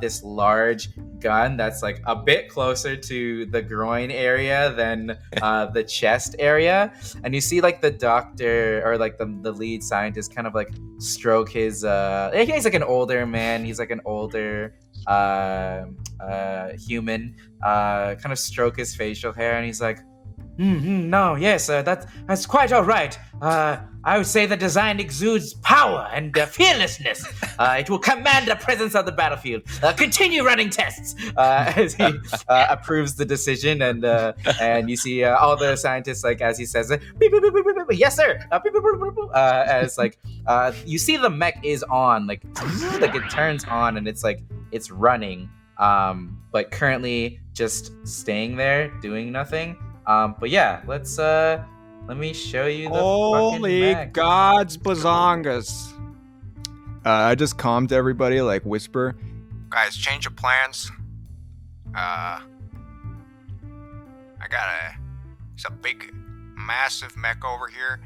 Speaker 1: this large gun that's like a bit closer to the groin area than the chest area. And you see like the doctor or like the lead scientist kind of like stroke his he's like an older man, he's like an older human, kind of stroke his facial hair, and he's like,
Speaker 6: No, yes, that's quite all right. I would say the design exudes power and fearlessness. It will command the presence of the battlefield. Continue running tests. As he approves the decision, and you see all the scientists, like as he says it, beep, beep, beep, beep, beep, beep, yes sir. Beep, beep, beep, beep, beep. As like you see the mech is on, like it turns on, and it's like it's running, but currently just staying there doing nothing. But yeah, let me show you the fucking
Speaker 4: Holy
Speaker 6: mech.
Speaker 4: gods, bazongas. I just calmed everybody, like whisper. Guys, change of plans. I got it's a big, massive mech over here.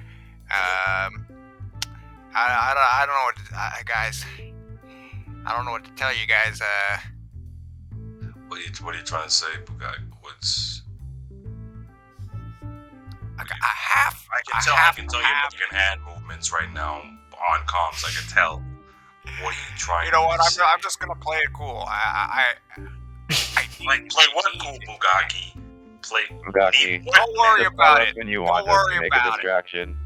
Speaker 4: I don't know what guys. I don't know what to tell you guys.
Speaker 3: What are you trying to say, Bugatti? What's... I can tell you're making hand movements right now on comms. I can tell. What are you trying to say?
Speaker 4: You know what? I'm just gonna play it cool.
Speaker 3: Play what cool, Bugatti? Play
Speaker 5: Bugatti.
Speaker 4: Don't worry
Speaker 5: Just
Speaker 4: about
Speaker 5: tell us
Speaker 4: it.
Speaker 5: when you
Speaker 4: Don't
Speaker 5: want us
Speaker 4: worry
Speaker 5: to make
Speaker 4: about
Speaker 5: a
Speaker 4: it.
Speaker 5: distraction.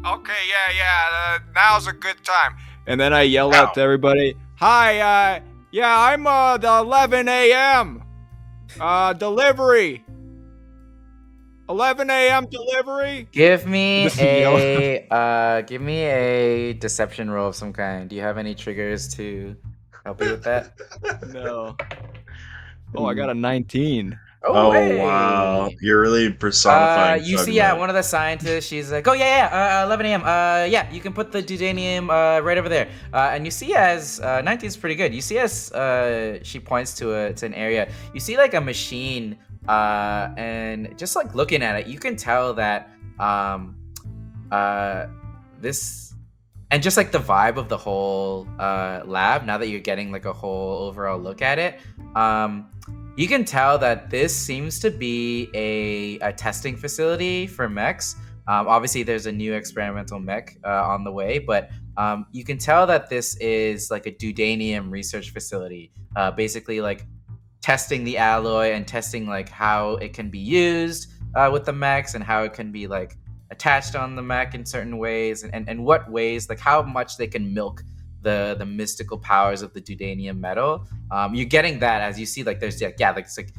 Speaker 4: Okay, yeah. Now's a good time. And then I yell out to everybody, "Hi, yeah, I'm the 11 a.m. Delivery. 11 a.m. delivery."
Speaker 6: Give me
Speaker 4: Just yell.
Speaker 6: give me a deception roll of some kind. Do you have any triggers to help you with that?
Speaker 4: No. Oh, I got a 19.
Speaker 3: Oh
Speaker 6: hey.
Speaker 3: wow, you're really personifying.
Speaker 6: You see, one of the scientists. She's like, "Oh yeah, 11 a.m. Yeah, you can put the Dudanium right over there." And you see, as 19 is pretty good. You see, as she points to an area, you see like a machine, and just like looking at it, you can tell that this, and just like the vibe of the whole lab. Now that you're getting like a whole overall look at it, you can tell that this seems to be a testing facility for mechs. Obviously, there's a new experimental mech on the way, but you can tell that this is like a Dudanium research facility. Basically, like testing the alloy and testing like how it can be used with the mechs, and how it can be like attached on the mech in certain ways, and what ways, like how much they can milk the mystical powers of the Dudanium metal. You're getting that as you see, like there's like it's like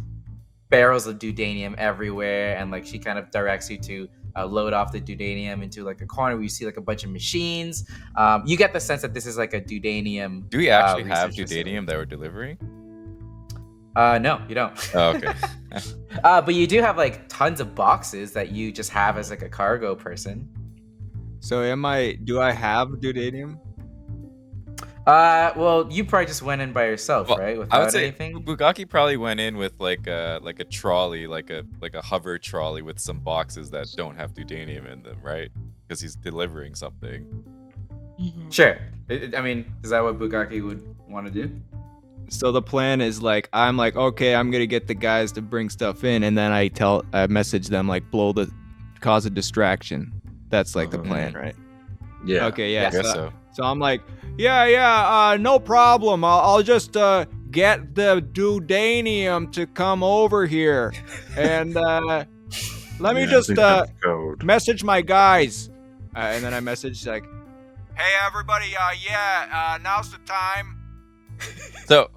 Speaker 6: barrels of Dudanium everywhere, and like she kind of directs you to load off the Dudanium into like a corner where you see like a bunch of machines. You get the sense that this is like a Dudanium.
Speaker 2: Do we actually have
Speaker 6: research
Speaker 2: Dudanium
Speaker 6: facility.
Speaker 2: that we're delivering?
Speaker 6: No, you don't.
Speaker 2: Oh, okay.
Speaker 6: But you do have like tons of boxes that you just have as like a cargo person.
Speaker 4: So do I have Dudanium?
Speaker 6: Well, you probably just went in by yourself,
Speaker 2: Well,
Speaker 6: right?
Speaker 2: I
Speaker 6: Without
Speaker 2: would say
Speaker 6: anything.
Speaker 2: Bugaki probably went in with like a trolley, like a hover trolley with some boxes that don't have Dudanium in them, right? Because he's delivering something.
Speaker 6: Sure. I mean, is that what Bugaki would want to do?
Speaker 4: So the plan is like, I'm like, okay, I'm gonna get the guys to bring stuff in, and then I message them like, cause a distraction. That's like the plan, right?
Speaker 3: Yeah.
Speaker 4: Okay, yeah.
Speaker 2: I guess so.
Speaker 4: So I'm like, no problem. I'll just get the Dudanium to come over here, and let me just message my guys. And then I message like, hey everybody, now's the time.
Speaker 2: So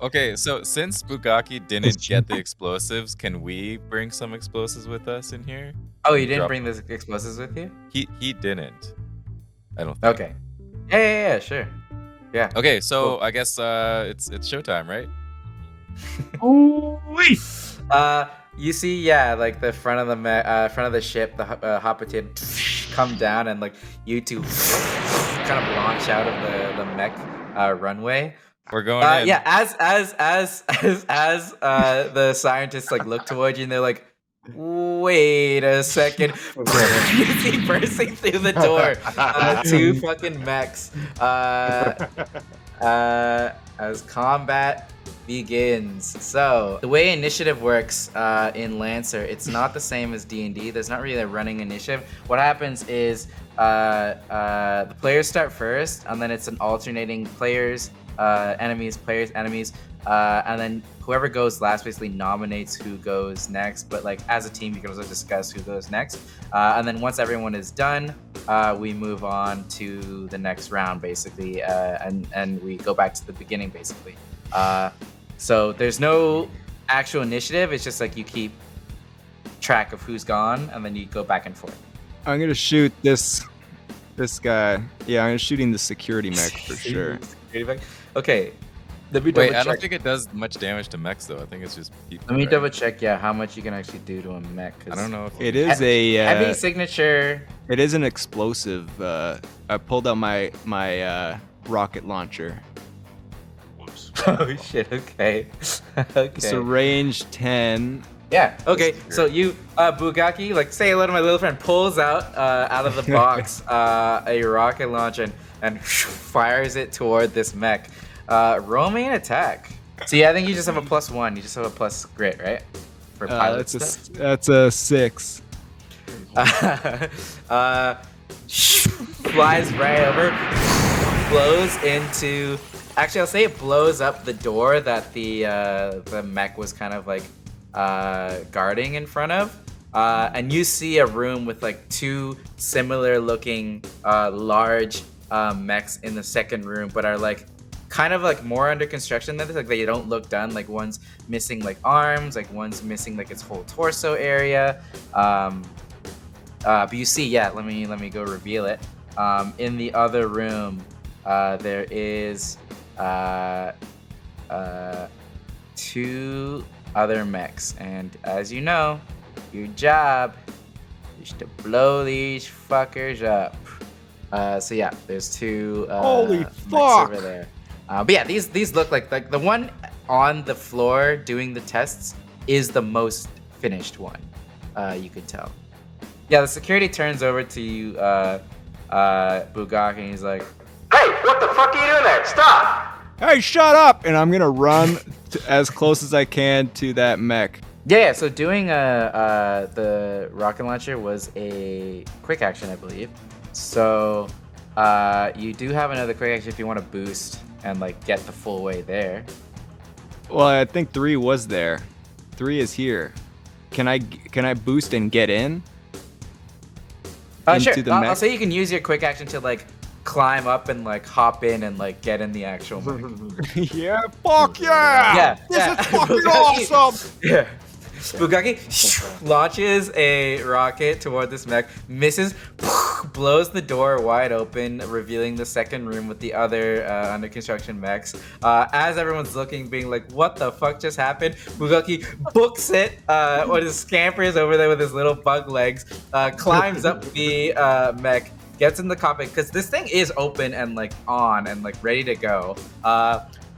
Speaker 2: since Bugaki didn't get the explosives, can we bring some explosives with us in here?
Speaker 6: Oh, you didn't bring the explosives with you?
Speaker 2: He didn't. I don't think.
Speaker 6: Okay. Yeah, sure. Yeah.
Speaker 2: Okay, so
Speaker 6: Cool.
Speaker 2: I guess it's showtime, right?
Speaker 6: You see, like the front of the ship, the hot potato come down, and like you two kind of launch out of the mech runway.
Speaker 2: We're going in.
Speaker 6: Yeah, as the scientists like look towards you, and they're like, wait a second. You see bursting through the door, two fucking mechs. As combat begins. So the way initiative works in Lancer, it's not the same as D&D. There's not really a running initiative. What happens is the players start first, and then it's an alternating players
Speaker 1: players, enemies, and then whoever goes last basically nominates who goes next. But like as a team, you can also discuss who goes next. And then once everyone is done, we move on to the next round basically, and we go back to the beginning basically. So there's no actual initiative. It's just like you keep track of who's gone, and then you go back and forth.
Speaker 4: I'm gonna shoot this guy. Yeah, I'm shooting the security mech for sure.
Speaker 1: Okay. Let me
Speaker 2: Wait,
Speaker 1: double
Speaker 2: I don't
Speaker 1: check.
Speaker 2: think it does much damage to mechs though. I think it's just people.
Speaker 1: Let me
Speaker 2: right?
Speaker 1: double check. Yeah, how much you can actually do to a mech?
Speaker 2: I don't know if
Speaker 4: It is a
Speaker 1: heavy signature.
Speaker 4: It is an explosive. I pulled out my rocket launcher.
Speaker 3: Whoops.
Speaker 1: Oh shit. Okay. Okay.
Speaker 4: It's a range 10.
Speaker 1: Yeah. Okay. So you, Bugaki, like say hello to my little friend, pulls out of the box a rocket launcher and fires it toward this mech. Roll me an attack. So yeah, I think you just have a +1. You just have a plus grit, right? For pilot stuff.
Speaker 4: That's a 6.
Speaker 1: Flies right over, blows into. Actually, I'll say it blows up the door that the mech was kind of like guarding in front of. And you see a room with like two similar looking large mechs in the second room, but are like kind of like more under construction than this. Like they don't look done. Like one's missing like arms, like one's missing like its whole torso area. But you see, yeah, let me go reveal it. In the other room, there is 2 other mechs, and as you know, your job is to blow these fuckers up. So yeah, there's 2
Speaker 4: Holy
Speaker 1: mechs
Speaker 4: fuck!
Speaker 1: over there. But yeah, these look like the one on the floor doing the tests is the most finished one. You could tell. Yeah, the security turns over to you, Bugak, and he's like,
Speaker 7: Hey, what the fuck are you doing there? Stop!
Speaker 4: Hey, shut up! And I'm gonna run as close as I can to that mech.
Speaker 1: yeah. So doing the rocket launcher was a quick action, I believe. So you do have another quick action if you want to boost and like get the full way there.
Speaker 4: Well, I think 3 was there. 3 is here. Can I boost and get in?
Speaker 1: Sure.
Speaker 4: Into the
Speaker 1: I'll
Speaker 4: mech?
Speaker 1: say you can use your quick action to like climb up and like hop in and like get in the actual mech.
Speaker 4: Yeah, fuck yeah!
Speaker 1: Yeah,
Speaker 4: This
Speaker 1: yeah.
Speaker 4: is fucking
Speaker 1: Bugaki-
Speaker 4: awesome!
Speaker 1: Yeah. Bugaki launches a rocket toward this mech, misses, blows the door wide open, revealing the second room with the other under construction mechs. As everyone's looking, being like, what the fuck just happened? Bugaki books it, scampers over there with his little bug legs, climbs up the mech, gets in the cockpit, because this thing is open and like on and like ready to go.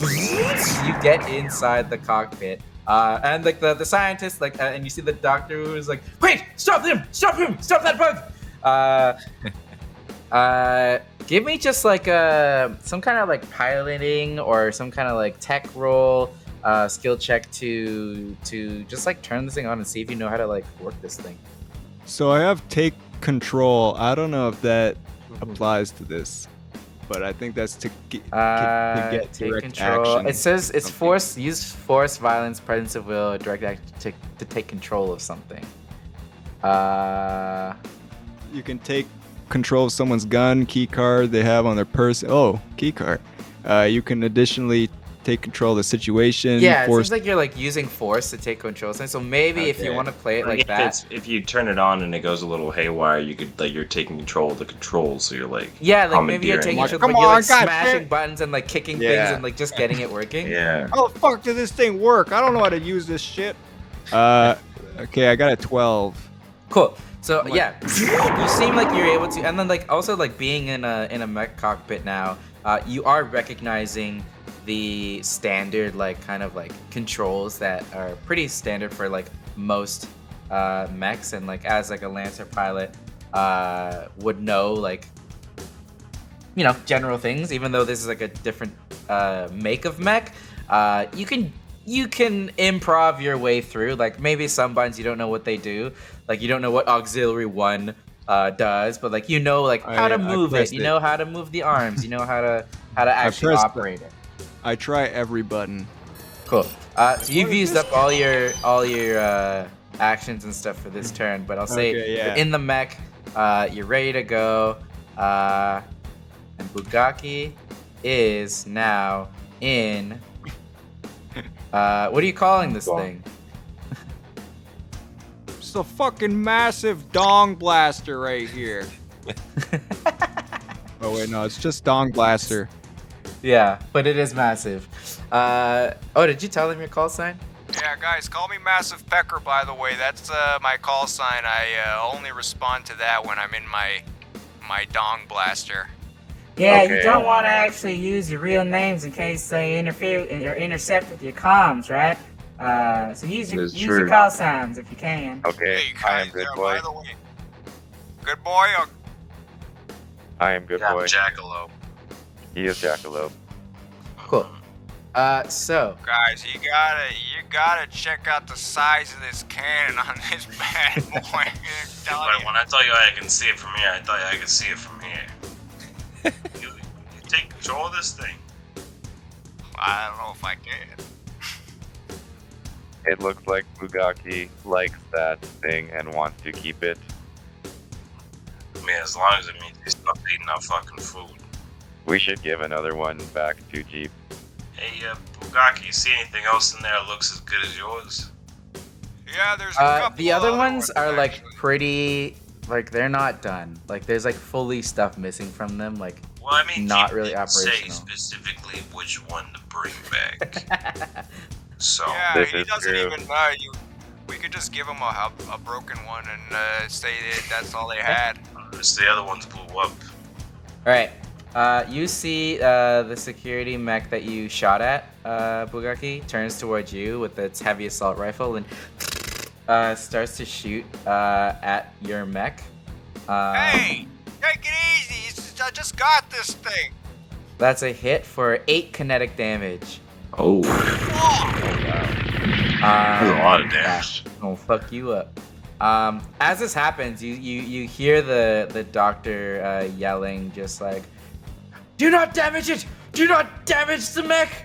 Speaker 1: You get inside the cockpit. And like the scientist, like, and you see the doctor who's like, wait, stop that bug. Give me just like some kind of like piloting or some kind of like tech roll, skill check to just like turn this thing on and see if you know how to like work this thing.
Speaker 4: So I have take control. I don't know if that applies to this, but I think that's to get
Speaker 1: Take
Speaker 4: direct
Speaker 1: control.
Speaker 4: action.
Speaker 1: It says it's
Speaker 4: Something.
Speaker 1: use force, violence, presence of will, or direct action to take control of something.
Speaker 4: You can take control of someone's gun, key card they have on their person. Oh, key card. You can additionally take control of the situation.
Speaker 1: Yeah, it
Speaker 4: force-
Speaker 1: seems like you're like using force to take control of something. So maybe if you
Speaker 3: Okay.
Speaker 1: want to play it
Speaker 3: Like
Speaker 1: like that.
Speaker 3: if you turn it on and it goes a little haywire, you could like you're taking control of the controls, so you're like
Speaker 1: Yeah, like maybe you're
Speaker 3: commandeering
Speaker 1: taking
Speaker 3: it.
Speaker 1: control,
Speaker 4: Come
Speaker 1: like you're
Speaker 4: on,
Speaker 1: like
Speaker 4: God,
Speaker 1: smashing
Speaker 4: shit.
Speaker 1: buttons and like kicking things
Speaker 3: Yeah.
Speaker 1: and like just getting it working.
Speaker 3: Yeah.
Speaker 4: How the fuck does this thing work? I don't know how to use this shit. Okay, I got a 12.
Speaker 1: Cool. So yeah, you seem like you're able to, and then like also like being in a mech cockpit now, you are recognizing the standard like kind of like controls that are pretty standard for like most mechs, and like as like a Lancer pilot would know like general things, even though this is like a different make of mech. You can improv your way through. Like maybe some buttons you don't know what they do. Like you don't know what auxiliary 1 does, but like like how to
Speaker 4: I
Speaker 1: move it.
Speaker 4: pressed
Speaker 1: You
Speaker 4: it.
Speaker 1: know how to move the arms. You know how to actually
Speaker 4: pressed
Speaker 1: operate it.
Speaker 4: I try every button.
Speaker 1: Cool. So you've used up all your actions and stuff for this turn, but I'll say
Speaker 4: Okay, yeah.
Speaker 1: you're in the mech. You're ready to go. And Bugaki is now in. What are you calling this thing?
Speaker 4: It's a fucking massive dong blaster right here. Oh wait, no, it's just dong blaster.
Speaker 1: Yeah, but it is massive. Oh, did you tell them your call sign?
Speaker 4: Yeah, guys, call me Massive Pecker, by the way. That's my call sign. I only respond to that when I'm in my dong blaster.
Speaker 6: Yeah,
Speaker 5: Okay.
Speaker 6: you don't want to actually use your real names in case they interfere or intercept with your comms, right? So use your call signs if you can.
Speaker 5: Okay, I am good boy.
Speaker 4: By the way, good boy.
Speaker 5: I am good boy.
Speaker 3: Jackalope.
Speaker 5: He is Jackalope.
Speaker 1: Cool. So
Speaker 4: Guys, you gotta check out the size of this cannon on this bad boy.
Speaker 3: But when I tell you I can see it from here, I tell you I can see it from here. you take control of this thing.
Speaker 4: I don't know if I can.
Speaker 5: It looks like Bugaki likes that thing and wants to keep it.
Speaker 3: I mean, as long as it means he stops eating our fucking food.
Speaker 5: We should give another one back to Jeep.
Speaker 3: Hey, Bugaki, you see anything else in there that looks as good as yours?
Speaker 4: Yeah, there's a couple.
Speaker 1: the other ones
Speaker 4: ones
Speaker 1: are like
Speaker 4: actually.
Speaker 1: pretty, like they're not done. Like there's like fully stuff missing from them. Like
Speaker 3: Well, I mean,
Speaker 1: Not
Speaker 3: Jeep
Speaker 1: really
Speaker 3: didn't say
Speaker 1: operational.
Speaker 3: specifically which one to bring back. So,
Speaker 4: Yeah,
Speaker 5: This
Speaker 4: he
Speaker 5: is
Speaker 4: doesn't
Speaker 5: true.
Speaker 4: even know. We could just give him a broken one and say that that's all they had.
Speaker 3: it's the other ones blew up.
Speaker 1: All right. You see the security mech that you shot at, Bugaki, turns towards you with its heavy assault rifle and starts to shoot at your mech.
Speaker 4: Hey, take it easy. I just got this thing.
Speaker 1: That's a hit for 8 kinetic damage.
Speaker 3: Oh, that's a lot of
Speaker 1: Yeah,
Speaker 3: damage.
Speaker 1: gonna fuck you up. As this happens, you hear the doctor yelling, just like, "Do not damage it! Do not damage the mech!"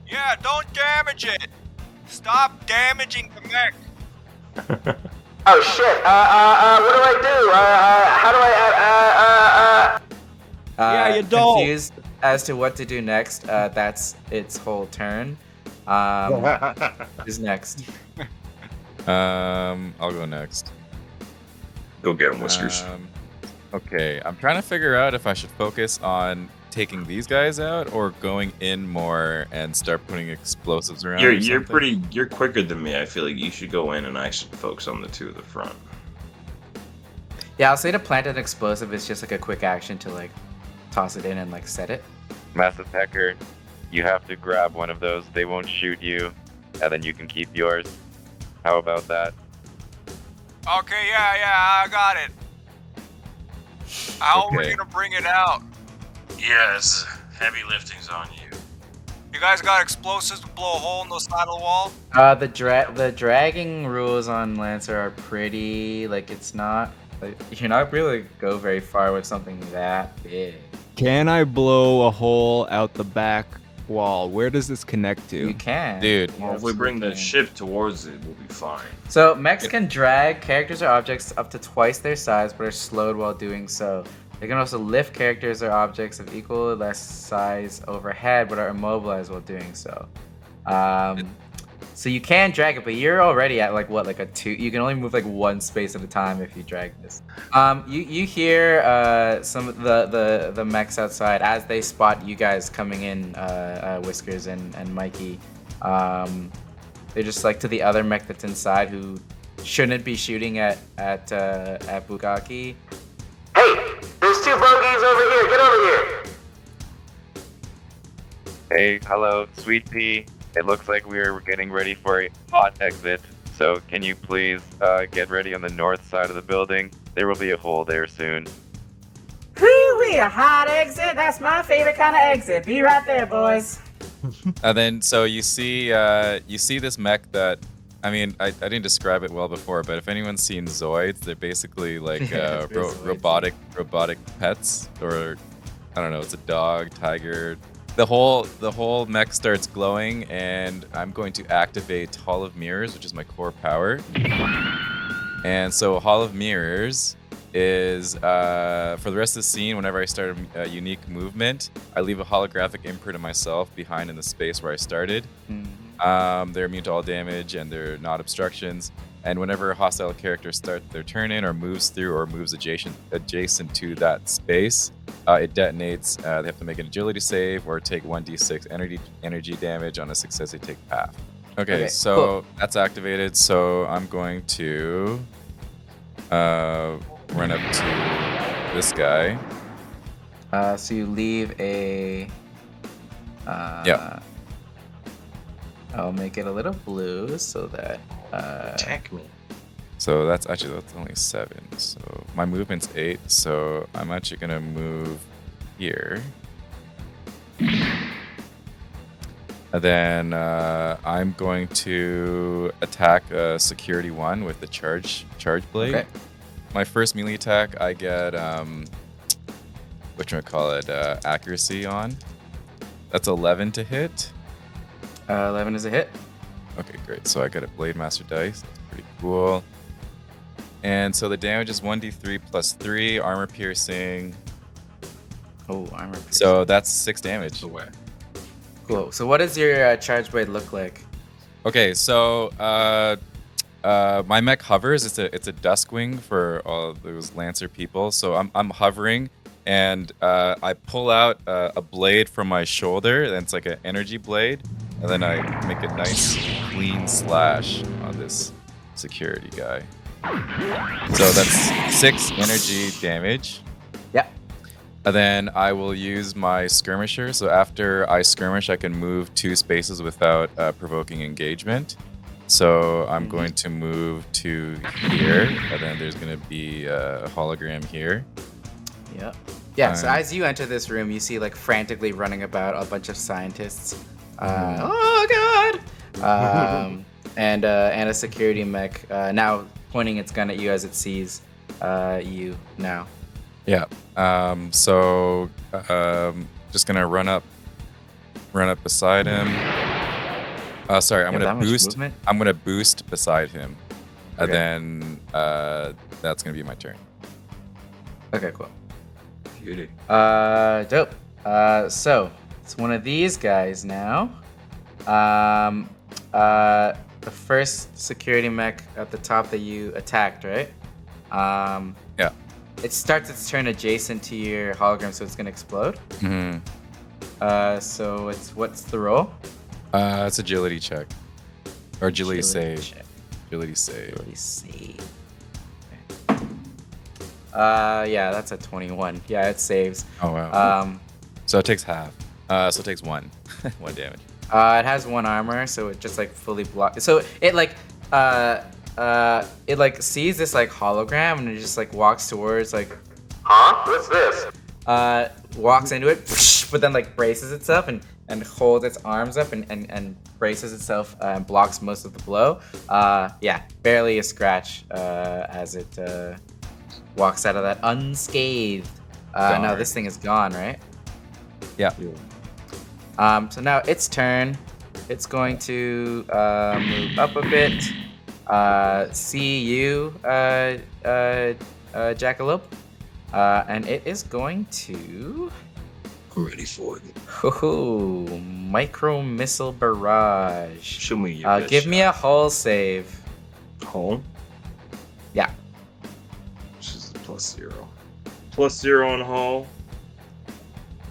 Speaker 4: Yeah, don't damage it. Stop damaging the mech.
Speaker 7: Oh shit! What do I do? How do I?
Speaker 4: Yeah, you don't.
Speaker 1: Confused as to what to do next. That's its whole turn. Is next.
Speaker 2: I'll go next.
Speaker 3: Go get him, Whiskers.
Speaker 2: Okay, I'm trying to figure out if I should focus on taking these guys out or going in more and start putting explosives around.
Speaker 3: You're quicker than me. I feel like you should go in and I should focus on the two at the front.
Speaker 1: Yeah, I'll say to plant an explosive is just like a quick action to like toss it in and like set it.
Speaker 5: Massive Pecker, you have to grab one of those. They won't shoot you, and then you can keep yours. How about that?
Speaker 4: Okay, yeah, I got it. How are we
Speaker 2: Okay.
Speaker 4: gonna bring it out?
Speaker 3: Yes, heavy lifting's on you.
Speaker 4: You guys got explosives to blow a hole in the side of the wall?
Speaker 1: The dragging rules on Lancer are pretty like it's not like, you're not really go very far with something that big.
Speaker 4: Can I blow a hole out the back wall? Where does this connect to?
Speaker 1: You can,
Speaker 2: Dude.
Speaker 1: You
Speaker 3: Well, if we bring the
Speaker 1: absolutely can.
Speaker 3: ship towards it, we'll be fine.
Speaker 1: So mechs can drag characters or objects up to twice their size, but are slowed while doing so. They can also lift characters or objects of equal or less size overhead, but are immobilized while doing so. So you can drag it, but you're already at like what, like a 2. You can only move like 1 space at a time if you drag this. You hear some of the mechs outside as they spot you guys coming in, Whiskers and Mikey. They're just like to the other mech that's inside who shouldn't be shooting at Bugaki.
Speaker 7: Hey, there's 2 bogeys over here. Get over here.
Speaker 5: Hey, hello, Sweet Pea. It looks like we're getting ready for a hot exit. So can you please get ready on the north side of the building? There will be a hole there soon.
Speaker 6: Whoo-wee, a hot exit. That's my favorite kind of exit. Be right there, boys.
Speaker 2: And then so you see this mech that, I mean, I didn't describe it well before, but if anyone's seen Zoids, they're basically like
Speaker 1: Yeah, Zoids.
Speaker 2: robotic pets, or I don't know, it's a dog, tiger, the whole mech starts glowing, and I'm going to activate Hall of Mirrors, which is my core power. And so Hall of Mirrors is for the rest of the scene. Whenever I start a unique movement, I leave a holographic imprint of myself behind in the space where I started. They're immune to all damage, and they're not obstructions. And whenever a hostile character starts their turn in, or moves through, or moves adjacent to that space, it detonates. They have to make an agility save or take 1d6 energy damage. On a success, they take half. Okay, so
Speaker 1: cool.
Speaker 2: That's activated. So I'm going to run up to this guy.
Speaker 1: So you leave a.
Speaker 2: Yeah.
Speaker 1: I'll make it a little blue so that.
Speaker 3: Attack me.
Speaker 2: So that's only 7. So my movement's 8. So I'm actually gonna move here. And then I'm going to attack Security 1 with the charge blade.
Speaker 1: Okay.
Speaker 2: My first melee attack, I get accuracy on. That's 11 to hit.
Speaker 1: 11 is a hit.
Speaker 2: Okay, great. So I got a Blade Master dice. That's pretty cool. And so the damage is 1d3 plus 3, armor piercing.
Speaker 1: Oh, armor piercing.
Speaker 2: So that's 6 damage.
Speaker 1: Cool. So what does your charge blade look like?
Speaker 2: Okay, so my mech hovers. It's a Duskwing for all those Lancer people. So I'm hovering, and I pull out a blade from my shoulder, and it's like an energy blade, and then I make a nice clean slash on this security guy. So that's 6 energy damage.
Speaker 1: Yeah.
Speaker 2: And then I will use my skirmisher. So after I skirmish, I can move 2 spaces without provoking engagement. So I'm going to move to here, and then there's going to be a hologram here.
Speaker 1: Yeah. Yeah, so as you enter this room, you see like frantically running about a bunch of scientists. Oh god! And a security mech now pointing its gun at you as it sees you now.
Speaker 2: Yeah. So just gonna run up beside him. Sorry, I'm gonna boost. I'm gonna boost beside him, and then that's gonna be my turn.
Speaker 1: Okay, cool.
Speaker 3: Beauty.
Speaker 1: Dope. So it's one of these guys now. The first security mech at the top that you attacked, right?
Speaker 2: Yeah.
Speaker 1: It starts its turn adjacent to your hologram, so it's gonna explode. So what's the roll?
Speaker 2: It's agility check, or agility save.
Speaker 1: Check.
Speaker 2: Agility save.
Speaker 1: Agility save. Okay. Yeah, that's a 21. Yeah, it saves.
Speaker 2: Oh wow. So it takes half. So it takes 1 damage.
Speaker 1: It has 1 armor, so it just like fully blocks. So it like sees this like hologram, and it just like walks towards like.
Speaker 7: Huh? What's this?
Speaker 1: Walks into it, but then like braces itself and holds its arms up and braces itself and blocks most of the blow. Yeah, barely a scratch as it walks out of that unscathed. Now this thing is gone, right?
Speaker 2: Yeah.
Speaker 1: So now its turn. It's going to move up a bit. See you, Jackalope. And it is going to.
Speaker 3: Ready for it.
Speaker 1: Micro missile barrage.
Speaker 3: Show me your best
Speaker 1: give me a hull save.
Speaker 3: Hull?
Speaker 1: Yeah.
Speaker 3: Which is +0. +0 on hull.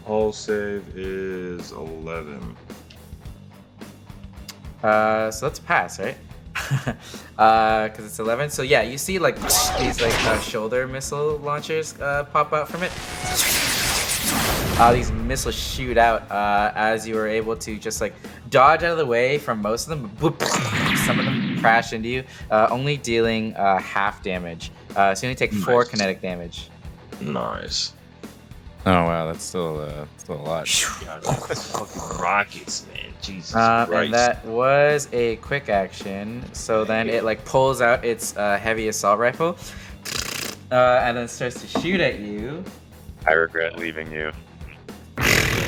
Speaker 3: Hull save is 11.
Speaker 1: So let's pass, right? Because it's 11. So yeah, you see like these like shoulder missile launchers pop out from it. These missiles shoot out as you are able to just like dodge out of the way from most of them. Some of them crash into you, only dealing half damage. So you only take 4 kinetic damage.
Speaker 3: Nice.
Speaker 2: Oh wow, that's still a lot.
Speaker 3: God, that's fucking rockets, man. Jesus Christ.
Speaker 1: And that was a quick action. So then it like pulls out its heavy assault rifle, and then starts to shoot at you.
Speaker 5: I regret leaving you.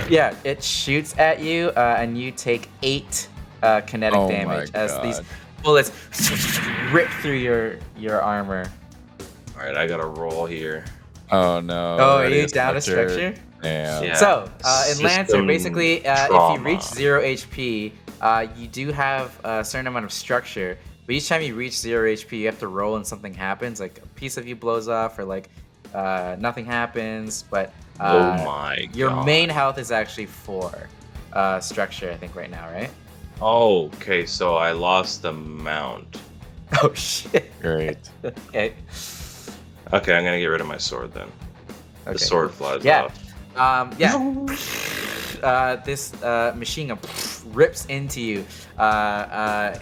Speaker 1: Yeah, it shoots at you, and you take 8 kinetic
Speaker 2: Oh
Speaker 1: damage
Speaker 2: my
Speaker 1: as these
Speaker 2: God.
Speaker 1: bullets rip through your armor.
Speaker 3: All right, I got a roll here.
Speaker 2: Oh no.
Speaker 1: Oh, are
Speaker 2: already
Speaker 1: you down to structure?
Speaker 2: Damn.
Speaker 3: Yeah.
Speaker 1: So, in Lancer,
Speaker 3: System
Speaker 1: basically, if you
Speaker 3: trauma.
Speaker 1: reach 0 HP, you do have a certain amount of structure. But each time you reach 0 HP, you have to roll and something happens. Like a piece of you blows off, or like nothing happens. But
Speaker 3: Oh my
Speaker 1: your
Speaker 3: God.
Speaker 1: main health is actually 4 structure, I think, right now, right?
Speaker 3: Oh, okay, so I lost the mount.
Speaker 1: Oh, shit.
Speaker 2: Great.
Speaker 1: Okay.
Speaker 3: Okay, I'm gonna get rid of my sword then. The
Speaker 1: Okay,
Speaker 3: sword
Speaker 1: cool.
Speaker 3: flies
Speaker 1: Yeah.
Speaker 3: off.
Speaker 1: This machine gun rips into you,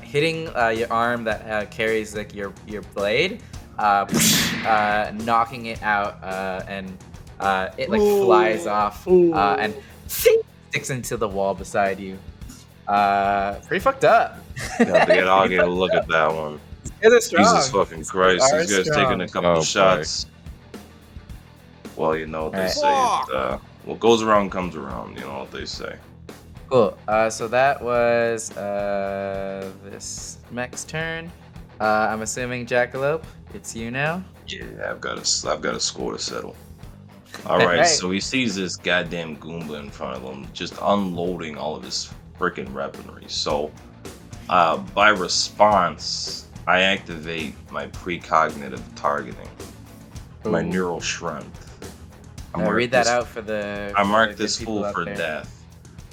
Speaker 1: hitting your arm that carries like your blade, knocking it out, and it like flies off and sticks into the wall beside you. Pretty fucked up.
Speaker 3: I'll get a look at that one.
Speaker 1: These guys are strong.
Speaker 3: Jesus fucking Christ,
Speaker 1: are
Speaker 3: these guys
Speaker 1: strong.
Speaker 3: taking a couple
Speaker 2: Oh, boy.
Speaker 3: shots. Well, you know what they
Speaker 1: Alright.
Speaker 3: say. What goes around comes around, you know what they say.
Speaker 1: Cool. So that was this mech's turn. I'm assuming Jackalope, it's you now.
Speaker 3: Yeah, I've got a score to settle. Alright,
Speaker 1: Alright.
Speaker 3: so he sees this goddamn Goomba in front of him, just unloading all of his freaking weaponry. So, by response, I activate my precognitive targeting, my
Speaker 1: Ooh.
Speaker 3: neural strength.
Speaker 1: Read that out for the.
Speaker 3: I
Speaker 1: for
Speaker 3: mark
Speaker 1: the
Speaker 3: this
Speaker 1: good people
Speaker 3: fool
Speaker 1: out
Speaker 3: for
Speaker 1: there.
Speaker 3: death.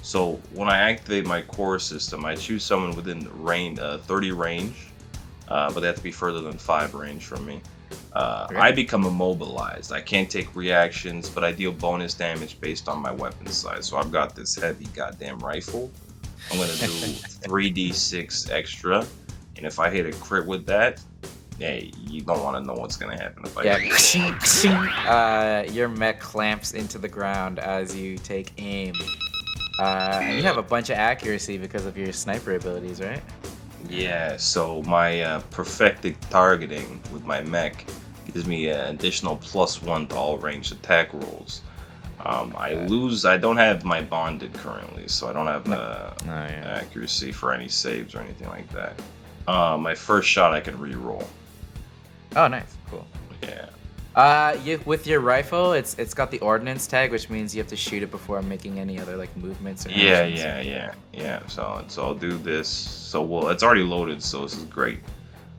Speaker 3: So when I activate my core system, I choose someone within range, 30 range, but they have to be further than 5 range from me. I become immobilized. I can't take reactions, but I deal bonus damage based on my weapon size. So I've got this heavy goddamn rifle. I'm gonna do 3d6 extra, and if I hit a crit with that, hey, you don't want to know what's gonna happen if I hit
Speaker 1: Yeah. Your mech clamps into the ground as you take aim. And you have a bunch of accuracy because of your sniper abilities, right?
Speaker 3: Yeah, so my perfected targeting with my mech gives me an additional +1 to all ranged attack rolls. I don't have my bonded currently, so I don't have accuracy for any saves or anything like that. My first shot I can re-roll.
Speaker 1: Oh, nice, cool.
Speaker 3: Yeah.
Speaker 1: With your rifle, it's got the ordnance tag, which means you have to shoot it before making any other like movements. Or actions.
Speaker 3: Yeah. So I'll do this. So it's already loaded, so this is great.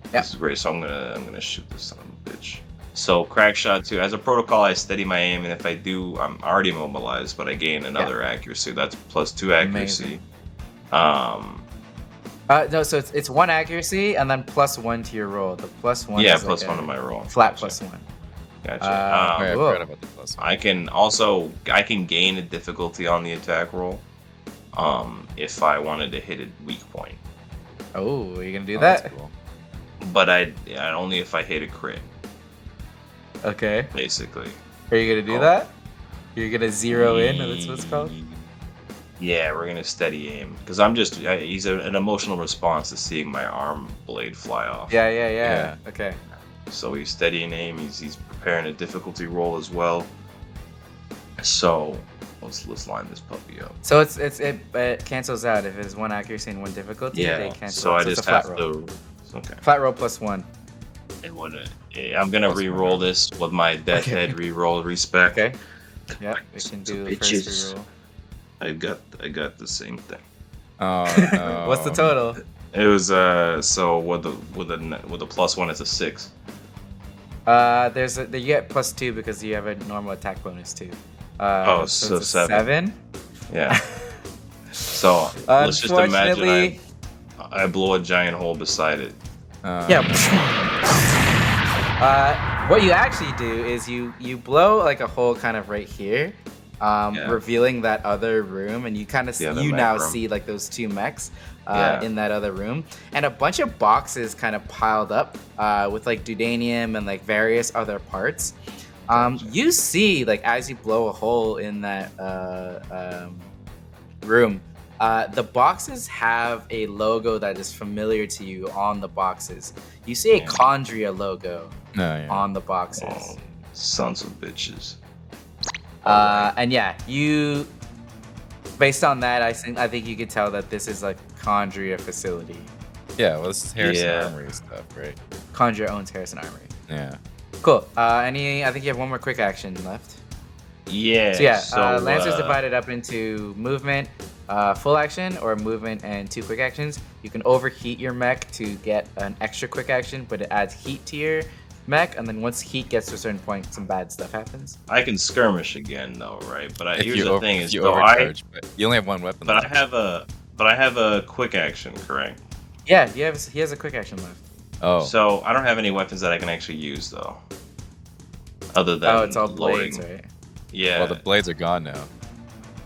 Speaker 1: Yeah.
Speaker 3: This is great. So I'm gonna shoot this son of a bitch. So crack shot 2. As a protocol, I steady my aim, and if I do, I'm already immobilized, but I gain another accuracy. That's +2 accuracy.
Speaker 1: Amazing. No, so it's 1 accuracy and then +1 to your roll. The +1.
Speaker 3: Yeah,
Speaker 1: is like
Speaker 3: +1 to my roll.
Speaker 1: Flat
Speaker 3: Gotcha.
Speaker 1: +1.
Speaker 3: Gotcha.
Speaker 2: I
Speaker 1: Cool.
Speaker 2: forgot about the plus one.
Speaker 3: I can gain a difficulty on the attack roll, if I wanted to hit a weak point.
Speaker 1: Oh, are you gonna do
Speaker 2: That's
Speaker 1: that?
Speaker 2: cool.
Speaker 3: But I only if I hit a crit,
Speaker 1: Okay.
Speaker 3: basically.
Speaker 1: Are you gonna do
Speaker 3: Oh.
Speaker 1: that? You're gonna zero in? That's what it's called.
Speaker 3: Yeah, we're gonna steady aim because I'm just he's an emotional response to seeing my arm blade fly off.
Speaker 1: Yeah. Okay.
Speaker 3: So he's steadying aim. He's preparing a difficulty roll as well. So let's line this puppy up.
Speaker 1: So it cancels out if it's 1 accuracy and 1 difficulty. They
Speaker 3: Yeah.
Speaker 1: cancel
Speaker 3: So
Speaker 1: out.
Speaker 3: I
Speaker 1: it's
Speaker 3: just
Speaker 1: a flat
Speaker 3: have
Speaker 1: roll.
Speaker 3: to. Okay.
Speaker 1: Flat roll +1.
Speaker 3: I'm gonna
Speaker 2: Plus
Speaker 3: re-roll
Speaker 2: one.
Speaker 3: this with my death
Speaker 1: Okay.
Speaker 3: head re-roll respect.
Speaker 1: Okay. Yeah, we can
Speaker 3: So
Speaker 1: do the
Speaker 3: bitches.
Speaker 1: first reroll.
Speaker 3: I got the same thing.
Speaker 2: Oh no.
Speaker 1: What's the total?
Speaker 3: It was so with a +1 it's a 6.
Speaker 1: You get +2 because you have a normal attack bonus too.
Speaker 3: So
Speaker 1: it's a
Speaker 3: 7. Yeah. So let's just imagine
Speaker 1: Unfortunately,
Speaker 3: I blow a giant hole beside it.
Speaker 1: yeah. What you actually do is you blow like a hole kind of right here, revealing that other room, and you kind of
Speaker 3: The other
Speaker 1: you
Speaker 3: mech
Speaker 1: now
Speaker 3: room.
Speaker 1: see like those 2 mechs
Speaker 3: Yeah.
Speaker 1: in that other room, and a bunch of boxes kind of piled up with like dudanium and like various other parts. You see like as you blow a hole in that room, the boxes have a logo that is familiar to you on the boxes. You see a
Speaker 3: Yeah.
Speaker 1: Chondria logo
Speaker 2: No,
Speaker 1: on the boxes.
Speaker 3: Oh, sons of bitches.
Speaker 1: And yeah, you Based on that, I think you could tell that this is a Conjurer facility.
Speaker 2: Yeah, well, this is Harrison
Speaker 3: Yeah.
Speaker 2: Armory stuff, right?
Speaker 1: Conjurer owns Harrison Armory.
Speaker 2: Yeah.
Speaker 1: Cool. I think you have one more quick action left.
Speaker 3: Yeah.
Speaker 1: So Lancer's divided up into movement, full action, or movement and 2 quick actions. You can overheat your mech to get an extra quick action, but it adds heat to your mech, and then once heat gets to a certain point, some bad stuff happens.
Speaker 3: I can skirmish again though, right? But
Speaker 2: If
Speaker 3: here's
Speaker 2: you
Speaker 3: the thing:
Speaker 2: if
Speaker 3: is
Speaker 2: you
Speaker 3: though
Speaker 2: overcharge, but you only have one weapon.
Speaker 3: but I
Speaker 2: left.
Speaker 3: have a quick action, correct?
Speaker 1: Yeah, he has a quick action left.
Speaker 2: Oh,
Speaker 3: So I don't have any weapons that I can actually use though, other than
Speaker 1: Oh, it's all blades,
Speaker 3: loading.
Speaker 1: right?
Speaker 3: Yeah,
Speaker 2: well, the blades are gone now.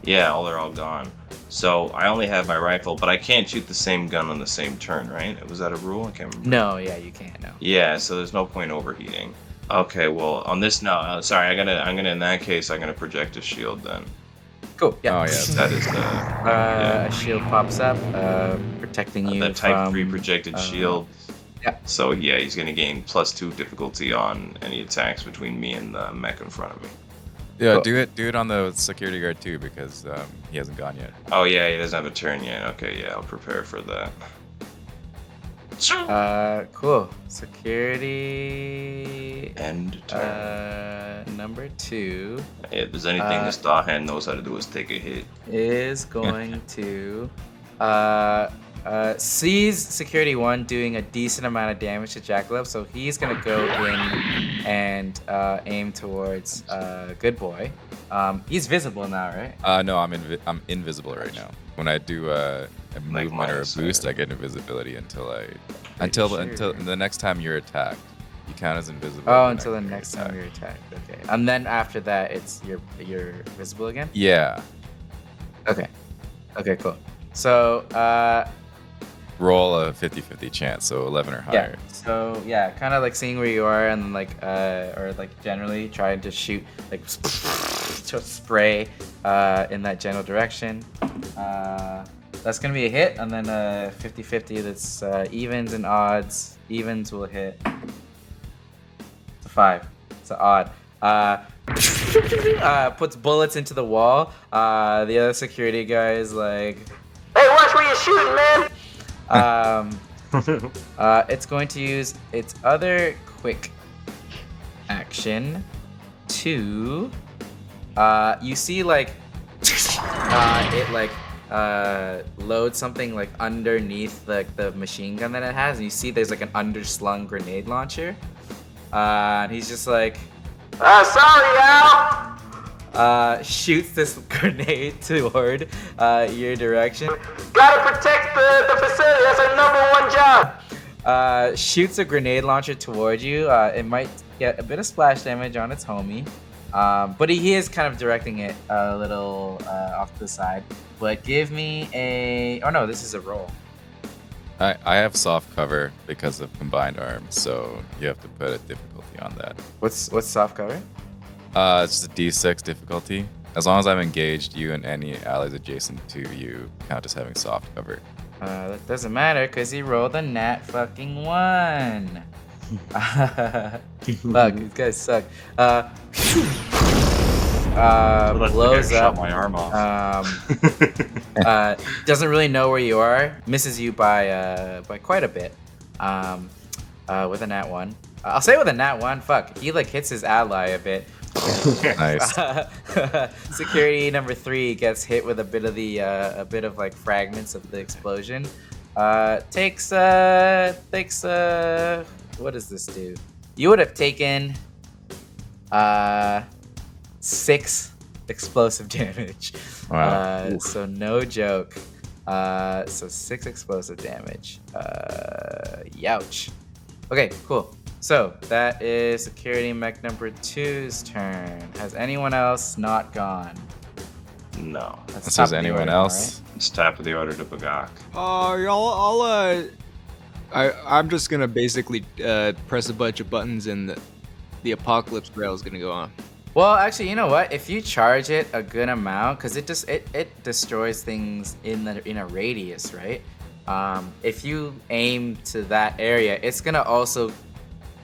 Speaker 3: yeah, they're all gone. So I only have my rifle, but I can't shoot the same gun on the same turn, right? Was that a rule? I can't remember.
Speaker 1: No, yeah, you can't. No.
Speaker 3: Yeah, so there's no point overheating. Okay, well on this now, sorry, I'm gonna in that case I'm gonna project a shield then.
Speaker 1: Cool. Yeah.
Speaker 2: Oh, yeah.
Speaker 3: That is the
Speaker 1: A shield pops up, protecting you
Speaker 3: the type
Speaker 1: from
Speaker 3: 3 projected shield.
Speaker 1: yeah.
Speaker 3: So yeah, he's gonna gain +2 difficulty on any attacks between me and the mech in front of me.
Speaker 2: Yeah,
Speaker 1: Cool.
Speaker 2: do it on the security guard too, because he hasn't gone yet.
Speaker 3: Oh yeah, he doesn't have a turn yet. Okay, yeah, I'll prepare for that.
Speaker 1: Cool. Security.
Speaker 3: End turn.
Speaker 1: Number 2
Speaker 3: If there's anything this star hand knows how to do is take a hit.
Speaker 1: is going to sees security 1 doing a decent amount of damage to Jackalope, so he's gonna go in and aim towards Good Boy. He's visible now, right?
Speaker 2: No, I'm invisible right now. When I do a movement or a
Speaker 3: minus,
Speaker 2: boost, I get invisibility until the next time you're attacked. You count as invisible.
Speaker 1: Oh, until the next time you're attacked. Okay, and then after that, it's you're visible again.
Speaker 2: Yeah.
Speaker 1: Okay. Okay. Cool. So
Speaker 2: Roll a 50-50 chance, so 11 or
Speaker 1: yeah.
Speaker 2: higher.
Speaker 1: So yeah, kind of like seeing where you are, and then or generally trying to shoot to spray in that general direction. That's gonna be a hit, and then 50-50. That's evens and odds. Evens will hit. It's a 5. It's an odd. Puts bullets into the wall. The other security guy is like,
Speaker 7: Hey, watch where you're shooting, man!
Speaker 1: it's going to use its other quick action to you see it loads something underneath the machine gun that it has, and you see there's an underslung grenade launcher, and he's just like
Speaker 7: Sorry, Al!
Speaker 1: shoots this grenade toward your direction.
Speaker 7: Gotta protect the facility, that's our #1 job!
Speaker 1: Shoots a grenade launcher towards you. It might get a bit of splash damage on its homie, but he is kind of directing it a little off to the side. But give me a... Oh no, this is a roll.
Speaker 2: I have soft cover because of combined arms, so you have to put a difficulty on that.
Speaker 1: What's soft cover?
Speaker 2: It's just a D6 difficulty. As long as I'm engaged, you and any allies adjacent to you count as having soft cover.
Speaker 1: That doesn't matter because he rolled a nat fucking 1. Fuck, these guys suck. Blows
Speaker 3: shot
Speaker 1: up.
Speaker 3: my arm off.
Speaker 1: Doesn't really know where you are. Misses you by quite a bit. With a nat 1. I'll say with a nat 1. Fuck, he hits his ally a bit.
Speaker 2: Nice.
Speaker 1: Security number 3 gets hit with a bit of fragments of the explosion. Takes what does this do? You would have taken 6 explosive damage.
Speaker 2: Wow.
Speaker 1: So no joke. So 6 explosive damage. Youch. Okay, cool. So that is security mech number 2's turn. Has anyone else not gone?
Speaker 3: No.
Speaker 1: That's
Speaker 2: This
Speaker 1: top
Speaker 2: is
Speaker 1: of the
Speaker 2: anyone
Speaker 1: order,
Speaker 2: else?
Speaker 3: It's top of the order to Bagak.
Speaker 4: I'm just gonna basically press a bunch of buttons and the apocalypse rail is gonna go on.
Speaker 1: Well, actually, you know what? If you charge it a good amount, because it destroys things in a radius, right? If you aim to that area, it's gonna also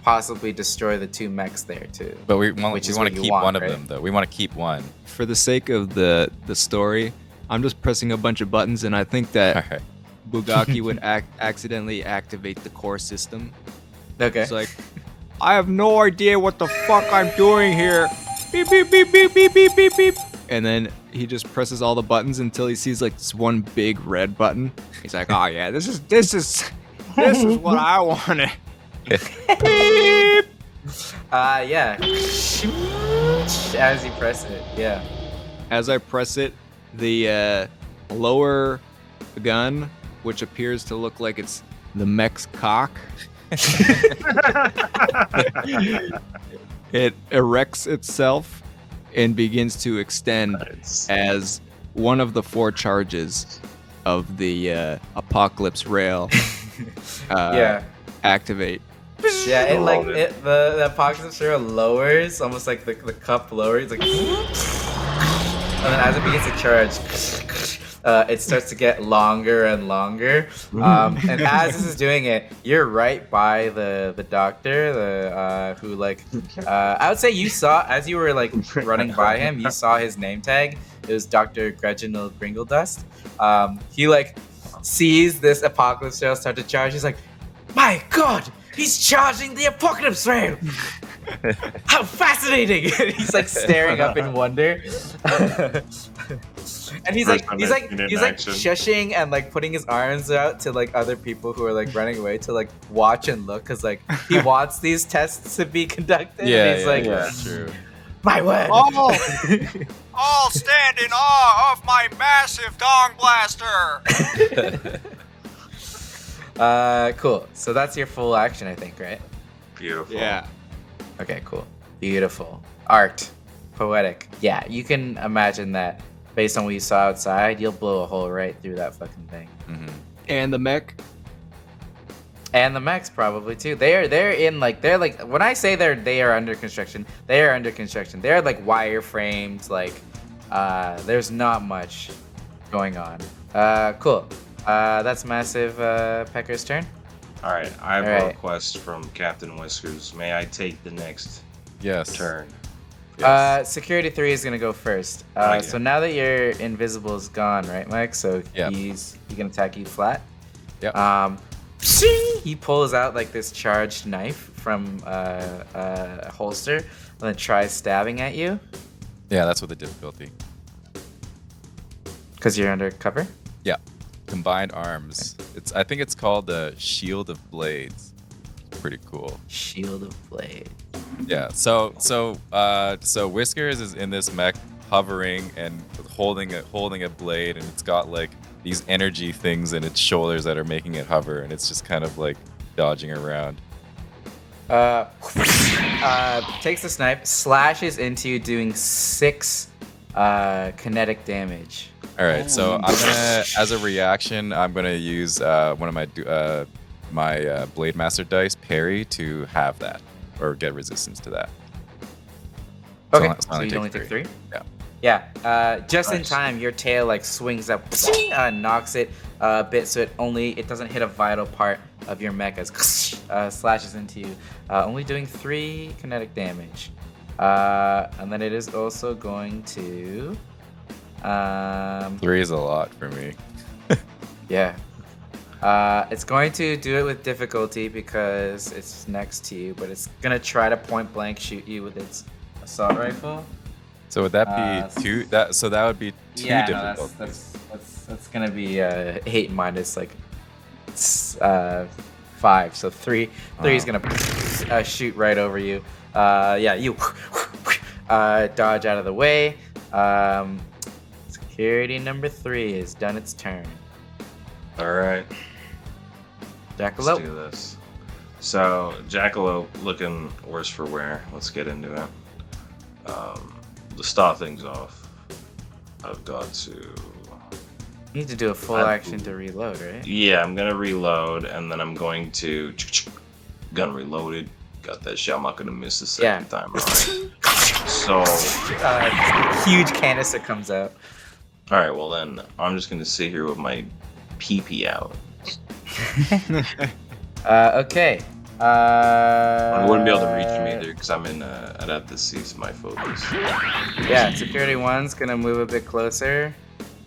Speaker 1: possibly destroy the 2 mechs there too.
Speaker 2: But we want
Speaker 1: Which
Speaker 2: to
Speaker 1: is what you
Speaker 2: keep
Speaker 1: want,
Speaker 2: one of
Speaker 1: right?
Speaker 2: them, though. We want to keep one.
Speaker 4: For the sake of the story, I'm just pressing a bunch of buttons, and I think that
Speaker 2: All right.
Speaker 4: Bugaki would accidentally activate the core system.
Speaker 1: Okay.
Speaker 4: It's like, I have no idea what the fuck I'm doing here. Beep, beep, beep, beep, beep, beep, beep, beep. And then he just presses all the buttons until he sees like this one big red button. He's like, oh yeah, this is what I wanted. Beep.
Speaker 1: Yeah. As you press it, yeah.
Speaker 4: As I press it, the lower gun, which appears to look like it's the mech's cock, it erects itself and begins to extend as one of the 4 charges of the Apocalypse Rail activate.
Speaker 1: Yeah, it like the Apocalypse Rail lowers, almost like the cup lowers, like, and then as it begins to charge, it starts to get longer and longer. And as this is doing it, you're right by the doctor, who like, I would say you saw, as you were like running by him, you saw his name tag. It was Dr. Reginald Gringledust. He like sees this Apocalypse Rail start to charge. He's like, my God, he's charging the Apocalypse Rail. How fascinating! And he's like staring up in wonder. And he's like shushing and like putting his arms out to like other people who are like running away to like watch and look, because like he wants these tests to be conducted.
Speaker 2: Yeah,
Speaker 1: and he's like,
Speaker 2: true.
Speaker 1: my word.
Speaker 4: All stand in awe of my massive dong blaster.
Speaker 1: Cool. So that's your full action, I think, right?
Speaker 3: Beautiful.
Speaker 4: Yeah.
Speaker 1: Okay, cool. Beautiful. Art. Poetic. Yeah, you can imagine that based on what you saw outside, you'll blow a hole right through that fucking thing.
Speaker 2: Mm-hmm.
Speaker 4: And the mech.
Speaker 1: And the mechs probably too. They're when I say they are under construction, they are under construction. They're like wireframes, like there's not much going on. Cool. That's Massive Pecker's turn.
Speaker 3: Alright, I have a request from Captain Whiskers. May I take the next turn? Yes.
Speaker 1: Security 3 is gonna go first. So now that your invisible is gone, right, Mike? So he can attack you flat.
Speaker 2: Yep.
Speaker 1: He pulls out like this charged knife from a holster and then tries stabbing at you.
Speaker 2: Yeah, that's what the difficulty.
Speaker 1: Because you're under cover?
Speaker 2: Yeah. Combined arms. I think it's called the Shield of Blades. Pretty cool.
Speaker 1: Shield of Blades.
Speaker 2: Yeah. So Whiskers is in this mech, hovering and holding a blade, and it's got like these energy things in its shoulders that are making it hover, and it's just kind of like dodging around.
Speaker 1: Takes the snipe, slashes into you, doing 6 kinetic damage.
Speaker 2: All right, so I'm gonna, as a reaction, I'm gonna use one of my Blade Master dice, parry, to have that or get resistance to that.
Speaker 1: Okay, so you only take 3.
Speaker 2: Yeah.
Speaker 1: Yeah. Just in time, your tail like swings up, knocks it a bit, so it doesn't hit a vital part of your mech as slashes into you, only doing 3 kinetic damage. And then it is also going to.
Speaker 2: 3 is a lot for me.
Speaker 1: Yeah. It's going to do it with difficulty because it's next to you, but it's gonna try to point blank shoot you with its assault rifle.
Speaker 2: So would that be 2? That would be 2 difficulty.
Speaker 1: No, that's gonna be 8 minus like 5, so 3 is gonna shoot right over you. You dodge out of the way. Security number 3 has done its turn.
Speaker 3: Alright.
Speaker 1: Jackalope.
Speaker 3: Let's do this. So, Jackalope looking worse for wear. Let's get into it. To start things off, I've got to...
Speaker 1: You need to do a full action to reload, right?
Speaker 3: Yeah, I'm gonna reload, and then I'm going to... Gun reloaded. Got that shit. I'm not gonna miss the second time. Alright. So...
Speaker 1: huge canister comes out.
Speaker 3: Alright, well then, I'm just gonna sit here with my pee-pee out.
Speaker 1: Okay.
Speaker 3: I wouldn't be able to reach him either, because I'd have to cease my focus.
Speaker 1: Yeah, security 1's gonna move a bit closer.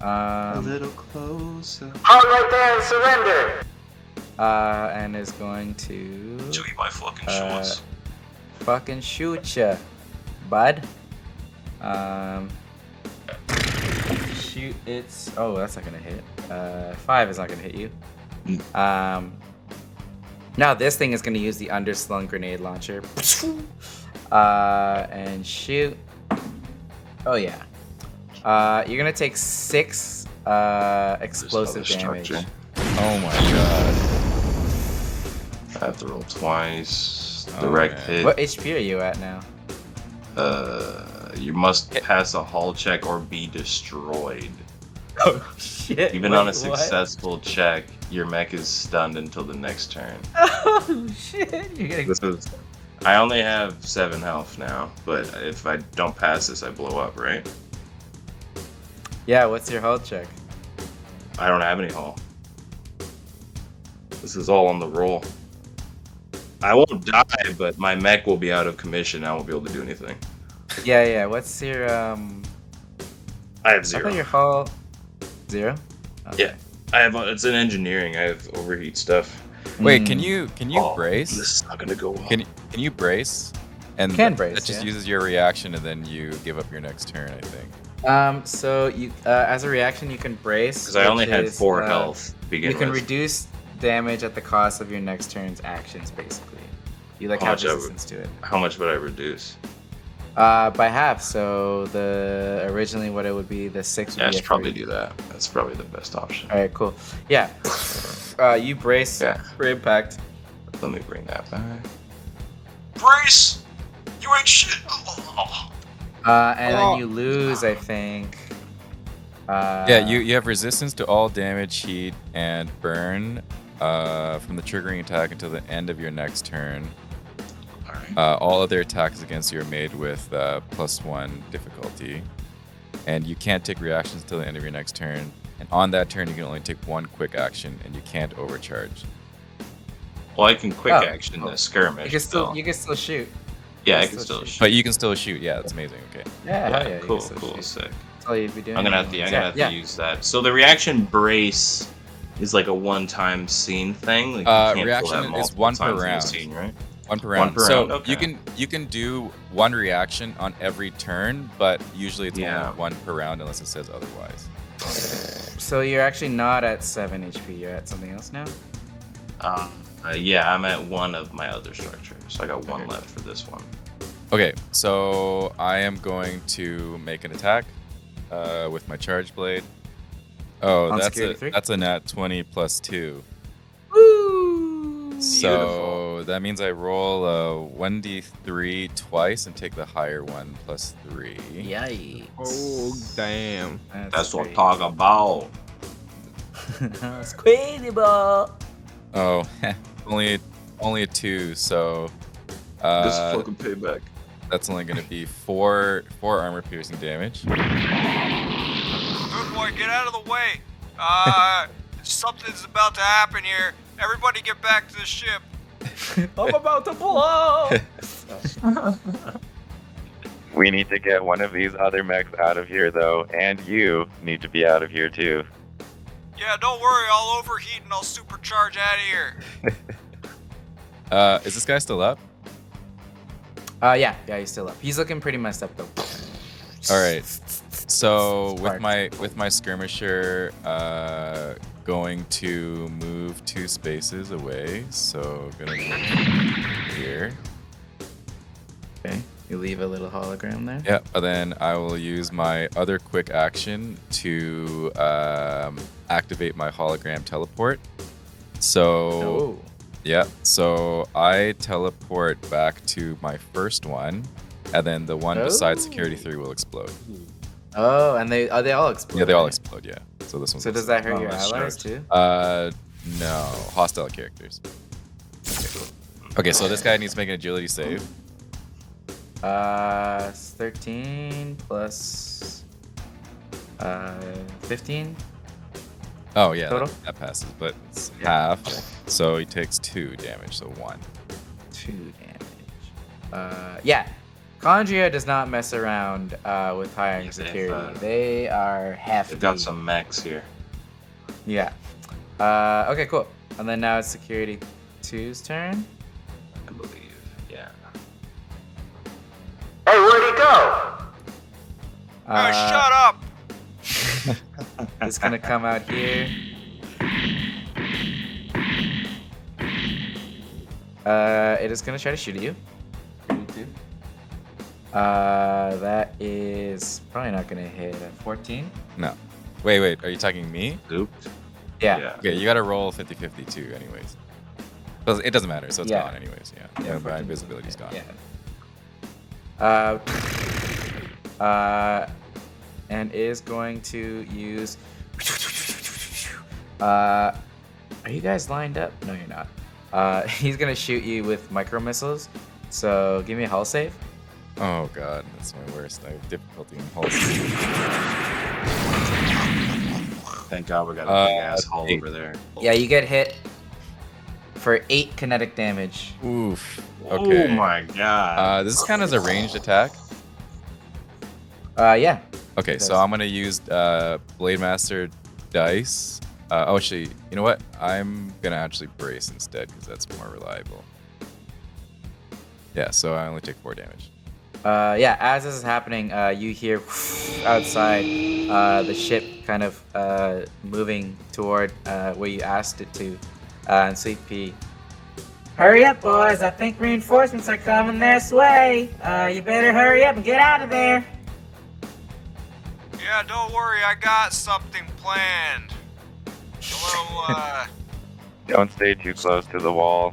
Speaker 3: A little closer.
Speaker 7: Halt right there and surrender.
Speaker 1: And is going to
Speaker 3: Show you my fucking shorts.
Speaker 1: fucking shoot ya, bud. Shoot, it's that's not gonna hit. 5 is not gonna hit you. Now this thing is gonna use the underslung grenade launcher. And shoot. Oh yeah. You're gonna take 6 explosive damage.
Speaker 2: Oh my god.
Speaker 3: I have to roll twice. Direct hit.
Speaker 1: What HP are you at now?
Speaker 3: You must pass a hull check or be destroyed.
Speaker 1: Oh shit!
Speaker 3: Even on a successful check, your mech is stunned until the next turn.
Speaker 1: Oh shit! You're getting.
Speaker 3: I only have 7 health now, but if I don't pass this, I blow up, right?
Speaker 1: Yeah. What's your hull check?
Speaker 3: I don't have any hull. This is all on the roll. I won't die, but my mech will be out of commission. I won't be able to do anything.
Speaker 1: Yeah. What's your
Speaker 3: I have
Speaker 1: I
Speaker 3: 0.
Speaker 1: thought your hull 0. Okay.
Speaker 3: Yeah. I have. It's in engineering. I have overheat stuff.
Speaker 2: Wait, can you brace?
Speaker 3: This is not gonna go well.
Speaker 2: Can you brace? And
Speaker 1: Can brace,
Speaker 2: that just
Speaker 1: yeah.
Speaker 2: uses your reaction, and then you give up your next turn, I think.
Speaker 1: So you as a reaction you can brace.
Speaker 3: Because I only
Speaker 1: which
Speaker 3: had
Speaker 1: is,
Speaker 3: 4 health to begin
Speaker 1: You can
Speaker 3: with.
Speaker 1: reduce damage at the cost of your next turn's actions, basically. You
Speaker 3: How
Speaker 1: have
Speaker 3: much I would-
Speaker 1: resistance to it.
Speaker 3: How much would I reduce?
Speaker 1: By half. So originally what it would be, the 6 would
Speaker 3: Yeah, I
Speaker 1: be
Speaker 3: should
Speaker 1: a
Speaker 3: probably
Speaker 1: 3.
Speaker 3: do that. That's probably the best option.
Speaker 1: All right, cool. Yeah. You brace
Speaker 3: Yeah.
Speaker 1: for impact.
Speaker 3: Let me bring that back. Brace! You ain't shit! Oh.
Speaker 1: And then you lose, I think.
Speaker 2: Yeah, you have resistance to all damage, heat, and burn from the triggering attack until the end of your next turn.
Speaker 3: Alright.
Speaker 2: All other attacks against you are made with +1 difficulty. And you can't take reactions until the end of your next turn. And on that turn, you can only take 1 quick action, and you can't overcharge.
Speaker 3: Well, I can quick
Speaker 1: Oh,
Speaker 3: action the skirmish.
Speaker 1: You can still
Speaker 3: though.
Speaker 1: shoot.
Speaker 3: Yeah, I
Speaker 1: can
Speaker 3: can
Speaker 1: still
Speaker 3: still
Speaker 1: shoot.
Speaker 3: shoot.
Speaker 2: But you can still shoot. Yeah, that's amazing. Okay.
Speaker 1: Yeah, hell yeah. you
Speaker 3: Cool,
Speaker 1: can still
Speaker 3: cool,
Speaker 1: shoot.
Speaker 3: sick.
Speaker 1: That's all you'd be doing.
Speaker 3: I'm gonna have to use that. So the reaction brace is like a one-time scene thing. Like you can't pull
Speaker 2: Reaction
Speaker 3: that
Speaker 2: is
Speaker 3: multiple
Speaker 2: 1 per
Speaker 3: times in a
Speaker 2: round.
Speaker 3: scene, right?
Speaker 2: 1 per round.
Speaker 3: per
Speaker 2: So
Speaker 3: round, okay.
Speaker 2: you can do 1 reaction on every turn, but usually it's
Speaker 3: Yeah.
Speaker 2: only 1 per round unless it says otherwise.
Speaker 1: So you're actually not at 7 HP. You're at something else now.
Speaker 3: Yeah, I'm at 1 of my other structures. So I got 1 left for this one.
Speaker 2: Okay, so I am going to make an attack with my charge blade. Oh,
Speaker 1: On
Speaker 2: that's
Speaker 1: security 3?
Speaker 2: a nat 20 plus 2.
Speaker 1: Woo!
Speaker 2: So that means I roll a 1d3 twice and take the higher one plus 3.
Speaker 1: Yikes.
Speaker 4: Oh, damn.
Speaker 3: That's what I'm
Speaker 1: great.
Speaker 3: talking about.
Speaker 1: Squealy ball.
Speaker 2: Oh, only a 2, so
Speaker 3: This fucking payback.
Speaker 2: that's only going to be 4 armor piercing damage.
Speaker 4: Good boy, get out of the way. Something's about to happen here. Everybody get back to the ship.
Speaker 1: I'm about to blow.
Speaker 5: We need to get one of these other mechs out of here, though, and you need to be out of here, too.
Speaker 4: Yeah, don't worry. I'll overheat and I'll supercharge out of here.
Speaker 2: Is this guy still up?
Speaker 1: Yeah, he's still up. He's looking pretty messed up though.
Speaker 2: All right. So
Speaker 1: Sparked.
Speaker 2: with my skirmisher, going to move 2 spaces away. So gonna move here.
Speaker 1: Okay. You leave a little hologram there.
Speaker 2: Yeah. And then I will use my other quick action to activate my hologram teleport. So
Speaker 1: Oh.
Speaker 2: yeah. So I teleport back to my first one, and then the one beside security 3 will explode.
Speaker 1: Oh, and they all explode.
Speaker 2: Yeah, they all
Speaker 1: right?
Speaker 2: explode. Yeah. So this one's
Speaker 1: So does that hurt
Speaker 3: Oh,
Speaker 1: your
Speaker 3: that's
Speaker 1: allies
Speaker 3: smart.
Speaker 1: too?
Speaker 2: No, hostile characters. Okay, so this guy needs to make an agility save.
Speaker 1: 13 plus 15.
Speaker 2: Oh yeah,
Speaker 1: Total?
Speaker 2: that passes, but it's
Speaker 1: Yeah.
Speaker 2: half. So he takes 2 damage, so 1.
Speaker 1: 2 damage. Yeah. Condria does not mess around with hiring
Speaker 3: Yeah,
Speaker 1: security. They are hefty.
Speaker 3: They've got some mechs here.
Speaker 1: Yeah. Okay, cool. And then now it's Security 2's turn.
Speaker 3: I believe. Yeah.
Speaker 7: Hey, where'd he go?
Speaker 4: Shut up!
Speaker 1: It's gonna come out here. It is gonna try to shoot at you. That is probably not gonna hit a 14.
Speaker 2: No. Wait. Are you talking me?
Speaker 3: Ooped.
Speaker 1: Yeah.
Speaker 2: Okay, you gotta roll 50-50 too, anyways. So it doesn't matter, so it's
Speaker 1: Yeah.
Speaker 2: gone anyways. Yeah.
Speaker 1: Yeah,
Speaker 2: My
Speaker 1: 14.
Speaker 2: invisibility's gone.
Speaker 1: Yeah. And is going to use. Are you guys lined up? No, you're not. He's gonna shoot you with micro missiles. So give me a hull save.
Speaker 2: Oh god, that's my worst. I have difficulty in hulls.
Speaker 3: Thank God we got a big ass hull
Speaker 2: 8.
Speaker 3: over there.
Speaker 1: Yeah, you get hit for 8 kinetic damage.
Speaker 2: Oof. Okay.
Speaker 3: Oh my God.
Speaker 2: This is kind of as a ranged attack.
Speaker 1: Yeah.
Speaker 2: Okay,
Speaker 1: It
Speaker 2: so
Speaker 1: does.
Speaker 2: I'm gonna use Blade Master dice. Actually, you know what? I'm gonna actually brace instead because that's more reliable. Yeah, so I only take 4 damage.
Speaker 1: Yeah, as this is happening, you hear outside the ship kind of moving toward where you asked it to, and Sweet Pea.
Speaker 6: Hurry up, boys. I think reinforcements are coming this way. You better hurry up and get out of there.
Speaker 4: Yeah, don't worry, I got something planned.
Speaker 5: Don't stay too close to the wall.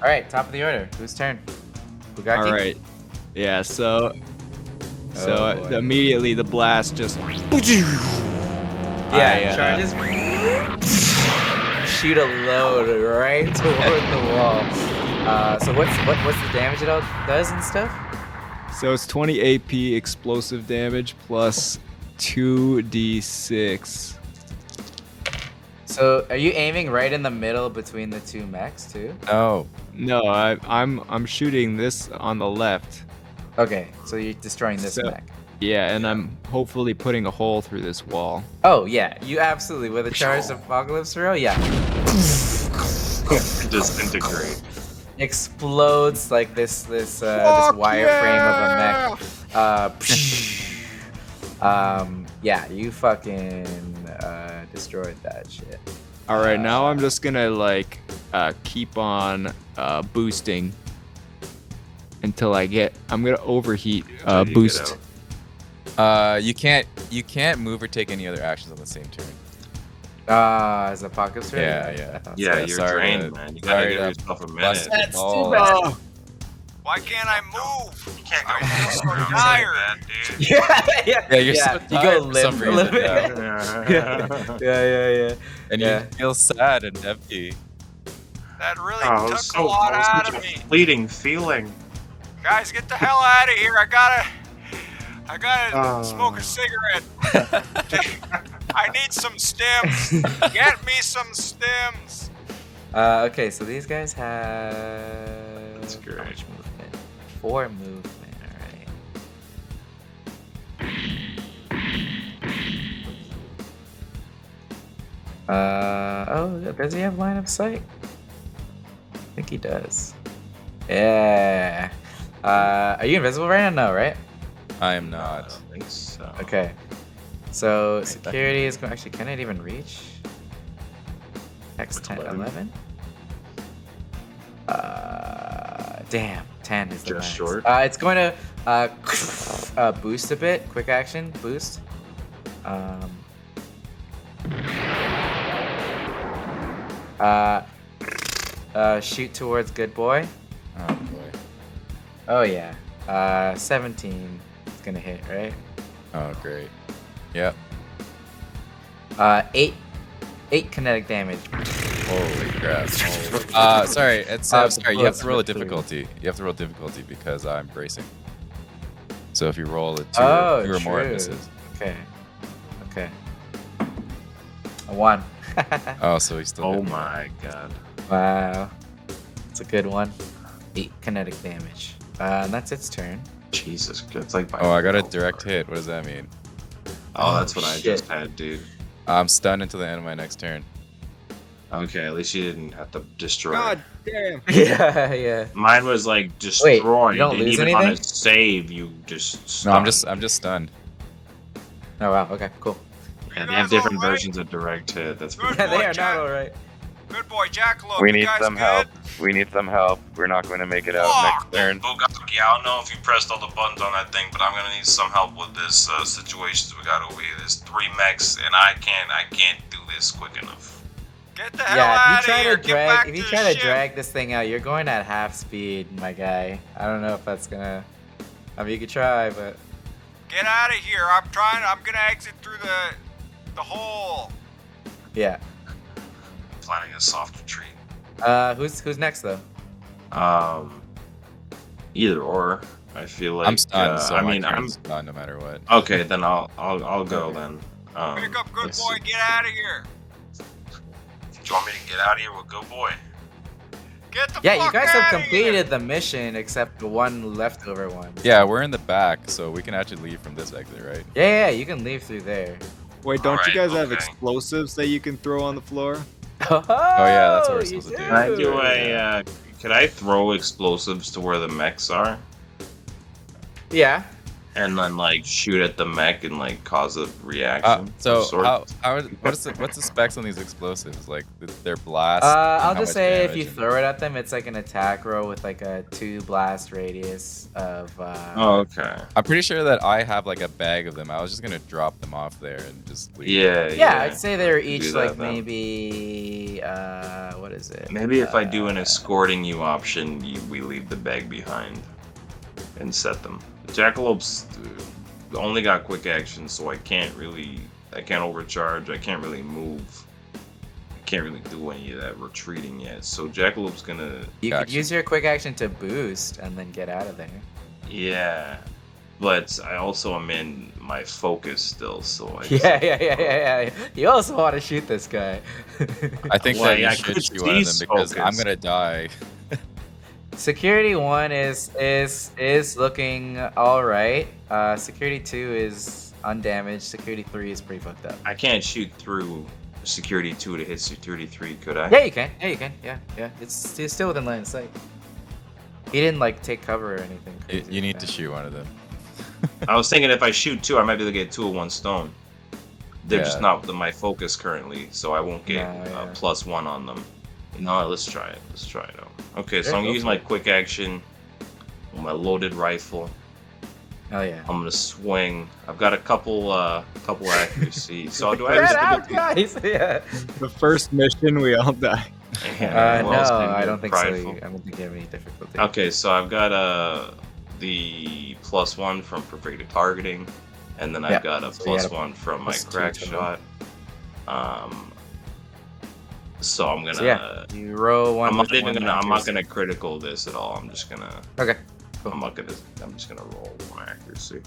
Speaker 1: All right, top of the order. Whose turn? Bugaki?
Speaker 4: All right. Yeah, so
Speaker 1: Oh, boy.
Speaker 4: immediately the blast just
Speaker 1: Yeah, charges. Shoot a load right toward the wall. So what's the damage it all does and stuff?
Speaker 4: So it's 20 AP explosive damage plus 2d6.
Speaker 1: So are you aiming right in the middle between the two mechs too?
Speaker 2: No.
Speaker 4: No, I'm shooting this on the left.
Speaker 1: Okay, so you're destroying this
Speaker 4: So-
Speaker 1: mech.
Speaker 4: Yeah, and I'm hopefully putting a hole through this wall.
Speaker 1: Oh yeah, you absolutely with a charged apocalypse throw, yeah.
Speaker 3: Disintegrate.
Speaker 1: Explodes like this wireframe of a mech. Yeah, you fucking destroyed that shit.
Speaker 4: All right, now I'm just gonna keep on boosting until I'm gonna overheat
Speaker 3: Until you get
Speaker 4: boost.
Speaker 2: You can't move or take any other actions on the same turn.
Speaker 1: Is apocalypse ready?
Speaker 2: Yeah,
Speaker 1: I
Speaker 2: yeah.
Speaker 1: thought
Speaker 3: Yeah,
Speaker 1: so.
Speaker 3: you're
Speaker 2: sorry
Speaker 3: drained,
Speaker 2: to-
Speaker 3: man. You
Speaker 2: sorry
Speaker 3: gotta give
Speaker 2: to
Speaker 3: yourself a
Speaker 2: bust
Speaker 3: minute.
Speaker 2: it all.
Speaker 4: Why can't I move?
Speaker 3: You can't go
Speaker 4: I'm so
Speaker 3: around
Speaker 4: tired.
Speaker 3: that, dude.
Speaker 1: Yeah,
Speaker 2: Yeah, you're so
Speaker 1: you
Speaker 2: tired
Speaker 1: go
Speaker 2: for
Speaker 1: limp
Speaker 2: some
Speaker 1: a
Speaker 2: reason,
Speaker 1: little bit. Yeah.
Speaker 2: And
Speaker 1: Yeah.
Speaker 2: you feel sad and empty.
Speaker 4: That really
Speaker 3: Oh,
Speaker 4: took
Speaker 3: so
Speaker 4: a lot out
Speaker 3: such
Speaker 4: of
Speaker 3: a
Speaker 4: me.
Speaker 3: fleeting feeling.
Speaker 4: Guys, get the hell out of here! I gotta
Speaker 3: Oh.
Speaker 4: smoke a cigarette. I need some stems. Get me some stems.
Speaker 1: Okay, so these guys have
Speaker 3: That's great.
Speaker 1: how much movement? 4 movement, alright. Does he have line of sight? I think he does. Yeah. Are you invisible right now? No, right?
Speaker 2: I am
Speaker 3: I
Speaker 2: not.
Speaker 3: don't think so.
Speaker 1: Okay. So
Speaker 2: Right,
Speaker 1: security is going. Actually, can it even reach? X 10, 11. Damn, 10 is the
Speaker 3: Just
Speaker 1: max.
Speaker 3: short?
Speaker 1: It's going to boost a bit. Quick action boost. Shoot towards good boy.
Speaker 2: Oh boy.
Speaker 1: Oh yeah. 17 is gonna hit, right?
Speaker 2: Oh great. Yep.
Speaker 1: 8 kinetic damage.
Speaker 2: Holy crap. Sorry, it's sorry, you have to roll a difficulty. You have to roll difficulty because I'm bracing. So if you roll a 2
Speaker 1: Oh,
Speaker 2: or more, it
Speaker 1: true.
Speaker 2: misses.
Speaker 1: Okay. A 1.
Speaker 2: Oh, so he's still
Speaker 3: Oh
Speaker 2: hitting.
Speaker 3: my God.
Speaker 1: Wow. It's a good one. 8 kinetic damage. And that's its turn.
Speaker 3: Jesus, it's like.
Speaker 2: Oh, I got a direct hit. What does that mean?
Speaker 3: Oh, that's what I
Speaker 1: shit.
Speaker 3: just had, dude.
Speaker 2: I'm stunned until the end of my next turn.
Speaker 3: Okay, at least you didn't have to destroy.
Speaker 4: God damn.
Speaker 1: Yeah.
Speaker 3: Mine was like destroyed.
Speaker 1: you don't
Speaker 3: and
Speaker 1: lose
Speaker 3: even on a
Speaker 1: anything?
Speaker 3: save, you just.
Speaker 2: No, I'm
Speaker 3: stunned.
Speaker 2: just stunned.
Speaker 1: Oh wow. Okay. Cool.
Speaker 3: Yeah, they have different versions of direct hit. That's pretty
Speaker 1: Yeah,
Speaker 3: cool.
Speaker 1: they are not all right.
Speaker 4: Good boy, Jackalope.
Speaker 5: We
Speaker 4: you
Speaker 5: need
Speaker 4: guys
Speaker 5: some
Speaker 4: good?
Speaker 5: help. We need some help. We're not going to make it out next turn.
Speaker 3: Oh god, yeah, I don't know if you pressed all the buttons on that thing, but I'm gonna need some help with this situation we got over here. There's 3 mechs, and I can't do this quick enough.
Speaker 4: Get the hell
Speaker 1: Yeah,
Speaker 4: out
Speaker 1: if you
Speaker 4: of
Speaker 1: try
Speaker 4: here.
Speaker 1: to
Speaker 4: Get back
Speaker 1: drag, if you
Speaker 4: to
Speaker 1: try
Speaker 4: the
Speaker 1: to
Speaker 4: ship.
Speaker 1: drag this thing out, you're going at half speed, my guy. I don't know if that's gonna. I mean, you could try, but
Speaker 4: Get out of here. I'm gonna exit through the hole.
Speaker 1: yeah.
Speaker 3: Planning a soft retreat.
Speaker 1: Who's next though?
Speaker 3: Either or. I feel like
Speaker 2: I'm stunned, so
Speaker 3: I
Speaker 2: my
Speaker 3: mean, I'm
Speaker 2: turn's done no matter what.
Speaker 3: okay. Then I'll go then.
Speaker 4: Pick up, good
Speaker 3: let's
Speaker 4: boy.
Speaker 3: see.
Speaker 4: Get out of here.
Speaker 3: Do you want me to get out of here with good boy?
Speaker 4: Get the
Speaker 1: Yeah, you
Speaker 4: fuck
Speaker 1: guys have
Speaker 4: outta here.
Speaker 1: completed the mission except the one leftover one.
Speaker 2: Yeah, we're in the back, so we can actually leave from this exit, right?
Speaker 1: Yeah, you can leave through there.
Speaker 4: Wait, don't you
Speaker 3: Alright,
Speaker 4: guys have
Speaker 3: okay.
Speaker 4: explosives that you can throw on the floor?
Speaker 1: Oh,
Speaker 2: yeah, that's what we're
Speaker 1: you
Speaker 2: supposed to do.
Speaker 3: Can I do
Speaker 1: do.
Speaker 3: a? Could I throw explosives to where the mechs are,
Speaker 1: Yeah.
Speaker 3: and then like shoot at the mech and like cause a reaction?
Speaker 2: So
Speaker 3: of sorts?
Speaker 2: what's the specs on these explosives? Like their blast?
Speaker 1: I'll
Speaker 2: and
Speaker 1: just
Speaker 2: how much
Speaker 1: say if
Speaker 2: damage
Speaker 1: you
Speaker 2: and-
Speaker 1: throw it at them, it's like an attack roll with like a 2 blast radius of.
Speaker 3: Oh, okay.
Speaker 2: I'm pretty sure that I have like a bag of them. I was just gonna drop them off there and just leave.
Speaker 1: Yeah, I'd say they're
Speaker 3: we can
Speaker 1: each
Speaker 3: do that
Speaker 1: like
Speaker 3: then.
Speaker 1: maybe what is it?
Speaker 3: Maybe if I do an escorting you option, we leave the bag behind and set them. Jackalopes only got quick action, so I can't overcharge. I can't really move. I can't really do any of that retreating yet. So Jackalope's gonna,
Speaker 1: You could
Speaker 2: Gotcha.
Speaker 1: use your quick action to boost and then get out of there.
Speaker 3: yeah. But I also am in my focus still, so I
Speaker 1: Yeah. You also want to shoot this guy.
Speaker 2: I think
Speaker 3: Well,
Speaker 2: that
Speaker 3: yeah, I
Speaker 2: you should
Speaker 3: could
Speaker 2: shoot one of them
Speaker 3: seize
Speaker 2: because I'm
Speaker 3: focus.
Speaker 2: gonna die.
Speaker 1: Security 1 is looking all right. Security 2 is undamaged. Security 3 is pretty fucked up.
Speaker 3: I can't shoot through security 2 to hit security 3, could I?
Speaker 1: Yeah, you can. Yeah. It's still within line of sight. He didn't like take cover or anything.
Speaker 2: You
Speaker 1: crazy
Speaker 2: need
Speaker 1: like
Speaker 2: to
Speaker 1: that.
Speaker 2: shoot one of them.
Speaker 3: I was thinking if I shoot 2, I might be able to get 2 of 1 stone. They're just
Speaker 2: Yeah.
Speaker 3: not my focus currently, so I won't get
Speaker 1: No, yeah.
Speaker 3: +1 on them. You know what? Let's try it. Out. Okay, so
Speaker 1: Yeah,
Speaker 3: I'm
Speaker 1: go
Speaker 3: gonna use
Speaker 1: for
Speaker 3: my
Speaker 1: it.
Speaker 3: quick action with my loaded rifle.
Speaker 1: Oh yeah.
Speaker 3: I'm gonna swing. I've got a couple accuracy. So do I
Speaker 1: Get
Speaker 3: have
Speaker 1: out,
Speaker 3: ability?
Speaker 1: guys! Yeah.
Speaker 4: The first mission, we all die.
Speaker 3: Yeah,
Speaker 1: No,
Speaker 3: well, it's
Speaker 1: I don't think so.
Speaker 3: prideful.
Speaker 1: I don't think you have any difficulty.
Speaker 3: Okay, so I've got the +1 from perfected targeting, and then
Speaker 1: Yeah,
Speaker 3: I've got a
Speaker 1: so you had a
Speaker 3: +1 from my
Speaker 1: +2
Speaker 3: crack
Speaker 1: total.
Speaker 3: shot. So I'm gonna.
Speaker 1: So yeah, you roll one.
Speaker 3: I'm not
Speaker 1: with
Speaker 3: even
Speaker 1: one
Speaker 3: gonna. I'm not
Speaker 1: accuracy.
Speaker 3: gonna critical this at all. I'm just gonna.
Speaker 1: Okay. Cool.
Speaker 3: I'm just gonna roll 1 accuracy.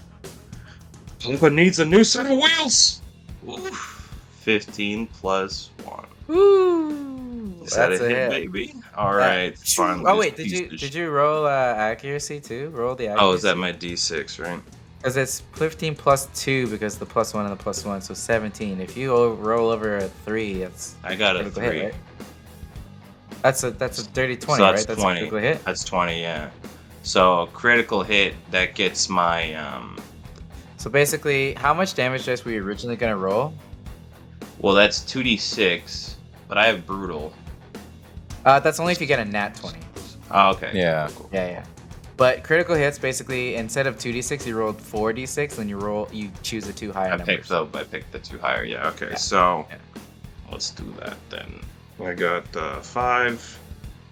Speaker 3: But needs a new set of wheels. Oof. 15 plus 1.
Speaker 1: Woo!
Speaker 3: Is that a
Speaker 1: That's
Speaker 3: hit, baby? All right. Fine,
Speaker 1: Oh
Speaker 3: this
Speaker 1: wait,
Speaker 3: piece of
Speaker 1: did
Speaker 3: shit.
Speaker 1: you roll accuracy too? Roll the accuracy.
Speaker 3: Oh, is that my D6, right?
Speaker 1: Because it's 15 plus 2 because the +1 and the +1, so 17. If you roll over a 3, that's
Speaker 3: I got a
Speaker 1: critical
Speaker 3: 3.
Speaker 1: hit, right? That's a dirty 20,
Speaker 3: So that's
Speaker 1: right? That's
Speaker 3: 20.
Speaker 1: a critical hit.
Speaker 3: That's 20, yeah. So critical hit, that gets my
Speaker 1: So basically, how much damage dice were you originally gonna roll?
Speaker 3: well, that's 2d6, but I have brutal.
Speaker 1: That's only if you get a nat 20.
Speaker 3: Oh, okay.
Speaker 2: Yeah.
Speaker 3: Cool.
Speaker 1: Yeah. But critical hits, basically, instead of 2d6, you rolled 4d6, then you choose the 2 higher
Speaker 3: I
Speaker 1: numbers.
Speaker 3: picked the 2 higher. Yeah. Okay.
Speaker 1: Yeah.
Speaker 3: So
Speaker 1: Yeah.
Speaker 3: let's do that then. I got 5,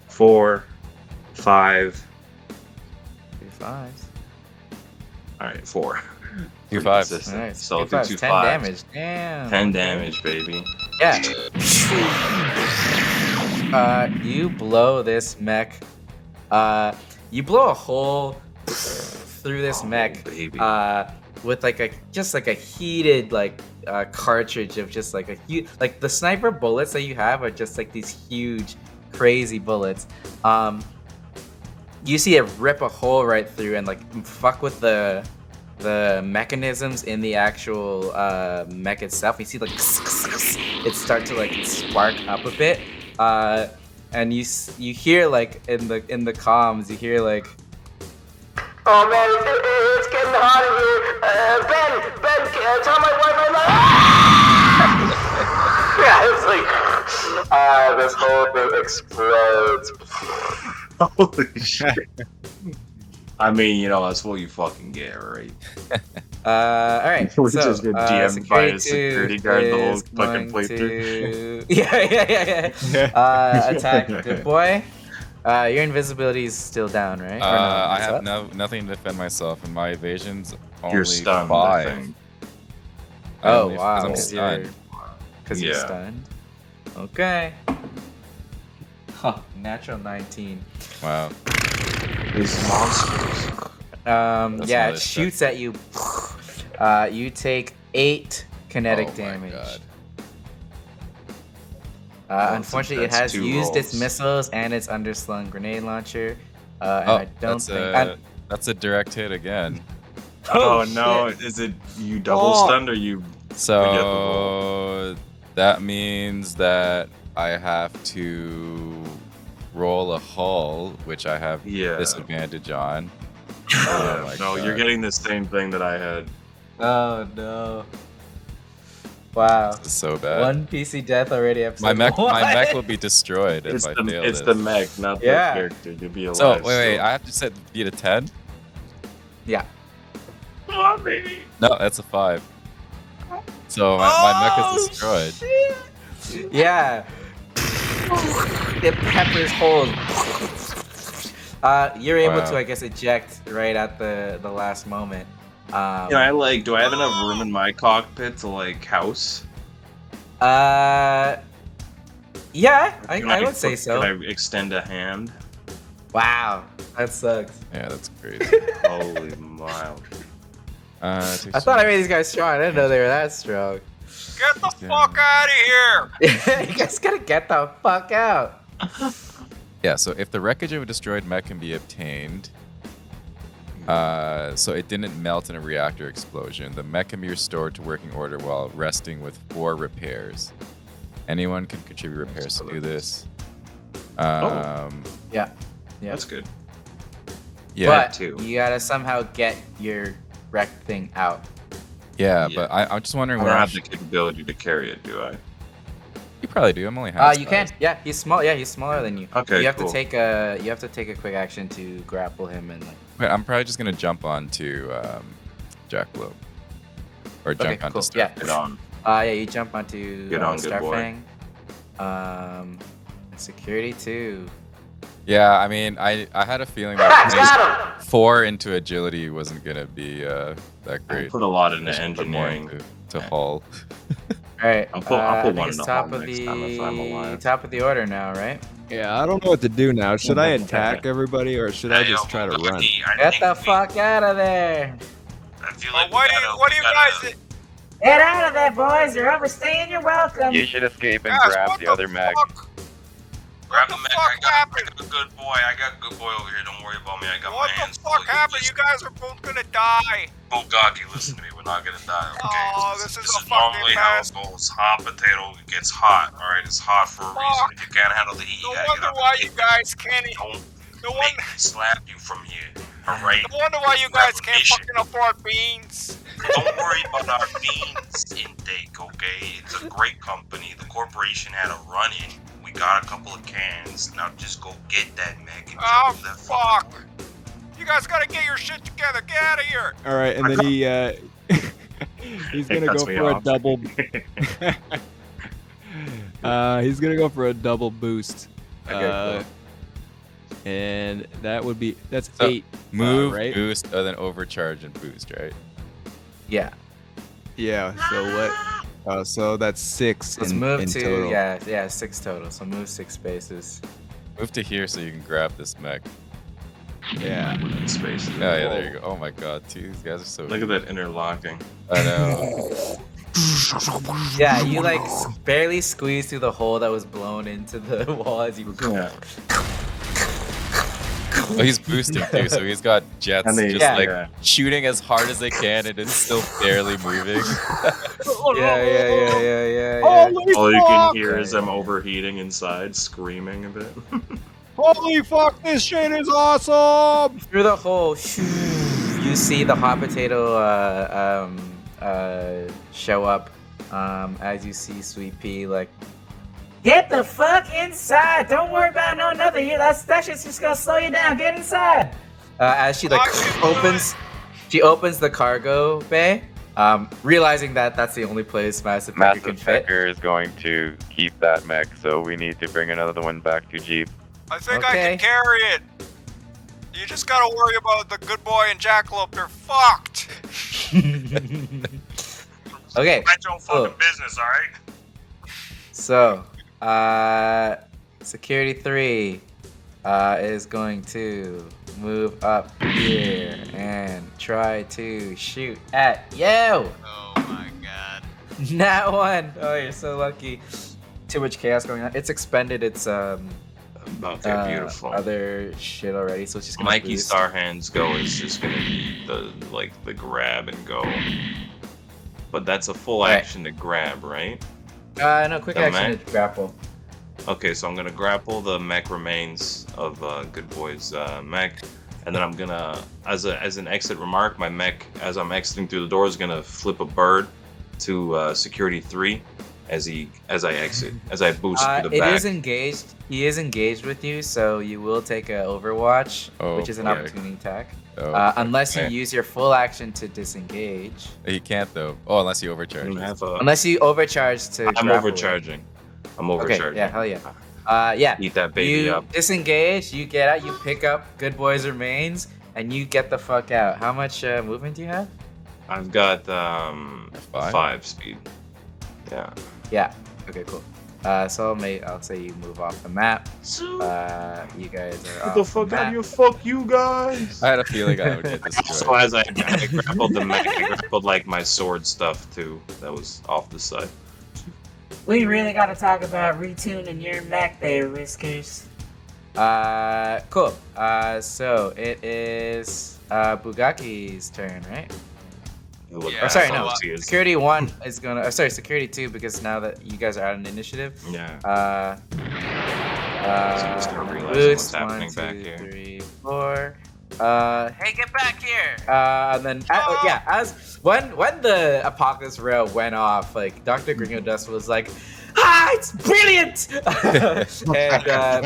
Speaker 3: 4, 5.
Speaker 1: 2 5s.
Speaker 3: All right, 4.
Speaker 2: 2 5s.
Speaker 3: Consistent.
Speaker 1: Nice.
Speaker 3: So I'll
Speaker 1: Two
Speaker 3: do
Speaker 1: fives,
Speaker 3: 2
Speaker 1: 10
Speaker 3: 5s.
Speaker 1: damage. Damn.
Speaker 3: 10
Speaker 1: okay.
Speaker 3: damage, baby.
Speaker 1: Yeah. You blow this mech. You blow a hole through this mech.
Speaker 3: Baby.
Speaker 1: With like a heated cartridge of just like a huge, like the sniper bullets that you have are just like these huge, crazy bullets. you see it rip a hole right through and like fuck with the mechanisms in the actual mech itself. You see like it start to like spark up a bit, and you hear like in the comms you hear like,
Speaker 7: Oh man, it's getting hot in here. Ben, tell my wife I love. Yeah, it's like, this whole thing explodes.
Speaker 3: Holy shit. I mean, you know, that's what you fucking get, right?
Speaker 1: all right.
Speaker 3: We
Speaker 1: So,
Speaker 3: just get DM'd by a security guard the whole
Speaker 1: is
Speaker 3: fucking
Speaker 1: going
Speaker 3: playthrough.
Speaker 1: to- Yeah. Attack good boy. Your invisibility is still down, right? Or no,
Speaker 2: I
Speaker 1: it's
Speaker 2: have
Speaker 1: up?
Speaker 2: nothing to defend myself, and my evasion's only
Speaker 3: You're stunned,
Speaker 2: 5.
Speaker 3: I think.
Speaker 1: Oh
Speaker 2: Only 'cause
Speaker 1: wow,
Speaker 2: I'm
Speaker 1: because you're
Speaker 3: Yeah.
Speaker 1: stunned. Okay. Huh, natural 19.
Speaker 2: Wow.
Speaker 3: These monsters.
Speaker 2: That's
Speaker 1: Yeah,
Speaker 2: another
Speaker 1: it shoots at you. You take 8 kinetic
Speaker 2: Oh my
Speaker 1: damage.
Speaker 2: God.
Speaker 1: Unfortunately, it
Speaker 3: that's
Speaker 1: has
Speaker 3: 2
Speaker 1: used its
Speaker 3: rolls.
Speaker 1: missiles and its underslung grenade launcher. And
Speaker 2: Oh,
Speaker 1: I don't think.
Speaker 2: that's a direct hit again.
Speaker 3: Oh,
Speaker 1: shit.
Speaker 3: no, is it you double stunned or you
Speaker 2: So that means that I have to roll a hull, which I have disadvantage on. Oh my
Speaker 3: no,
Speaker 2: God.
Speaker 3: you're getting the same thing that I had.
Speaker 1: Oh no! Wow.
Speaker 2: This is so bad.
Speaker 1: 1 PC death already. Episode
Speaker 2: My mech
Speaker 1: one.
Speaker 2: will be destroyed if I fail
Speaker 3: It's
Speaker 2: this.
Speaker 3: the mech, not
Speaker 1: Yeah.
Speaker 3: the character. You'll be alive.
Speaker 2: So wait,
Speaker 3: still.
Speaker 2: I have to set beat a 10?
Speaker 1: Yeah.
Speaker 3: Come on, baby.
Speaker 2: No, that's a 5. So my mech is destroyed.
Speaker 1: Yeah. It peppers holes. You're able
Speaker 2: Wow.
Speaker 1: to, I guess, eject right at the last moment.
Speaker 3: Do I have enough room in my cockpit to like house?
Speaker 1: Yeah,
Speaker 3: Can
Speaker 1: I would say so.
Speaker 3: Can I extend a hand?
Speaker 1: Wow, that sucks.
Speaker 2: Yeah, that's crazy.
Speaker 3: Holy mild.
Speaker 1: I thought I made these guys strong. I didn't know they were that strong.
Speaker 8: Get the fuck out of here!
Speaker 1: You guys gotta get the fuck out.
Speaker 2: Yeah, so if the wreckage of a destroyed mech can be obtained, so it didn't melt in a reactor explosion, the mech can be restored to working order while resting with 4 repairs. Anyone can contribute repairs to do this.
Speaker 1: Yeah.
Speaker 3: That's good.
Speaker 2: Yeah,
Speaker 1: But
Speaker 3: too.
Speaker 1: you gotta somehow get your wreck thing out.
Speaker 2: yeah,
Speaker 3: Yeah.
Speaker 2: but I'm just wondering
Speaker 3: I
Speaker 2: where
Speaker 3: don't have the capability to carry it, do I?
Speaker 2: You probably do. I'm only half.
Speaker 1: You can.
Speaker 2: size.
Speaker 1: Yeah, he's small. Yeah, he's smaller than you.
Speaker 3: Okay,
Speaker 1: You have
Speaker 3: cool.
Speaker 1: to take a quick action to grapple him and like.
Speaker 2: Wait, I'm probably just gonna jump onto Jackalope, or jump
Speaker 1: Okay,
Speaker 2: onto
Speaker 1: cool.
Speaker 2: Starfang.
Speaker 1: Yeah.
Speaker 3: Get on.
Speaker 1: Yeah, you jump onto
Speaker 3: Get on, good boy.
Speaker 1: Starfang. Security too.
Speaker 2: Yeah, I mean, I had a feeling
Speaker 7: Got
Speaker 2: that
Speaker 7: him!
Speaker 2: 4 into agility wasn't gonna be that
Speaker 3: I
Speaker 2: great.
Speaker 3: put a lot into
Speaker 2: I should put more
Speaker 3: engineering.
Speaker 2: to hull.
Speaker 1: All right.
Speaker 3: I'll put
Speaker 1: I
Speaker 3: one
Speaker 1: think
Speaker 3: in
Speaker 1: it's
Speaker 3: the
Speaker 1: top
Speaker 3: hull
Speaker 1: of
Speaker 3: next time if I'm alive.
Speaker 1: top of the order now, right?
Speaker 4: Yeah, I don't know what to do now. Should I attack everybody or should I just try to run?
Speaker 1: Get the fuck out of there!
Speaker 3: I feel
Speaker 8: Well, what do you guys?
Speaker 6: Get out of there, boys! You're overstaying your welcome.
Speaker 5: You should escape and
Speaker 8: Guys,
Speaker 5: grab
Speaker 8: what
Speaker 5: the other mech.
Speaker 8: fuck?
Speaker 3: Grab
Speaker 8: What
Speaker 3: the
Speaker 8: the
Speaker 3: mech.
Speaker 8: fuck
Speaker 3: I got
Speaker 8: happened?
Speaker 3: a good boy. I got a good boy over here. Don't worry about me. I got
Speaker 8: What
Speaker 3: my
Speaker 8: the
Speaker 3: hands
Speaker 8: fuck
Speaker 3: full.
Speaker 8: happened? You guys are both gonna die.
Speaker 3: Oh God, you listen to me. We're not gonna die. Okay.
Speaker 8: Oh, this is a fucking
Speaker 3: normally how it
Speaker 8: mess.
Speaker 3: goes. Hot potato gets hot. All right, it's hot for a reason. If you can't handle the heat, you
Speaker 8: No
Speaker 3: gotta
Speaker 8: wonder
Speaker 3: get up
Speaker 8: why
Speaker 3: and
Speaker 8: you
Speaker 3: get
Speaker 8: guys can't.
Speaker 3: Don't
Speaker 8: No
Speaker 3: make
Speaker 8: wonder.
Speaker 3: me slap you from here. All right.
Speaker 8: No wonder why you guys can't
Speaker 3: Revolution.
Speaker 8: fucking afford beans.
Speaker 3: Don't worry about our beans intake, okay? It's a great company. The corporation had a run-in. We got a couple of cans. Now just go get that mech and
Speaker 8: Oh,
Speaker 3: jump that
Speaker 8: fuck.
Speaker 3: fucking
Speaker 8: You guys gotta get your shit together. Get out of here.
Speaker 4: All right, and then he's gonna go for a double. He's gonna go for a double boost.
Speaker 1: Okay,
Speaker 4: And that's
Speaker 2: So,
Speaker 4: 8.
Speaker 2: Move,
Speaker 4: right?
Speaker 2: boost, and then overcharge and boost, right?
Speaker 1: Yeah.
Speaker 4: Yeah. So what? So that's 6
Speaker 1: Let's
Speaker 4: in,
Speaker 1: move
Speaker 4: in
Speaker 1: to
Speaker 4: total.
Speaker 1: 6 total. So move 6 spaces.
Speaker 2: Move to here so you can grab this mech.
Speaker 4: Yeah.
Speaker 3: space.
Speaker 2: Oh yeah, there you go. Oh my God, dude, these guys are so.
Speaker 3: Look at that interlocking.
Speaker 2: I know.
Speaker 1: Yeah, you like barely squeeze through the hole that was blown into the wall as you.
Speaker 3: Yeah.
Speaker 2: Oh, he's boosting too, so he's got jets
Speaker 3: And they-
Speaker 2: just
Speaker 1: Yeah.
Speaker 2: like shooting as hard as they can, and it's still barely moving.
Speaker 1: Yeah.
Speaker 4: Holy
Speaker 3: All you
Speaker 4: fuck!
Speaker 3: can hear is them overheating inside, screaming a bit.
Speaker 4: Holy fuck! This shit is awesome!
Speaker 1: Through the hole, you see the hot potato show up. As you see Sweet Pea like,
Speaker 6: Get the fuck inside! Don't worry about nothing. That shit's just gonna slow you down. Get inside.
Speaker 1: as she like opens the cargo bay, realizing that that's the only place Massive Pecker can
Speaker 5: Massive
Speaker 1: fit.
Speaker 5: Pecker is going to keep that mech, so we need to bring another one back to Jeep.
Speaker 8: I think I
Speaker 1: Okay.
Speaker 8: can carry it. You just gotta worry about the good boy and Jackalope. They're fucked.
Speaker 1: Okay,
Speaker 8: Mind your own
Speaker 1: Cool.
Speaker 8: fucking business, alright?
Speaker 1: so security 3 is going to move up here and try to shoot at you.
Speaker 8: Oh my god.
Speaker 1: That one. Oh, you're so lucky. Too much chaos going on. It's expended its
Speaker 3: Okay, beautiful.
Speaker 1: other shit already, so it's just gonna
Speaker 3: Mikey
Speaker 1: boost.
Speaker 3: Starhand's go is just gonna be the grab and go. But that's a full
Speaker 1: Right.
Speaker 3: action to grab, right?
Speaker 1: No, quick
Speaker 3: The
Speaker 1: action
Speaker 3: mech?
Speaker 1: to grapple.
Speaker 3: Okay, so I'm gonna grapple the mech remains of Good Boy's mech, and then I'm gonna, as an exit remark, my mech, as I'm exiting through the door, is gonna flip a bird to security 3 as I exit, as I boost through the
Speaker 1: It
Speaker 3: back.
Speaker 1: is engaged. He is engaged with you, so you will take a Overwatch,
Speaker 2: Oh,
Speaker 1: which is an
Speaker 2: okay.
Speaker 1: opportunity attack.
Speaker 2: Oh,
Speaker 1: Unless you
Speaker 3: okay.
Speaker 1: use your full action to disengage.
Speaker 2: he can't though. Oh, unless he
Speaker 3: I
Speaker 2: overcharges.
Speaker 3: don't have a-
Speaker 1: Unless you overcharge to
Speaker 3: I'm
Speaker 1: grapple.
Speaker 3: overcharging. I'm
Speaker 1: Okay,
Speaker 3: overcharging.
Speaker 1: yeah, hell yeah. Yeah.
Speaker 3: Eat that baby
Speaker 1: You
Speaker 3: up.
Speaker 1: disengage, you get out, you pick up Good Boy's remains, and you get the fuck out. How much movement do you have?
Speaker 3: I've got
Speaker 2: 5?
Speaker 3: 5 speed. Yeah.
Speaker 1: Yeah. Okay, cool. So I'll say you move off the map. You guys are off
Speaker 3: Get the fuck out of
Speaker 1: map.
Speaker 3: here! Fuck you guys!
Speaker 2: I had a feeling I would get
Speaker 3: So
Speaker 2: destroyed.
Speaker 3: as I grappled the mech, I grappled like my sword stuff too. That was off the side.
Speaker 6: We really gotta talk about retuning your mech there, Whiskers.
Speaker 1: Cool. So it is Bugaki's turn, right?
Speaker 8: Yeah,
Speaker 1: Or sorry,
Speaker 8: so,
Speaker 1: no.
Speaker 3: he is.
Speaker 1: Security 1 is gonna. Sorry, security 2 because now that you guys are at an initiative.
Speaker 3: Yeah. So you start realizing
Speaker 1: Boost,
Speaker 3: what's happening
Speaker 1: 1,
Speaker 3: back
Speaker 1: 2,
Speaker 3: here.
Speaker 1: 3, 4. Hey, get back here! And then, as when the apocalypse rail went off, like Dr. Gringo Dust was like, it's brilliant! And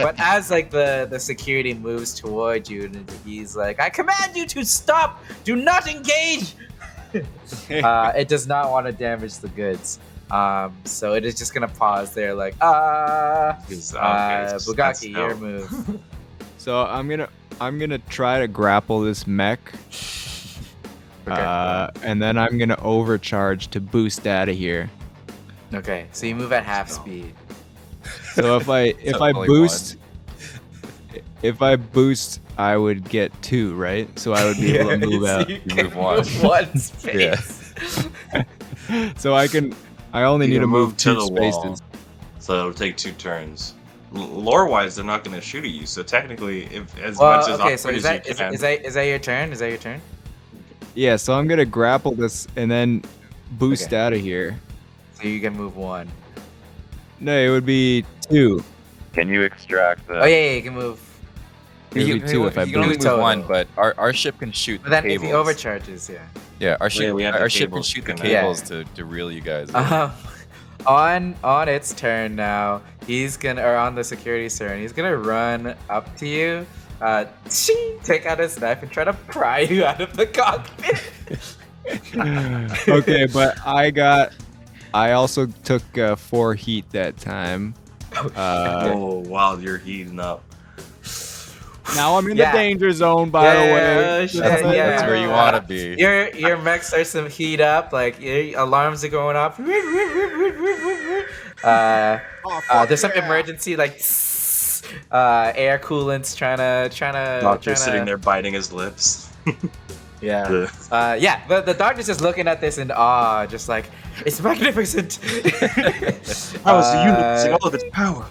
Speaker 1: but as like the security moves toward you, and he's like, I command you to stop! Do not engage! It does not want to damage the goods. So it is just gonna pause there, like, Bugaki, your move.
Speaker 4: So I'm gonna try to grapple this mech, and then I'm gonna overcharge to boost out of here.
Speaker 1: Okay, so you move at half speed.
Speaker 4: So if I
Speaker 2: only
Speaker 4: if I boost, I would get 2, right? So I would be able to move out.
Speaker 1: You
Speaker 2: You
Speaker 1: can
Speaker 2: move one.
Speaker 1: move one space.
Speaker 4: So I only need to move 2
Speaker 3: the
Speaker 4: spaces.
Speaker 3: wall. So it'll take 2 turns. Lore-wise, they're not going to shoot at you. So technically, if as much as
Speaker 1: okay, so
Speaker 3: awkward
Speaker 1: is
Speaker 3: as
Speaker 1: that
Speaker 3: you can,
Speaker 1: is that your turn? Is that your turn?
Speaker 4: Yeah, so I'm gonna grapple this and then boost
Speaker 1: Okay.
Speaker 4: out of here.
Speaker 1: So you can move 1.
Speaker 4: No, it would be 2.
Speaker 5: Can you extract the...
Speaker 1: Oh yeah, you can move.
Speaker 4: It would be 2 if I
Speaker 2: you can only
Speaker 4: boost.
Speaker 2: move
Speaker 1: Total.
Speaker 2: 1, but our ship can shoot
Speaker 1: But
Speaker 2: the
Speaker 1: then if he
Speaker 2: cables.
Speaker 1: overcharges, yeah.
Speaker 2: Yeah, our ship,
Speaker 3: we have the
Speaker 2: our ship can
Speaker 3: cables
Speaker 2: shoot the
Speaker 3: connected.
Speaker 2: cables to reel you guys in.
Speaker 1: On its turn now, he's gonna, or on the security's turn, he's gonna run up to you, take out his knife and try to pry you out of the cockpit.
Speaker 4: Okay, but I also took 4 heat that time.
Speaker 3: oh wow, you're heating up.
Speaker 4: Now I'm in
Speaker 1: Yeah.
Speaker 4: the danger zone, by the way.
Speaker 1: shit,
Speaker 2: That's,
Speaker 1: yeah.
Speaker 2: that's where you want to be.
Speaker 1: Your mech starts to heat up, like your alarms are going off. There's some emergency, like air coolants trying to.
Speaker 3: Doctor's sitting there biting his lips.
Speaker 1: Yeah. The doctor's just looking at this in awe, just like, It's magnificent.
Speaker 3: How is the unit using all of its power?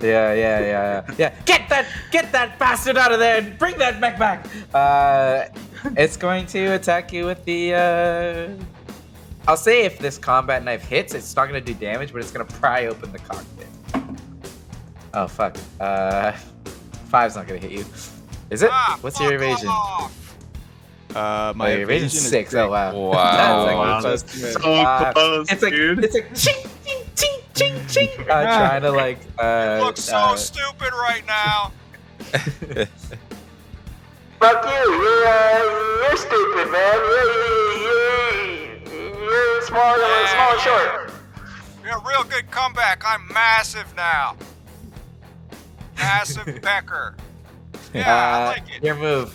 Speaker 1: Yeah. Get that bastard out of there and bring that mech back. It's going to attack you with the. I'll say if this combat knife hits, it's not gonna do damage, but it's gonna pry open the cockpit. Oh fuck. 5's not gonna hit you. Is it? What's your evasion?
Speaker 4: My
Speaker 1: your evasion's
Speaker 4: evasion is
Speaker 1: 6. Oh wow.
Speaker 2: Wow.
Speaker 1: That's
Speaker 3: That's
Speaker 1: like
Speaker 3: so close,
Speaker 1: it's like
Speaker 3: dude.
Speaker 1: it's like ching ching ching ching ching. Trying to like.
Speaker 8: You look so stupid right now.
Speaker 7: Fuck you. You're stupid, man. You're small and short.
Speaker 8: You're a real good comeback. I'm massive now. Massive pecker. Yeah, I like it.
Speaker 1: Your move,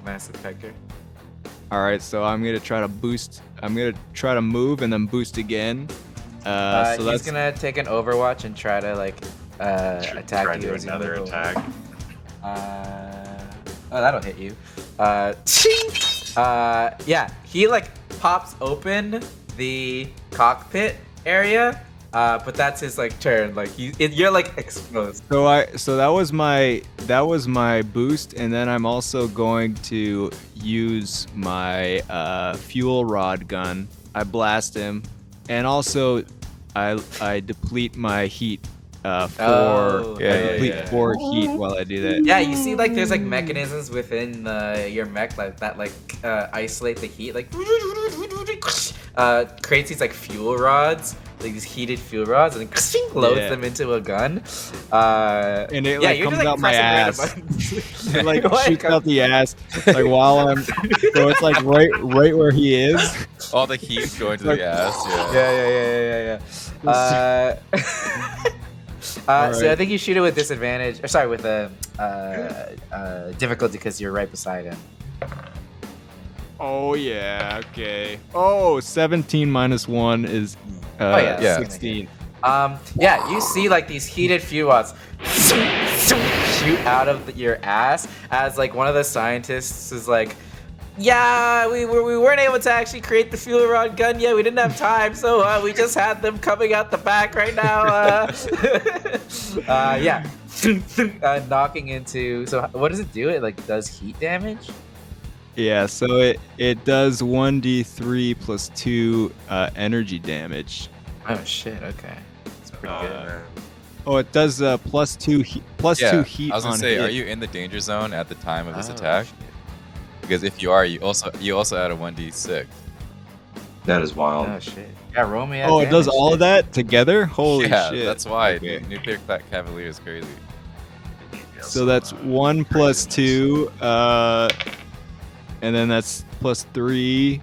Speaker 1: Massive Pecker.
Speaker 4: All right, so I'm gonna try to boost. I'm gonna try to move and then boost again. So
Speaker 1: He's
Speaker 4: that's
Speaker 1: gonna take an Overwatch and try to like attack
Speaker 3: Try
Speaker 1: you.
Speaker 3: to do
Speaker 1: as you
Speaker 3: another
Speaker 1: move.
Speaker 3: attack.
Speaker 1: Oh, that'll hit you. Yeah, he like pops open the cockpit area, but that's his like turn. Like you're like exposed.
Speaker 4: so that was my boost, and then I'm also going to use my fuel rod gun. I blast him, and also I deplete my heat. Four heat while I do that.
Speaker 1: Yeah, you see, like, there's like mechanisms within your mech that like isolate the heat, like creates these like fuel rods, like these heated fuel rods, and then loads them into a gun.
Speaker 4: And it like comes out my ass. It like
Speaker 1: What?
Speaker 4: shoots out the ass, like while I'm. So it's like right where he is.
Speaker 2: All the heat going to the ass.
Speaker 1: Yeah.
Speaker 4: All
Speaker 1: So
Speaker 4: right.
Speaker 1: I think you shoot it with disadvantage. Or sorry, with a difficulty because you're right beside him.
Speaker 4: Oh yeah, okay. Oh, 17 minus 1 is
Speaker 1: yeah.
Speaker 4: 16.
Speaker 1: Yeah, you see like these heated fuel rods shoot out of your ass as like one of the scientists is like, yeah, we weren't able to actually create the fuel rod gun yet. We didn't have time, so we just had them coming out the back right now. Yeah, knocking into. So what does it do? It like does heat damage.
Speaker 4: Yeah, so it does 1d3 plus 2 energy damage.
Speaker 1: Oh shit! Okay, it's pretty good.
Speaker 3: Man.
Speaker 4: Oh, it does plus 2 heat
Speaker 2: Yeah,
Speaker 4: heat
Speaker 2: I was gonna
Speaker 4: on
Speaker 2: say,
Speaker 4: hit.
Speaker 2: are you in the danger zone at the time of this
Speaker 1: Oh,
Speaker 2: attack?
Speaker 1: shit.
Speaker 2: Because if you are, you also add a 1d6.
Speaker 3: That is wild.
Speaker 1: Oh shit! Yeah, roll me.
Speaker 4: Oh, it does all of that together? Holy
Speaker 2: yeah,
Speaker 4: shit.
Speaker 2: that's why
Speaker 4: Okay.
Speaker 2: Nuclear Cavalier is crazy.
Speaker 4: So that's 1 plus 2, and then that's plus 3.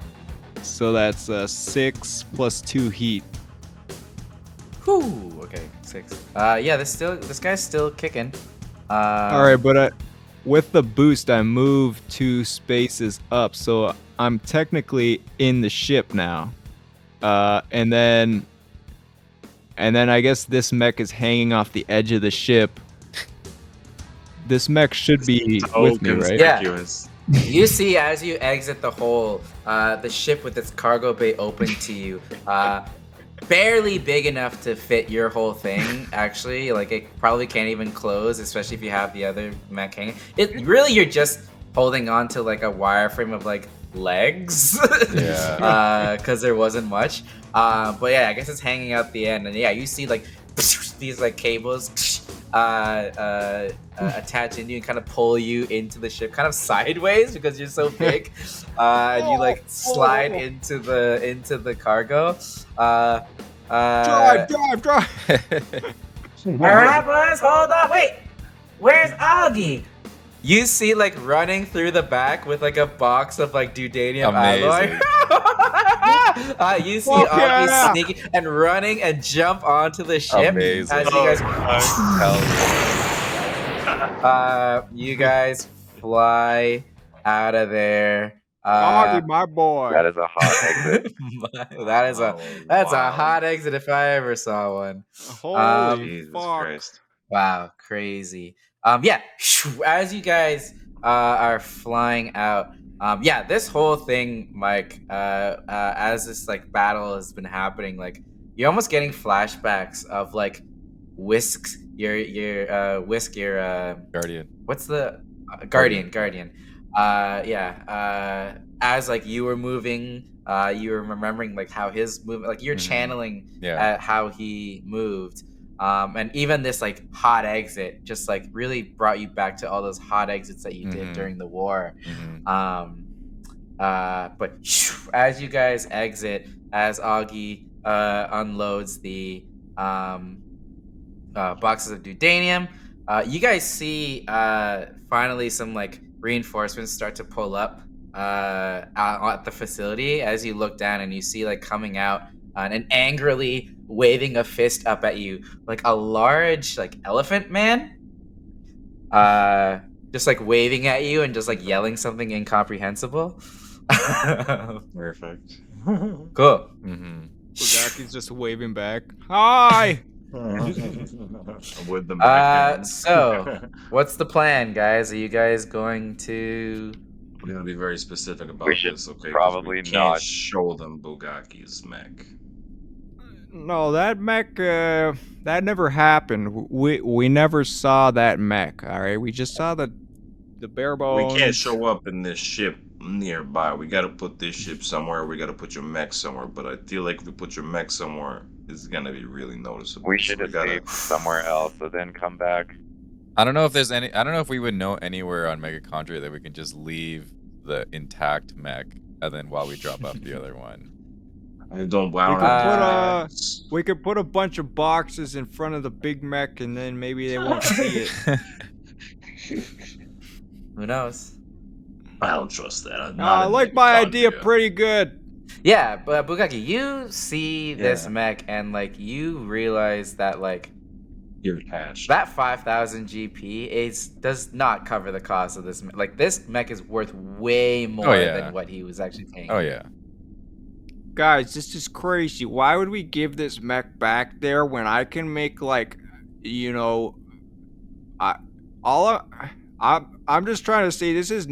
Speaker 4: So that's 6 plus 2 heat.
Speaker 1: Whew. Okay, 6. Yeah, this guy's still kicking.
Speaker 4: All right, but with the boost, I move 2 spaces up, so I'm technically in the ship now. And then I guess this mech is hanging off the edge of the ship. This mech should be with me, right?
Speaker 1: Yeah.
Speaker 3: Conspicuous.
Speaker 1: You see, as you exit the hole, the ship with its cargo bay open to you, barely big enough to fit your whole thing. Actually, like it probably can't even close, especially if you have the other mech hanging. It really, you're just holding on to like a wireframe of like legs,
Speaker 2: Yeah.
Speaker 1: because there wasn't much. But yeah, I guess it's hanging out the end, and yeah, you see like these like cables attach into you and kind of pull you into the ship, kind of sideways because you're so big, and you like slide into the cargo.
Speaker 4: Drive!
Speaker 6: All right, boys, hold on. Wait, where's Augie?
Speaker 1: You see, like, running through the back with, like, a box of, like, Dudanium
Speaker 2: Amazing.
Speaker 1: alloy. You see
Speaker 4: Fuck
Speaker 1: Augie
Speaker 4: yeah.
Speaker 1: sneaking and running and jump onto the ship.
Speaker 2: Amazing.
Speaker 1: As you guys,
Speaker 2: Hell
Speaker 1: you guys fly out of there.
Speaker 4: Augie, my boy.
Speaker 5: That is a hot exit.
Speaker 1: That's a hot exit if I ever saw one.
Speaker 4: Holy
Speaker 3: Jesus
Speaker 4: fuck.
Speaker 3: Christ.
Speaker 1: Wow, crazy. Yeah, as you guys are flying out, Yeah, this whole thing, Mike, as this like battle has been happening, like you're almost getting flashbacks of like Whisk, your
Speaker 2: Guardian.
Speaker 1: what's the Guardian. As like you were moving, you were remembering like how his movement, like you're channeling how he moved. And even this like hot exit just like really brought you back to all those hot exits that you did during the war. But as you guys exit, as Augie unloads the boxes of Dudanium, you guys see finally some like reinforcements start to pull up at the facility. As you look down and you see like coming out and angrily waving a fist up at you, like a large like elephant man, just like waving at you and just like yelling something incomprehensible.
Speaker 3: Perfect.
Speaker 1: Cool.
Speaker 4: Bugaki's just waving back. Hi.
Speaker 3: With the backhand.
Speaker 1: So what's the plan, guys? Are you guys going to
Speaker 3: We're gonna be very specific about
Speaker 5: We should
Speaker 3: this, okay? 'Cause
Speaker 5: probably
Speaker 3: we can't
Speaker 5: not.
Speaker 3: show them Bugaki's mech.
Speaker 4: No, that mech, that never happened. We never saw that mech. All right, we just saw the bare bones.
Speaker 3: We can't show up in this ship nearby. We gotta put this ship somewhere. We gotta put your mech somewhere. But I feel like if we put your mech somewhere, it's gonna be really noticeable.
Speaker 5: We
Speaker 3: So
Speaker 5: should
Speaker 3: we gotta-
Speaker 5: escape somewhere else, so then come back.
Speaker 2: I don't know if there's any. I don't know if we would know anywhere on Megachondria that we can just leave the intact mech, and then while we drop off the other one.
Speaker 3: I don't.
Speaker 4: We could put a bunch of boxes in front of the big mech, and then maybe they won't see it.
Speaker 1: Who knows?
Speaker 3: I don't trust that.
Speaker 4: I like my idea pretty good.
Speaker 1: Yeah, but Bugaki, you see this mech and like you realize that like
Speaker 3: you're attached.
Speaker 1: That 5,000 GP does not cover the cost of this. Like this mech is worth way more than what he was actually paying.
Speaker 2: Oh yeah.
Speaker 4: Guys, this is crazy. Why would we give this mech back there when I can make like, you know, I'm just trying to say this is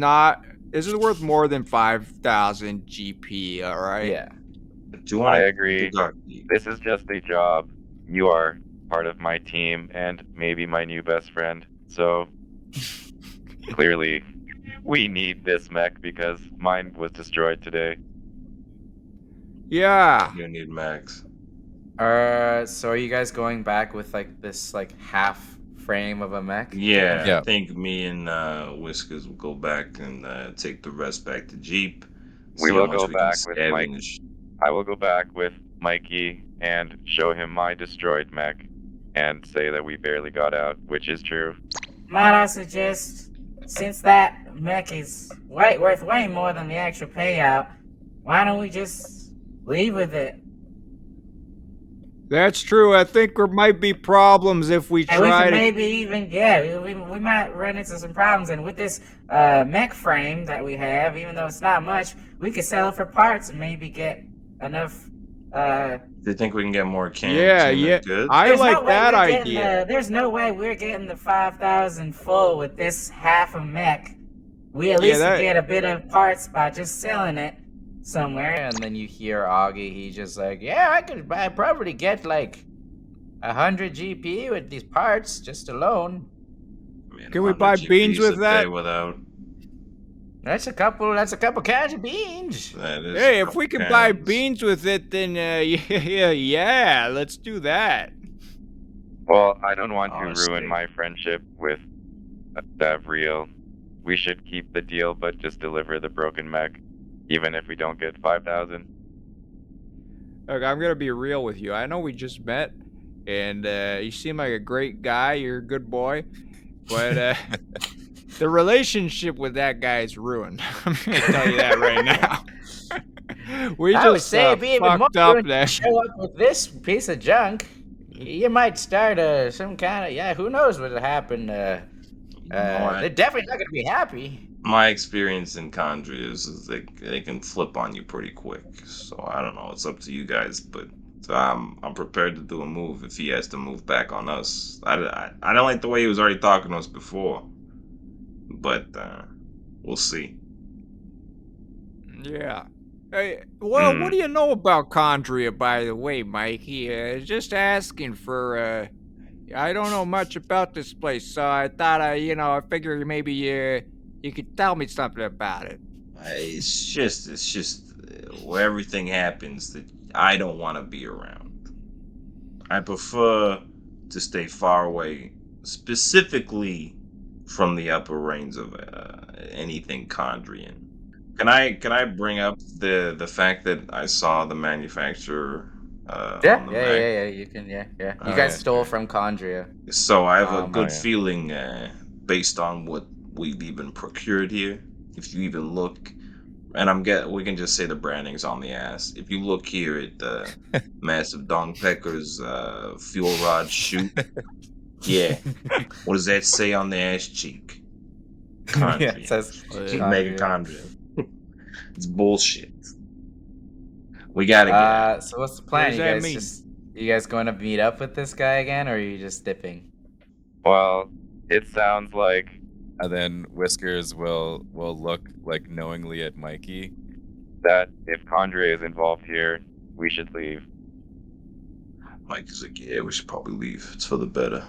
Speaker 4: worth more than 5,000 GP, all right?
Speaker 1: Yeah.
Speaker 5: I agree. This is just a job. You are part of my team and maybe my new best friend. So clearly we need this mech because mine was destroyed today.
Speaker 4: Yeah.
Speaker 3: You need Max.
Speaker 1: So are you guys going back with like this like half frame of a mech?
Speaker 3: Yeah. I think me and Whiskers will go back and take the rest back to Jeep.
Speaker 5: We will go back with Mike. I will go back with Mikey and show him my destroyed mech and say that we barely got out, which is true.
Speaker 6: Might I suggest, since that mech is worth way more than the actual payout, why don't we just leave with it?
Speaker 4: That's true. I think there might be problems if we try to...
Speaker 6: Maybe even, we might run into some problems. And with this mech frame that we have, even though it's not much, we could sell it for parts and maybe get enough...
Speaker 3: Do you think we can get more cans?
Speaker 4: Good? I like that idea.
Speaker 6: There's no way we're getting the 5,000 full with this half a mech. We at least get a bit of parts by just selling it somewhere.
Speaker 1: And then you hear Augie, he's just like, I probably get like 100 GP with these parts just alone.
Speaker 4: Can we buy beans with that?
Speaker 1: That's a couple cans of beans.
Speaker 4: Hey, if we can buy beans with it, then yeah, let's do that.
Speaker 5: Well, I don't want to ruin my friendship with Davriel. We should keep the deal, but just deliver the broken mech, even if we don't get 5,000.
Speaker 4: Look, I'm gonna be real with you. I know we just met, and you seem like a great guy. You're a good boy, but the relationship with that guy is ruined. I'm gonna tell you that right now.
Speaker 6: I would say be even more to show up with this piece of junk. You might start some kind of who knows what will happen. They're definitely not gonna be happy.
Speaker 3: My experience in Condria is they can flip on you pretty quick. So I don't know. It's up to you guys, but I'm prepared to do a move if he has to move back on us. I don't like the way he was already talking to us before, but we'll see.
Speaker 4: Yeah. Hey, what do you know about Chondria, by the way, Mikey? Just asking for, I don't know much about this place, so I thought, I figured maybe you could tell me something about it.
Speaker 3: It's just where everything happens that I don't want to be around. I prefer to stay far away, specifically from the upper range of anything Chondrian. Can I bring up the fact that I saw the manufacturer on the Mac?
Speaker 1: Yeah. You can, yeah. You
Speaker 3: Oh,
Speaker 1: guys
Speaker 3: yeah,
Speaker 1: stole
Speaker 2: sure.
Speaker 1: from Chondria.
Speaker 3: So I have a good
Speaker 2: yeah.
Speaker 3: feeling, based on what we've even procured here. If you even look, and we can just say the branding's on the ass. If you look here at the Massive Dong Pecker's fuel rod chute, yeah. What does that say on the ass cheek?
Speaker 1: Yeah, it says
Speaker 3: Mega Chondria. It's bullshit. We gotta get.
Speaker 1: So what's the
Speaker 4: What
Speaker 1: plan?
Speaker 4: does
Speaker 1: You
Speaker 4: that
Speaker 1: guys
Speaker 4: mean?
Speaker 1: you guys going to meet up with this guy again, or are you just dipping?
Speaker 5: Well, it sounds like
Speaker 2: And then Whiskers will look like knowingly at Mikey.
Speaker 5: that if Condre is involved here, we should leave.
Speaker 3: Mike is like, yeah, we should probably leave. It's for the better.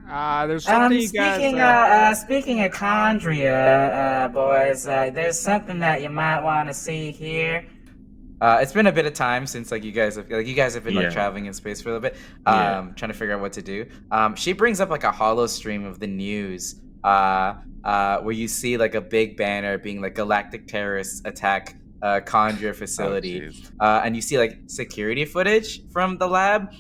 Speaker 4: There's something you guys...
Speaker 6: Speaking of Chondria, boys, there's something that you might want to see here.
Speaker 1: It's been a bit of time since you guys have been
Speaker 3: Yeah.
Speaker 1: traveling in space for a little bit,
Speaker 3: Yeah.
Speaker 1: trying to figure out what to do. She brings up a hollow stream of the news, where you see a big banner being galactic terrorists attack Chondria facility, and you see security footage from the lab,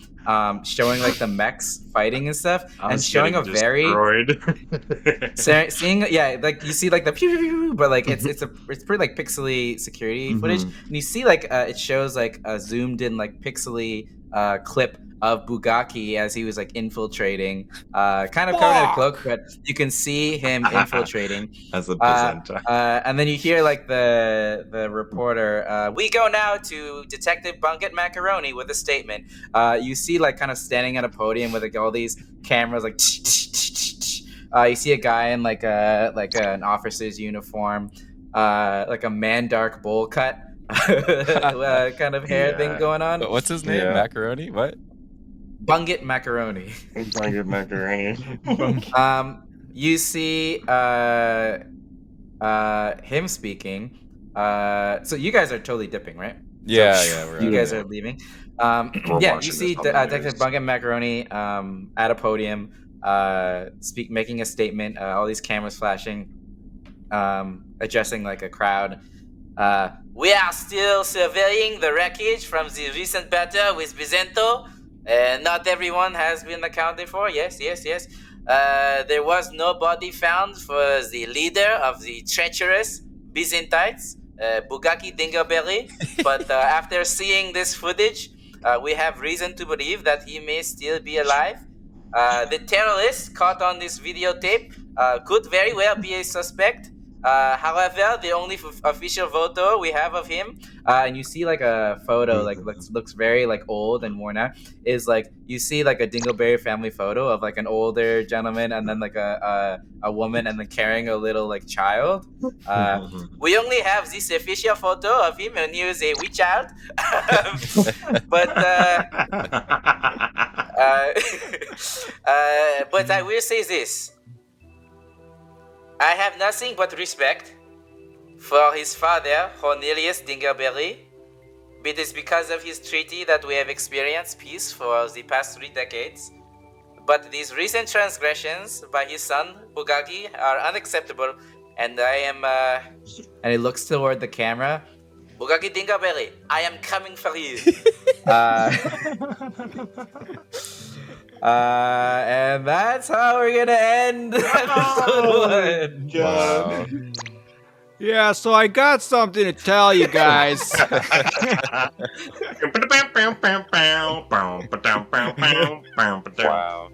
Speaker 1: showing the mechs fighting and stuff, and showing a very seeing you see the pew, pew, pew, but it's pretty pixely security footage, and you see it shows a zoomed in pixely clip of Bugaki as he was infiltrating, kind of covered in a cloak, but you can see him infiltrating.
Speaker 3: That's a Bizento.
Speaker 1: And then you hear the reporter, we go now to Detective Bunget Macaroni with a statement. You see kind of standing at a podium with all these cameras you see a guy in an officer's uniform, a Mandark bowl cut kind of hair thing going on.
Speaker 2: But what's his name?
Speaker 3: Yeah.
Speaker 2: Macaroni? What?
Speaker 1: Bunget Macaroni.
Speaker 3: Bunget Macaroni.
Speaker 1: You see him speaking. So you guys are totally dipping, right?
Speaker 2: Yeah, we're
Speaker 1: You
Speaker 2: out.
Speaker 1: guys are leaving.
Speaker 3: We're
Speaker 1: Yeah,
Speaker 3: watching
Speaker 1: you see
Speaker 3: this on the
Speaker 1: Detective
Speaker 3: news.
Speaker 1: Bunget Macaroni at a podium, making a statement. All these cameras flashing, addressing a crowd. We are still surveying the wreckage from the recent battle with Bizento. Not everyone has been accounted for. Yes. There was no body found for the leader of the treacherous Byzantites, Bugaki Dingleberry. But after seeing this footage, we have reason to believe that he may still be alive. The terrorist caught on this videotape could very well be a suspect. However, the only official photo we have of him, and you see a photo looks very old and worn out, is you see a Dingleberry family photo of an older gentleman and then a woman and then carrying a little child. We only have this official photo of him when he was a wee child, but I will say this. I have nothing but respect for his father, Cornelius Dingleberry. It is because of his treaty that we have experienced peace for the past 3 decades. But these recent transgressions by his son, Bugaki, are unacceptable, and I am... And he looks toward the camera. Bugaki Dingleberry, I am coming for you. And that's how we're gonna end episode 1.
Speaker 2: Wow.
Speaker 4: Yeah, so I got something to tell you guys.
Speaker 5: Wow.